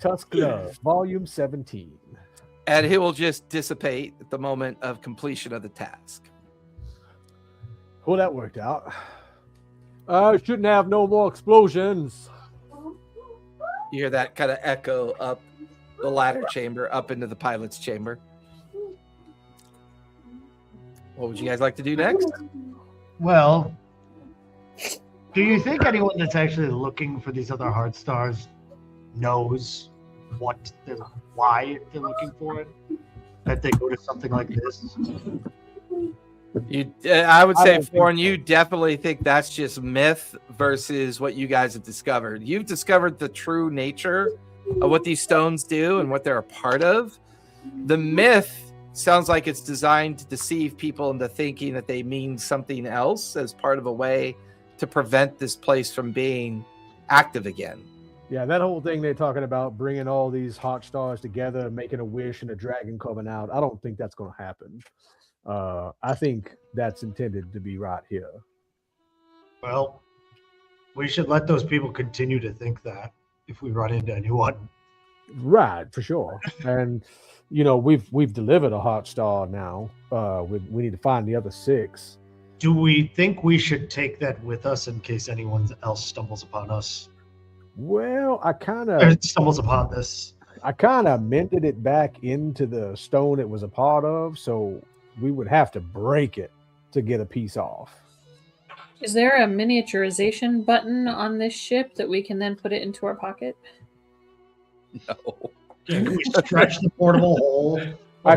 Tusk Love, Volume 17. And he will just dissipate at the moment of completion of the task. Well, that worked out. Shouldn't have no more explosions. You hear that kind of echo up the ladder chamber, up into the pilot's chamber. What would you guys like to do next? Well, do you think anyone that's actually looking for these other heart stars knows why they're looking for it? That they go to something like this? I would say, don't think Foreign, so. you definitely think that's just myth versus what you guys have discovered. You've discovered the true nature of what these stones do and what they're a part of. The myth sounds like it's designed to deceive people into thinking that they mean something else as part of a way to prevent this place from being active again. Yeah, that whole thing they're talking about, bringing all these hot stars together, making a wish and a dragon coming out. I don't think that's going to happen. I think that's intended to be right here. Well, we should let those people continue to think that if we run into anyone. Right, for sure. And you know, we've delivered a hot star now. We need to find the other 6. Do we think we should take that with us in case anyone else stumbles upon us? Well, I kind Or of stumbles upon this. mended it back into the stone it was a part of, so we would have to break it to get a piece off. Is there a miniaturization button on this ship that we can then put it into our pocket? No. Can we stretch the portable hole? I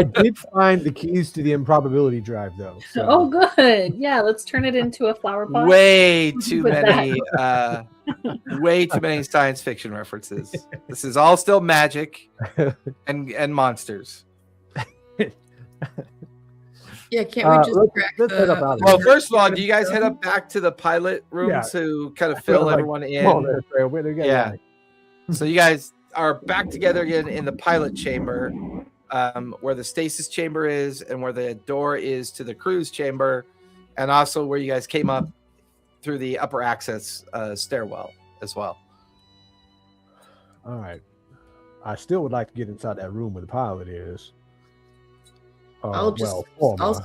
did find the keys to the improbability drive, though. So. Oh, good. Yeah, let's turn it into a flower pot. Way too With many way too many science fiction references. This is all still magic and monsters. Yeah, can't we just crack let's head up out of Well, here. first of all, do you guys head up back to the pilot room Yeah. to kind of fill Like, everyone in? Come on there, Trail. Where they get Yeah. like- So you guys are back together again in the pilot chamber, where the stasis chamber is and where the door is to the cruise chamber, and also where you guys came up through the upper access stairwell as well. All right. I still would like to get inside that room where the pilot is. I'll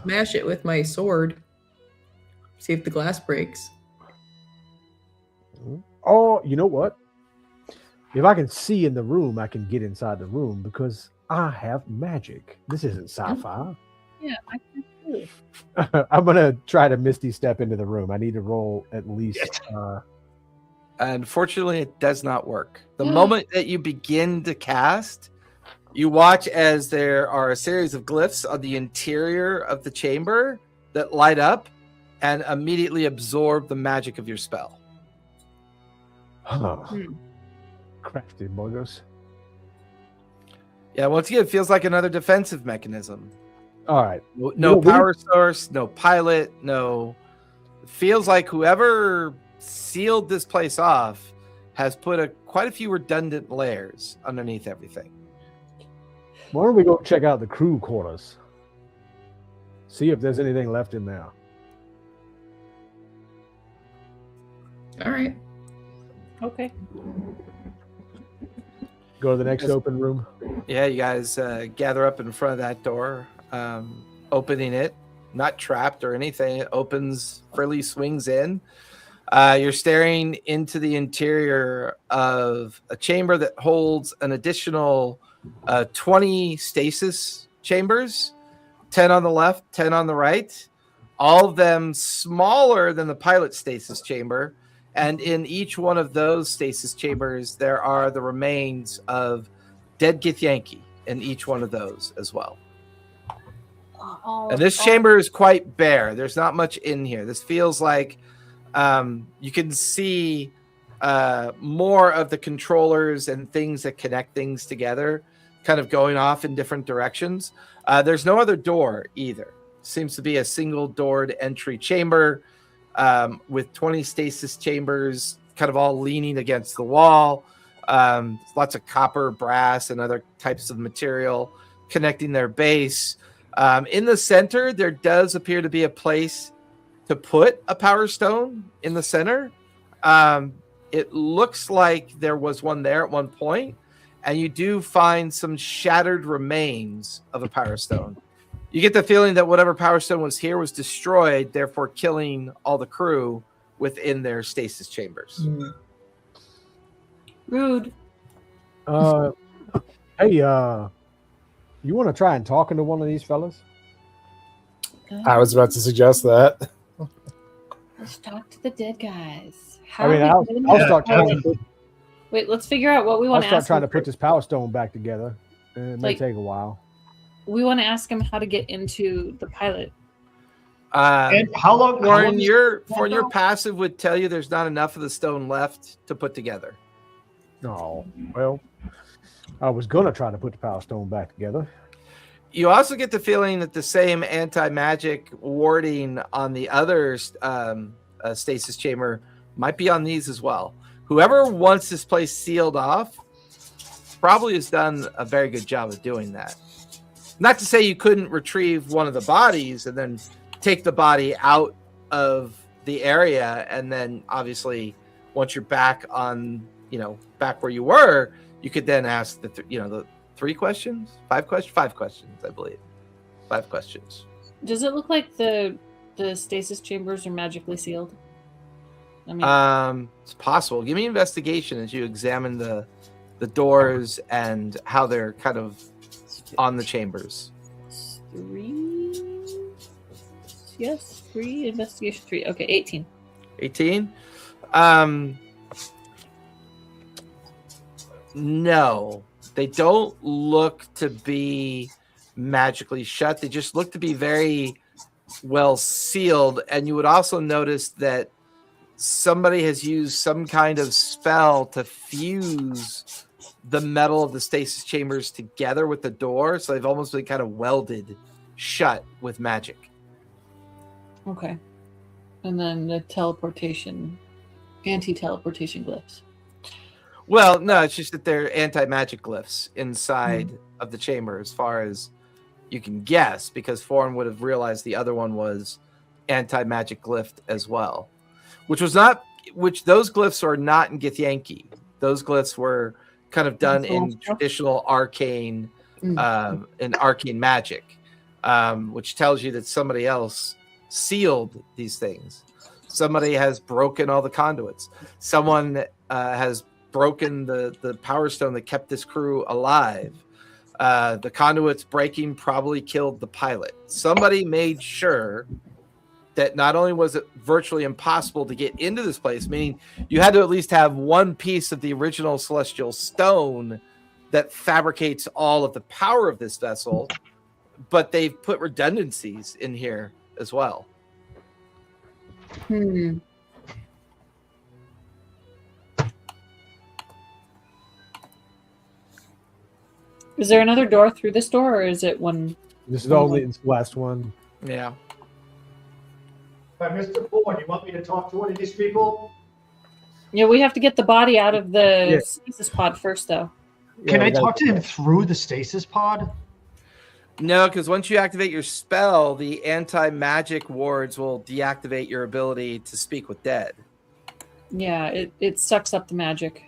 smash it with my sword. See if the glass breaks. Oh, you know what? If I can see in the room, I can get inside the room because I have magic. This isn't sci-fi. Yeah, I can too. I'm gonna try to misty step into the room. I need to roll at least. Unfortunately, it does not work. The moment that you begin to cast, you watch as there are a series of glyphs on the interior of the chamber that light up and immediately absorb the magic of your spell. Crafty bogus. Yeah, once again, it feels like another defensive mechanism. All right. No power source, no pilot, no. It feels like whoever sealed this place off has put quite a few redundant layers underneath everything. Why don't we go check out the crew quarters? See if there's anything left in there. All right. Okay. Go to the next open room. Yeah, you guys gather up in front of that door, opening it, not trapped or anything. It opens, freely swings in. You're staring into the interior of a chamber that holds an additional 20 stasis chambers, 10 on the left, 10 on the right, all of them smaller than the pilot stasis chamber. And in each one of those stasis chambers, there are the remains of dead Githyanki in each one of those as well. And this chamber is quite bare. There's not much in here. This feels like you can see more of the controllers and things that connect things together kind of going off in different directions. There's no other door either. Seems to be a single doored entry chamber with 20 stasis chambers kind of all leaning against the wall. Lots of copper, brass, and other types of material connecting their base. In the center, there does appear to be a place to put a power stone in the center. It looks like there was one there at one point, and you do find some shattered remains of a power stone. You get the feeling that whatever power stone was here was destroyed, therefore killing all the crew within their stasis chambers. Rude. Hey, you want to try and talk into one of these fellas? I was about to suggest that. Let's talk to the dead guys. I mean, I'll start trying to Wait, let's figure out what we want to ask. I'll start trying to put this power stone back together. It may Like- take a while. We want to ask him how to get into the pilot. And how long? Warren, your now? passive would tell you there's not enough of the stone left to put together. No, well, I was gonna try to put the power stone back together. You also get the feeling that the same anti-magic warding on the other stasis chamber might be on these as well. Whoever wants this place sealed off probably has done a very good job of doing that. Not to say you couldn't retrieve one of the bodies and then take the body out of the area, and then obviously once you're back on, back where you were, you could then ask the 5 questions, I believe. 5 questions. Does it look like the stasis chambers are magically sealed? I mean, It's possible. Give me investigation as you examine the doors and how they're kind of on the chambers. 3. Yes, 3 investigation 3. Okay, 18. 18. No, they don't look to be magically shut. They just look to be very well sealed. And you would also notice that somebody has used some kind of spell to fuse the metal of the stasis chambers together with the door. So they've almost been kind of welded shut with magic. Okay. And then the anti-teleportation glyphs. Well, no, it's just that they're anti-magic glyphs inside of the chamber, as far as you can guess, because Foreign would have realized the other one was anti-magic glyph as well, which those glyphs are not in Githyanki. Those glyphs were kind of done in traditional arcane magic, which tells you that somebody else sealed these things. Somebody has broken all the conduits. Someone has broken the power stone that kept this crew alive. The conduits breaking probably killed the pilot. Somebody made sure that not only was it virtually impossible to get into this place, meaning you had to at least have one piece of the original celestial stone that fabricates all of the power of this vessel, but they've put redundancies in here as well. Is there another door through this door, or is it one? This is the only last one. Yeah. Mr. Bourne, you want me to talk to one of these people? Yeah, we have to get the body out of the stasis pod first, though. Can I talk to him through the stasis pod? No, because once you activate your spell, the anti-magic wards will deactivate your ability to speak with dead. Yeah, it sucks up the magic.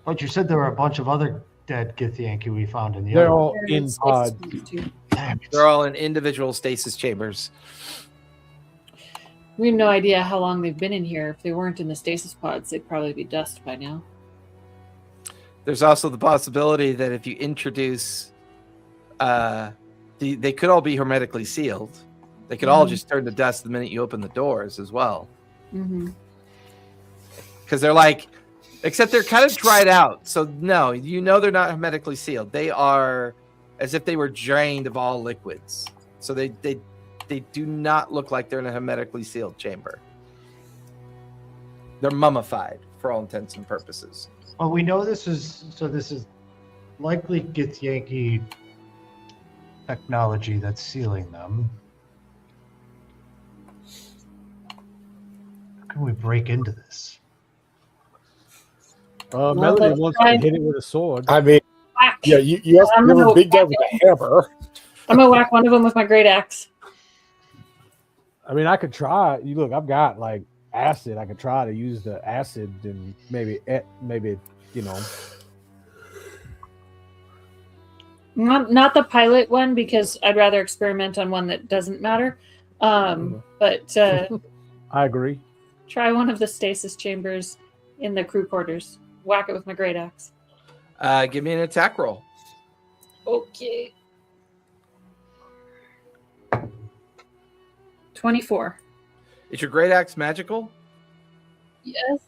But you said there were a bunch of other dead Githyanki we found in the They're other. all in pods. Damn it. They're all in individual stasis chambers. We have no idea how long they've been in here. If they weren't in the stasis pods, they'd probably be dust by now. There's also the possibility that if you introduce, they could all be hermetically sealed. They could all just turn to dust the minute you open the doors as well. Because they're like, except they're kind of dried out. So no, they're not hermetically sealed. They are as if they were drained of all liquids. So they do not look like they're in a hermetically sealed chamber. They're mummified for all intents and purposes. Well, we know this is likely Githyanki technology that's sealing them. How can we break into this? Melody wants to hit it with a sword. I mean, Whack. yeah, you have to give a big guy with a hammer. I'm gonna whack one of them with my great axe. I mean, I could try. Look, I've got like acid. I could try to use the acid and maybe Not the pilot one, because I'd rather experiment on one that doesn't matter. But I agree. try one of the stasis chambers in the crew quarters. Whack it with my great axe. Give me an attack roll. Okay. 24. Is your great axe magical? Yes.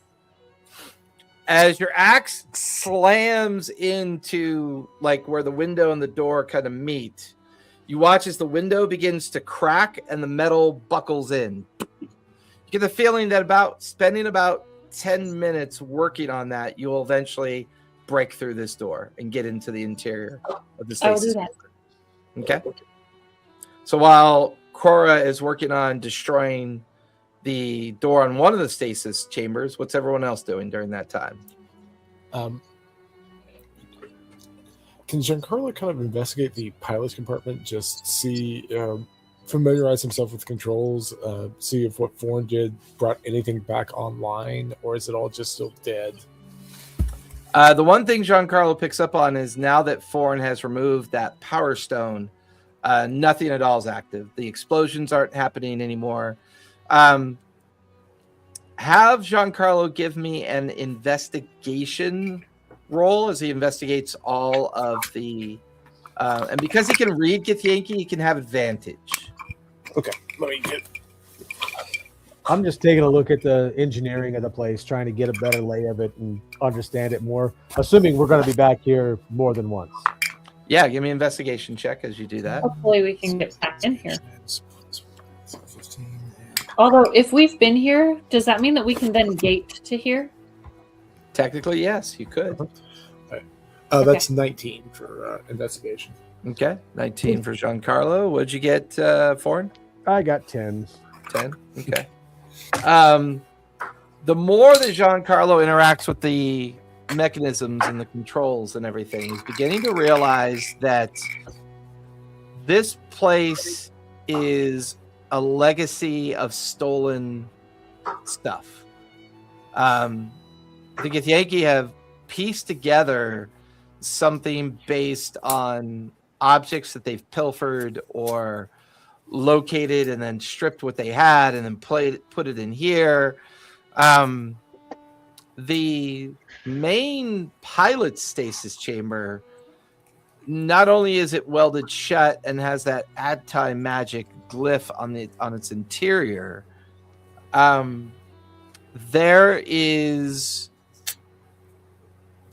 As your axe slams into like where the window and the door kind of meet, you watch as the window begins to crack and the metal buckles in. You get the feeling that spending about 10 minutes working on that, you will eventually break through this door and get into the interior of the I will do stasis. that. Okay. So while Cora is working on destroying the door on one of the stasis chambers, what's everyone else doing during that time? Can Giancarlo kind of investigate the pilot compartment, just see, familiarize himself with controls, see if what Foreign did brought anything back online, or is it all just still dead? The one thing Giancarlo picks up on is now that Foreign has removed that power stone, nothing at all is active. The explosions aren't happening anymore. Have Giancarlo give me an investigation roll as he investigates all of the... and because he can read Githyanki, he can have advantage. Okay, let me get... I'm just taking a look at the engineering of the place, trying to get a better lay of it and understand it more, assuming we're going to be back here more than once. Yeah, give me an investigation check as you do that. Hopefully we can get back in here. Although, if we've been here, does that mean that we can then gate to here? Technically, yes, you could. That's 19 for investigation. Okay, 19 for Giancarlo. What'd you get, Foreign? I got 10. 10? Okay. The more that Giancarlo interacts with the mechanisms and the controls and everything, he's beginning to realize that this place is a legacy of stolen stuff. The Githyanki have pieced together something based on objects that they've pilfered or located and then stripped what they had and then put it in here. The main pilot stasis chamber, not only is it welded shut and has that add time magic glyph on its interior,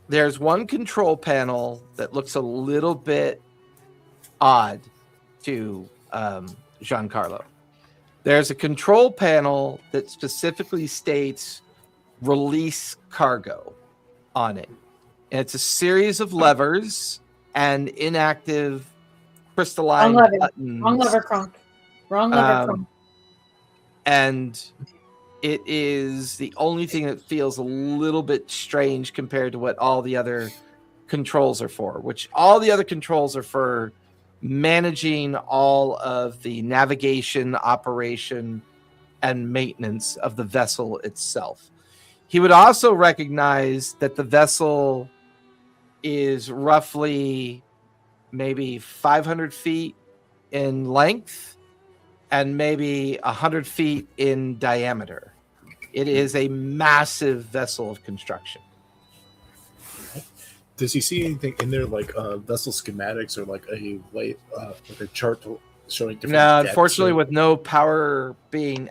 there's one control panel that looks a little bit odd to Giancarlo. There's a control panel that specifically states release cargo on it. And it's a series of levers and inactive crystalline buttons. Wrong lever, Kronk. Wrong lever, Kronk. And it is the only thing that feels a little bit strange compared to what all the other controls are for, which all the other controls are for managing all of the navigation, operation, and maintenance of the vessel itself. He would also recognize that the vessel is roughly maybe 500 feet in length and maybe 100 feet in diameter. It is a massive vessel of construction. Does he see anything in there like vessel schematics or like a chart showing different? No, unfortunately, with no power being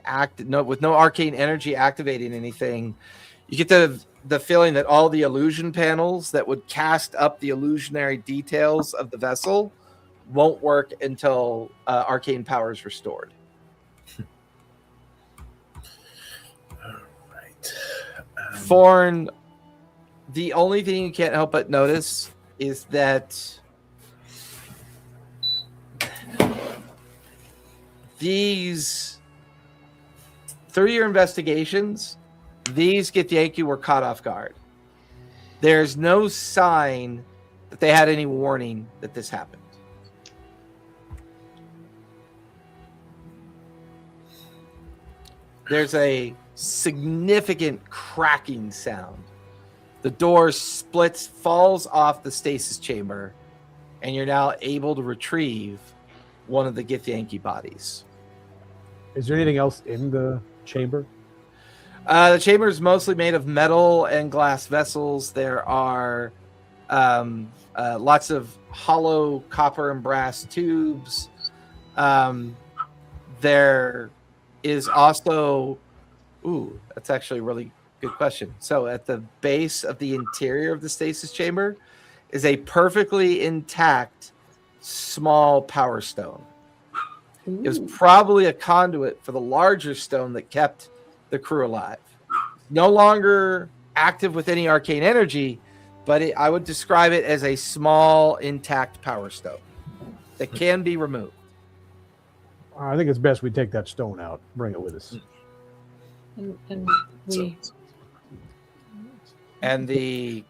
with no arcane energy activating anything, you get the feeling that all the illusion panels that would cast up the illusionary details of the vessel won't work until arcane power is restored. All right. Foreign, the only thing you can't help but notice is that these, through your investigations, these Githyanki were caught off guard. There's no sign that they had any warning that this happened. There's a significant cracking sound. The door splits, falls off the stasis chamber, and you're now able to retrieve one of the Githyanki bodies. Is there anything else in the chamber? The chamber is mostly made of metal and glass vessels. There are lots of hollow copper and brass tubes. There is also, ooh, that's actually a really good question. So at the base of the interior of the stasis chamber is a perfectly intact small power stone. It was probably a conduit for the larger stone that kept the crew alive. No longer active with any arcane energy, but I would describe it as a small intact power stone that can be removed. I think it's best we take that stone out, bring it with us. And the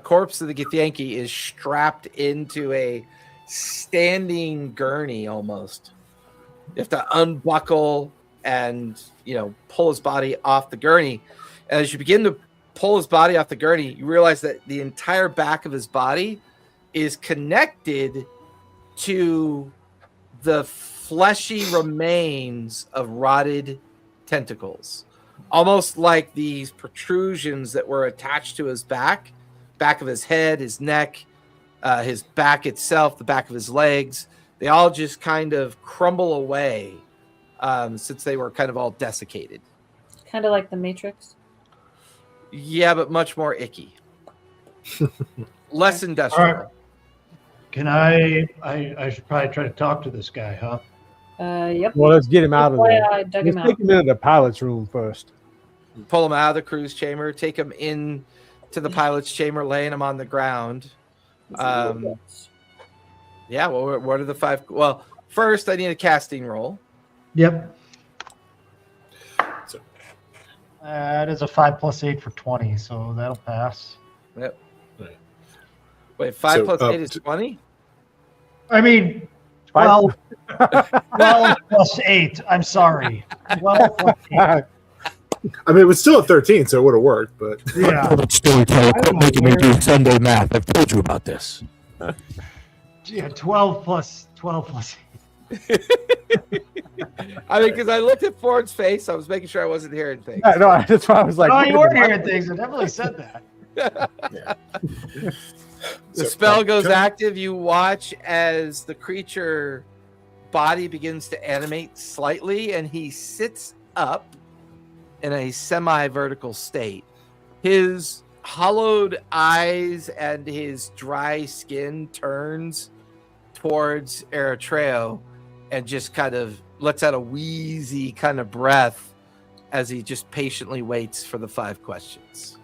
corpse of the Githyanki is strapped into a standing gurney almost. You have to unbuckle and, pull his body off the gurney. And as you begin to pull his body off the gurney, you realize that the entire back of his body is connected to the fleshy remains of rotted tentacles, almost like these protrusions that were attached to his back of his head, his neck, his back itself, the back of his legs. They all just kind of crumble away since they were kind of all desiccated. Kind of like the Matrix. Yeah, but much more icky. Less industrial. All right. Can I should probably try to talk to this guy, huh? Yep. Well, let's get him out of there. I dug Let's him take out. him into the pilot's room first. Pull him out of the cruise chamber, take him in to the pilot's chamber, laying him on the ground. Yeah, well, what are the 5? Well, first, I need a casting roll. Yep. That is a 5 + 8 for 20, so that'll pass. Yep. Wait, 5 + 8 is 20? I mean, 12 + 8. I'm sorry. 12 + 8. I mean, it was still a 13, so it would have worked, but Yeah. Storyteller, quit making me do Sunday math. I've told you about this. Yeah, 12 + 8. I mean, because I looked at Ford's face, I was making sure I wasn't hearing things. Yeah, no, that's why I was like, No, you weren't hearing things. I definitely said that. The spell goes active. You watch as the creature body begins to animate slightly, and he sits up in a semi-vertical state. His hollowed eyes and his dry skin turns towards Eritrea and just kind of lets out a wheezy kind of breath as he just patiently waits for the 5 questions.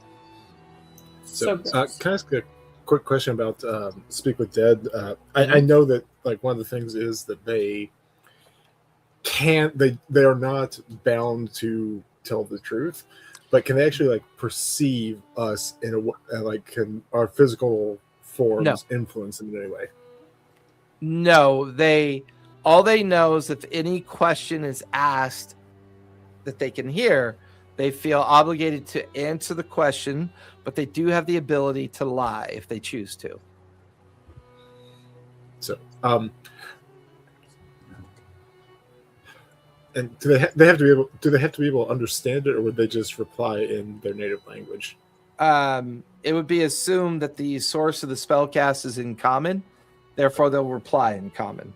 So, can I ask a quick question about Speak with Dead? I know that one of the things is that they are not bound to tell the truth, but can they actually perceive us in a can our physical forms influence them in any way? No, all they know is if any question is asked that they can hear, they feel obligated to answer the question, but they do have the ability to lie if they choose to. So, and do they have to be able to understand it, or would they just reply in their native language? It would be assumed that the source of the spellcast is in common, therefore they'll reply in common.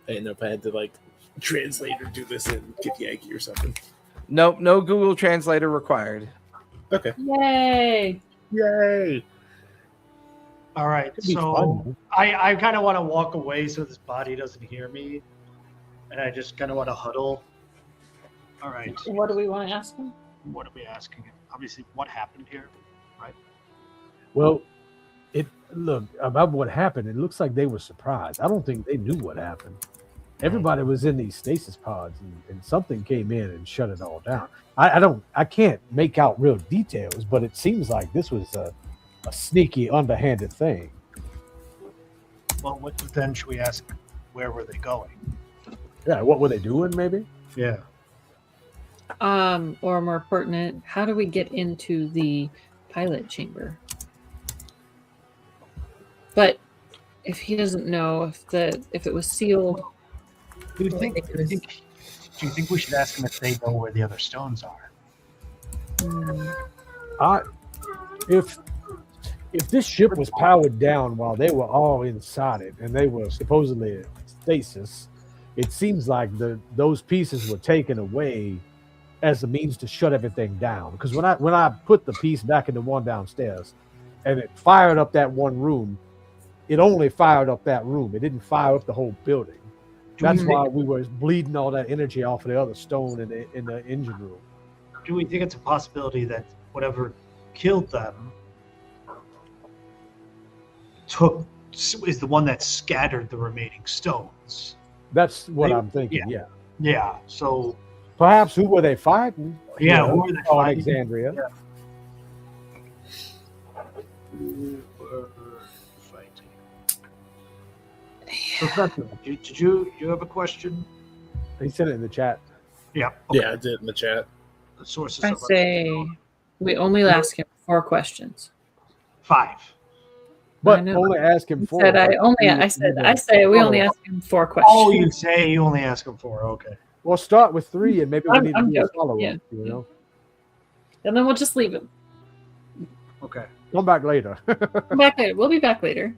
I didn't know if I had to translate or do this in Githyanki or something. Nope, no Google Translator required. Okay. Yay! All right, so I kind of want to walk away so this body doesn't hear me, and I just kind of want to huddle. All right. What do we want to ask him? What are we asking him? Obviously, what happened here, right? Well, about what happened, it looks like they were surprised. I don't think they knew what happened. Everybody was in these stasis pods, and something came in and shut it all down. I can't make out real details, but it seems like this was a sneaky, underhanded thing. Well, what then should we ask? Where were they going? Yeah, what were they doing? Maybe. Yeah. Or more pertinent, how do we get into the pilot chamber? But if he doesn't know if it was sealed, Do you think we should ask them if they know where the other stones are? If this ship was powered down while they were all inside it, and they were supposedly in stasis, it seems like those pieces were taken away as a means to shut everything down. Because when I put the piece back in the one downstairs, and it fired up that one room, it only fired up that room. It didn't fire up the whole building. That's why we were bleeding all that energy off of the other stone in the engine room. Do we think it's a possibility that whatever killed them is the one that scattered the remaining stones? That's what I'm thinking. Yeah. Yeah. So perhaps who were they fighting? Yeah, who were they fighting? Exandria. Yeah. Who were fighting? Professor, did you have a question? He said it in the chat. Yeah. Okay. Yeah, I did in the chat. The sources. I say we only ask him 4 questions. 5. But only ask him 4. I say we only ask him 4 questions. Oh, you say you only ask him 4. Okay. We'll start with 3, and maybe we need to do a follow-up. Yeah. You know, And then we'll just leave him. Okay. come back later. Come back later. We'll be back later.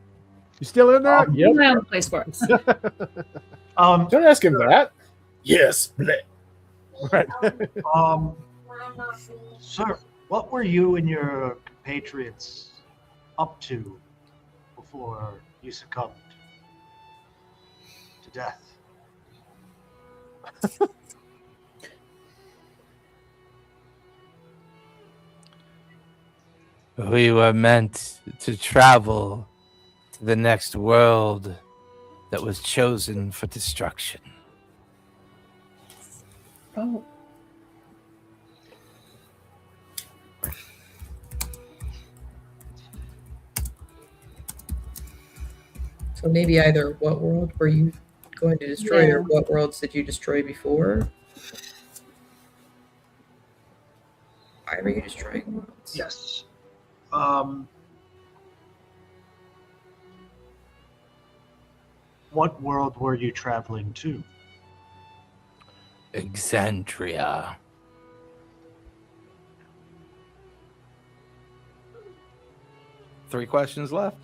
You still in there? Keep an eye on the place for us. Don't ask him that. Yes, bleh. Right. Sir, what were you and your compatriots up to before you succumbed to death? We were meant to travel to the next world that was chosen for destruction. Oh. So maybe either what world were you going to destroy, or what worlds did you destroy before? Why were you destroying worlds? Yes. What world were you traveling to? Exandria. Three questions left.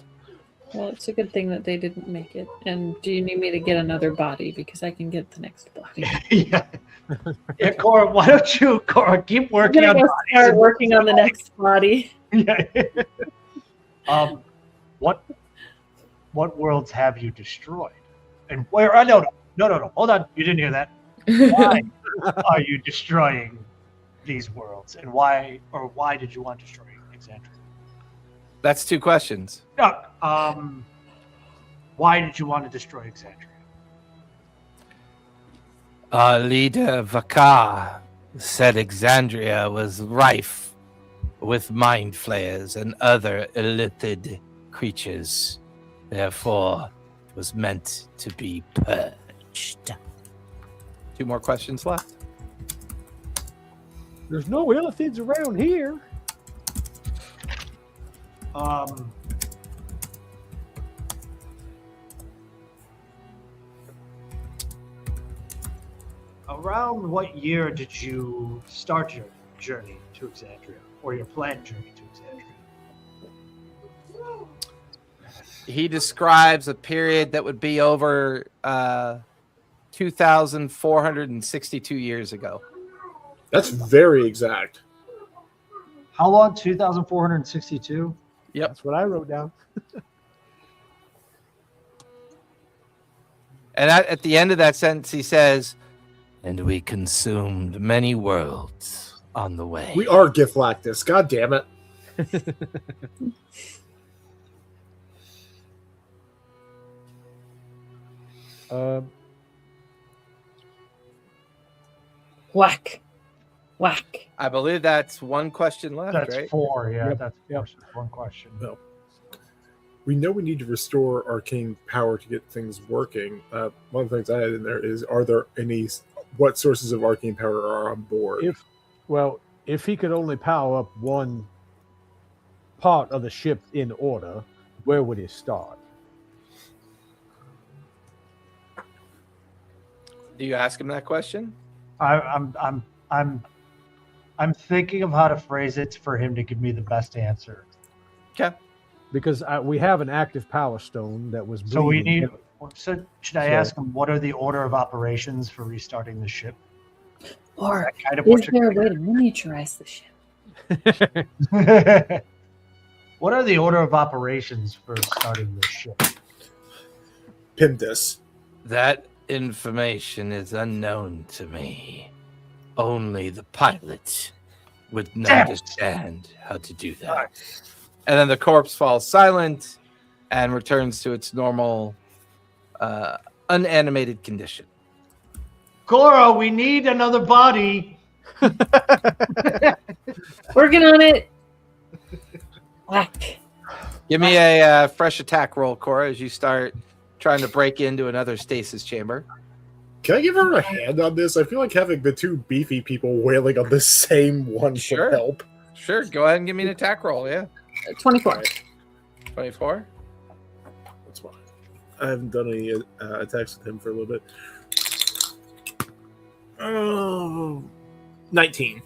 Well, it's a good thing that they didn't make it. And do you need me to get another body? Because I can get the next body. Yeah. Yeah, Cora, why don't you, Cora, keep working on start working on the next body. Yeah. What worlds have you destroyed? And where? No. Hold on. You didn't hear that. Why are you destroying these worlds? And why did you want to destroy Exandria? That's 2 questions. Why did you want to destroy Exandria? Leader Vakar said Exandria was rife with mind flayers and other illithid creatures. Therefore, it was meant to be purged. 2 more questions left. There's no illithids around here. Around what year did you start your journey to Exandria, or your planned journey to Exandria? He describes a period that would be over 2,462 years ago. That's very exact. How long? 2,462? Yep. That's what I wrote down. And at the end of that sentence, he says, "And we consumed many worlds on the way." We are Giflactus. God damn it. Whack. I believe that's 1 question left, That's right? 4, yeah. Yep. That's Yep. 1 question. No. We know we need to restore arcane power to get things working. One of the things I had in there is, are there what sources of arcane power are on board? If he could only power up one part of the ship in order, where would he start? Do you ask him that question? I'm thinking of how to phrase it for him to give me the best answer. Okay. Because we have an active power stone that was bleeding. So we So should I So- ask him what are the order of operations for restarting the ship? Or That kind of is what there a way to miniaturize the ship? What are the order of operations for starting the ship? Pimdus. That information is unknown to me. Only the pilot would Damn it. understand how to do that. And then the corpse falls silent and returns to its normal, unanimated condition. Cora, we need another body. Working on it. Whack. Give me a fresh attack roll, Cora, as you start trying to break into another stasis chamber. Can I give her a hand on this? I feel like having the two beefy people wailing on the same one Sure. would help. Sure, go ahead and give me an attack roll, yeah. 24. 24? That's fine. I haven't done any attacks with him for a little bit. Oh, 19.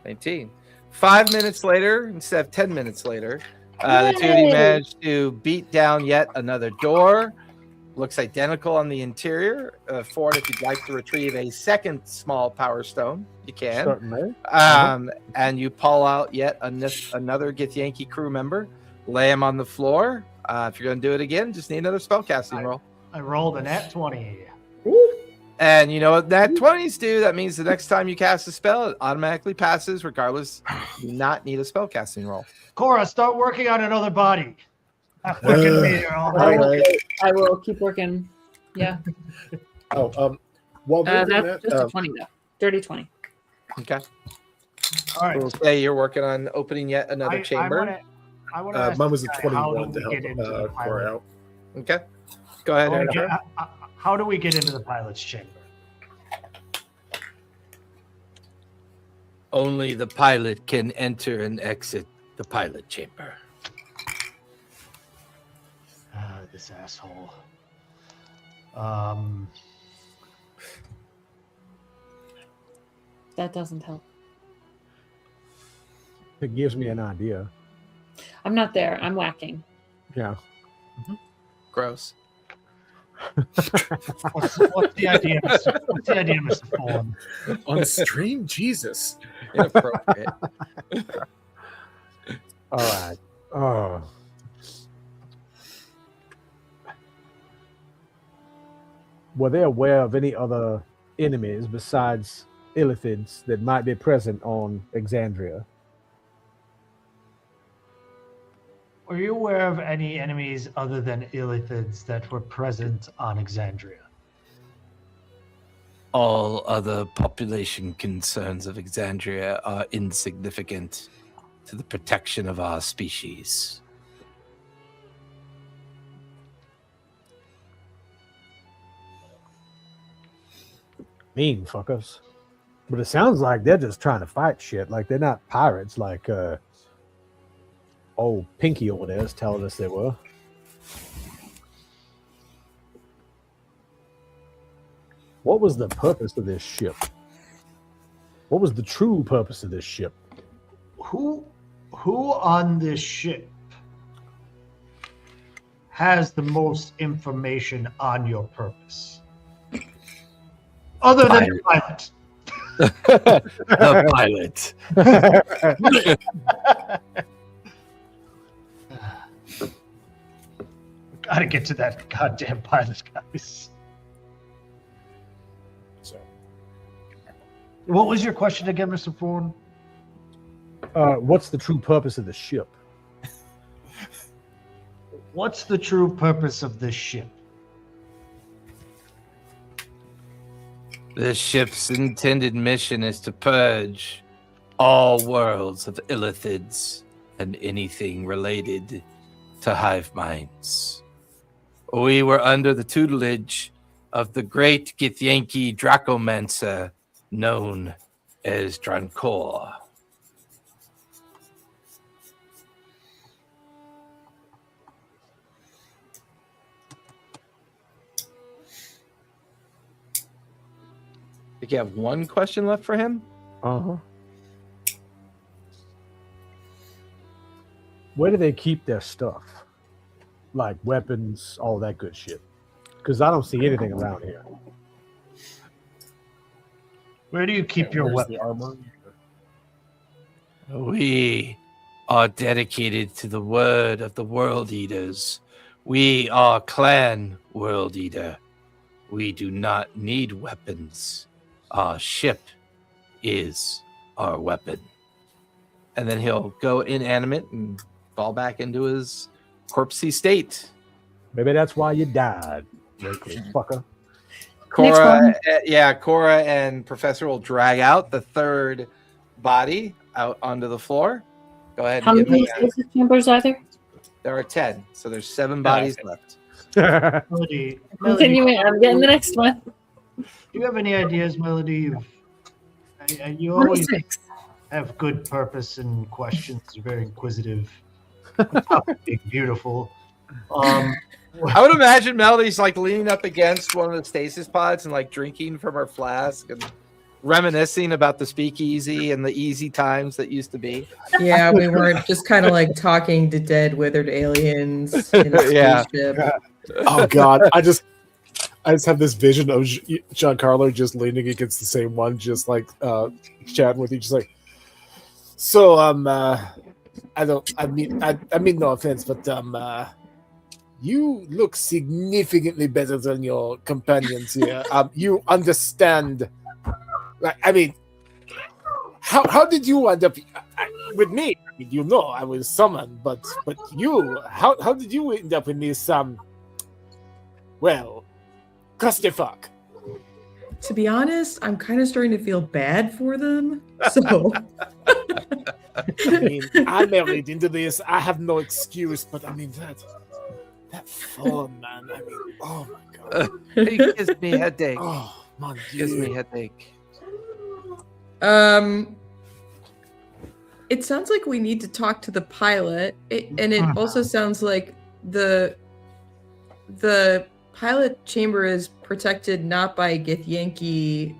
19. 5 minutes later, instead of 10 minutes later, the two of you Yay! managed to beat down yet another door. Looks identical on the interior. Ford, if you'd like to retrieve a second small power stone, you can. Certainly. And you pull out yet another Githyanki crew member, lay him on the floor. If you're going to do it again, just need another spellcasting roll. I rolled a nat 20. And you know what nat 20s do? That means the next time you cast a spell, it automatically passes, regardless. You do not need a spellcasting roll. Cora, start working on another body. I'm working here all I night. will, I will keep working. Yeah. While doing That's just a that, 20 though. Dirty 20. Okay. All right. We'll say you're working on opening yet another chamber. I wanna ask mine was a this guy, how 21 do to we get into the help Cora pilot? out. Okay. Go ahead, Oh, Erica. yeah, how do we get into the pilot's chamber? Only the pilot can enter and exit the pilot chamber. This asshole. That doesn't help. It gives me an idea. I'm not there. I'm whacking. Yeah. Gross. What's the idea, Mr. Ford? On stream, Jesus. Inappropriate. All right. Oh. Were they aware of any other enemies besides Illithids that might be present on Exandria? Were you aware of any enemies other than Illithids that were present on Exandria? All other population concerns of Exandria are insignificant to the protection of our species. Mean fuckers. But it sounds like they're just trying to fight shit. Like they're not pirates like old Pinky over there is telling us they were. What was the purpose of this ship? What was the true purpose of this ship? Who on this ship has the most information on your purpose? Other than the pilot. The pilot. Gotta get to that goddamn pilot, guys. So, What was your question again, Mr. Ford? What's the true purpose of the ship? What's the true purpose of this ship? This ship's intended mission is to purge all worlds of illithids and anything related to hive minds. We were under the tutelage of the great Githyanki Dracomancer known as Drancor. Think you have one question left for him? Uh-huh. Where do they keep their stuff? Like weapons, all that good shit. because I don't see anything around here. Where do you keep your Where's weapons? the armor? We are dedicated to the word of the World Eaters. We are Clan World Eater. We do not need weapons. Our ship is our weapon. And then he'll go inanimate and fall back into his corpsey state. Maybe that's why you died, fucker. Cora, Cora and Professor will drag out the third body out onto the floor. Go ahead. How And many give them stasis chambers are there? there are 10, so there's 7 bodies left. Melody, Continuing, I'm getting the next one. do you have any ideas, Melody? You always 26. have good purpose and questions. You're very inquisitive. Big, beautiful. I would imagine Melody's like leaning up against one of the stasis pods and like drinking from her flask and reminiscing about the speakeasy and the easy times that used to be. Yeah, we weren't just kind of like talking to dead, withered aliens in a Yeah. spaceship. Oh God, I just have this vision of Giancarlo just leaning against the same one, just like chatting with you, just like. So I mean no offense, but you look significantly better than your companions here. You understand. I mean, how did you end up with me? I mean, you know, I was summoned, but you, how did you end up in this well, clusterfuck? To be honest, I'm kind of starting to feel bad for them. So I mean, I married into this. I have no excuse, but I mean that phone, man. I mean, oh my God, It gives me headache. oh man, Gives me headache. it sounds like we need to talk to the pilot, and it also sounds like the pilot chamber is protected not by Githyanki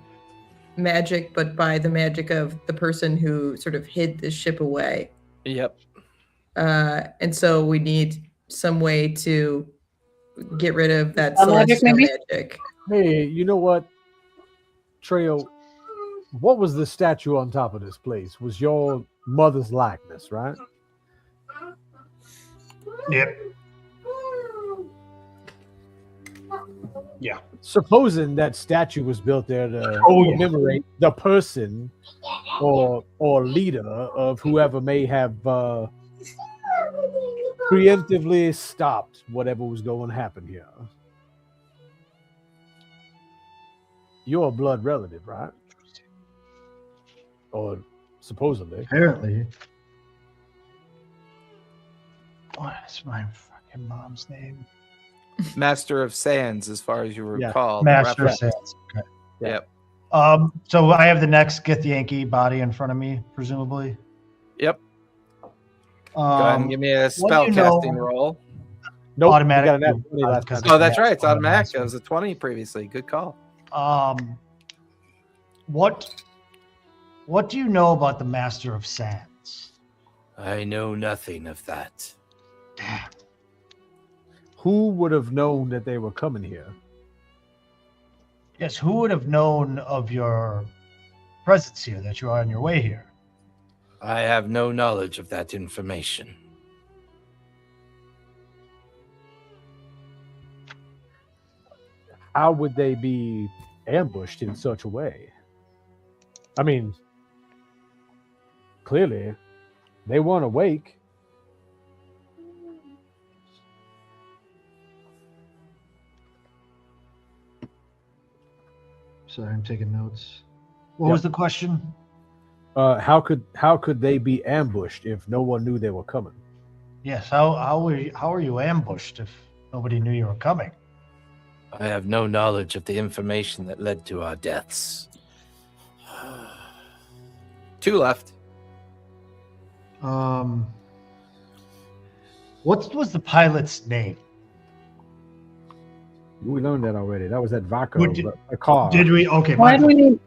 magic, but by the magic of the person who sort of hid the ship away. Yep. And so we need some way to get rid of that Magic, celestial maybe? magic. Hey, you know what, Trail? What was the statue on top of this place? Was your mother's likeness, right? Yep. Yeah. Supposing that statue was built there to commemorate the person or leader of whoever may have preemptively stopped whatever was going to happen here. You're a blood relative, right? Or supposedly. Apparently. What is my fucking mom's name? Master of Sands, as far as you Yeah. recall. Master Reference. Sands. Okay. Yep. So I have the next Githyanki body in front of me, presumably. Yep. Go ahead and give me a what spell do you know- casting roll. Nope. Automatic. You got an F20 last time. Oh, that's right. It's automatic. It was a 20 previously. Good call. What do you know about the Master of Sands? I know nothing of that. Damn. Who would have known that they were coming here? Yes, who would have known of your presence here, that you are on your way here? I have no knowledge of that information. How would they be ambushed in such a way? I mean, clearly, they weren't awake. Sorry, I'm taking notes. What was the question? How could they be ambushed if no one knew they were coming? Yes, how are you ambushed if nobody knew you were coming? I have no knowledge of the information that led to our deaths. 2 left. What was the pilot's name? We learned that already. That was at Vaco, What did- a car. Did we? Okay. Why do we need?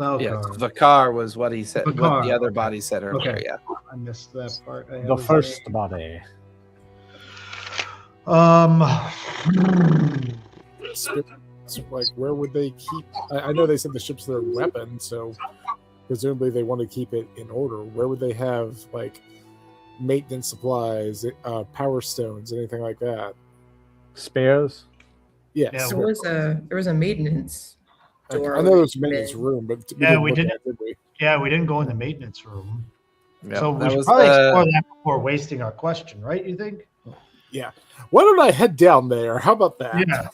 Okay. Yes, Vakar was what he said. What Vakar, the other okay. body said earlier. Okay. Yeah. I missed that part. I The was first body. Like, where would they keep? I know they said the ship's their weapon, so presumably they want to keep it in order. Where would they have like maintenance supplies, power stones, anything like that? Spares. Yes. Yeah, There was a maintenance door. I know there was a maintenance room, but we didn't. Yeah, we didn't go in the maintenance room. Yeah, So we that should was probably explore that before wasting our question, right? You think? Yeah. Why don't I head down there? How about that? Yeah.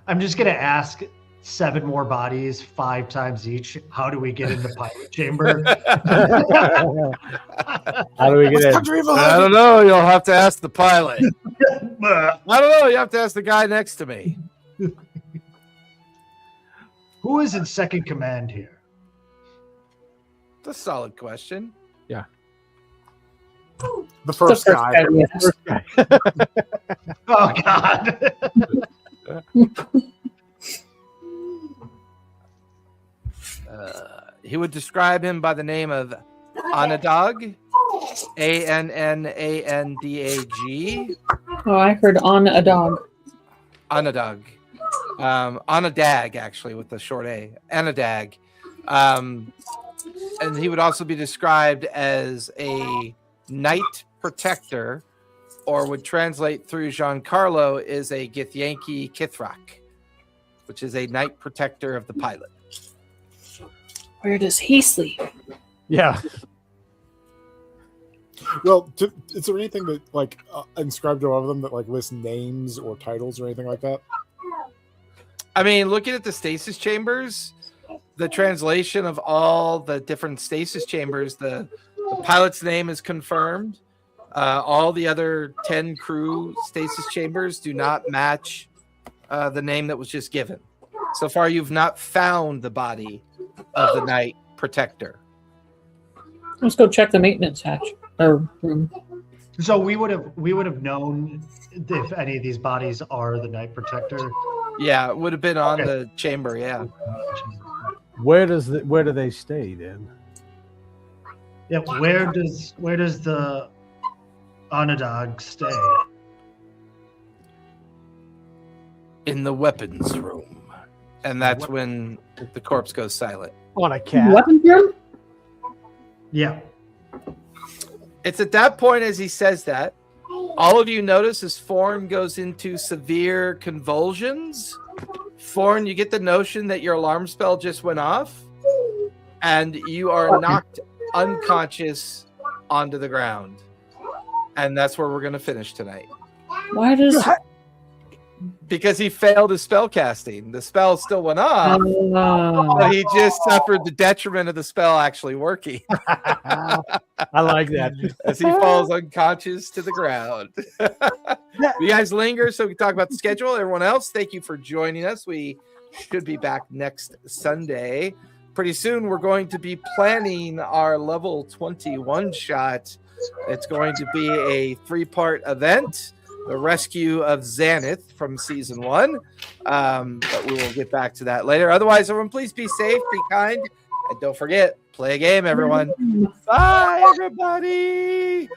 I'm just gonna ask 7 more bodies 5 times each. How do we get in the pilot chamber? How do we get in? I don't know. You'll have to ask the pilot. I don't know. You have to ask the guy next to me. Who is in second command here? That's a solid question. Yeah. The first guy. First guy. Oh God. He would describe him by the name of Anadag, Annandag. Oh, I heard on a dog. Anadag. Anadag, actually, with the short A. Anadag. And he would also be described as a knight protector, or would translate through Giancarlo is a Githyanki Kithrak, which is a knight protector of the pilot. Where does he sleep? Yeah. Well, is there anything that like inscribed to all of them that like lists names or titles or anything like that? I mean, looking at the stasis chambers, the translation of all the different stasis chambers, the pilot's name is confirmed. All the other 10 crew stasis chambers do not match the name that was just given. So far, you've not found the body of the Knight Protector. Let's go check the maintenance hatch or room. So we would have known if any of these bodies are the Knight Protector. Yeah, it would have been on the chamber. Yeah. Where do they stay then? Yeah. Where does the Anadag stay? In the weapons room. And that's when the corpse goes silent. On a cat. Weapons room? Yeah. It's at that point, as he says that, all of you notice his form goes into severe convulsions. Forn, you get the notion that your alarm spell just went off, and you are knocked unconscious onto the ground. And that's where we're going to finish tonight. Why does... Because he failed his spell casting. The spell still went on, but he just suffered the detriment of the spell actually working. I like that. As he falls unconscious to the ground. You guys linger so we can talk about the schedule. Everyone else, thank you for joining us. We should be back next Sunday. Pretty soon we're going to be planning our level 21 shot. It's going to be a 3-part event. The rescue of Xanith from season 1. But we will get back to that later. Otherwise, everyone, please be safe, be kind, and don't forget, play a game, everyone. Bye, everybody.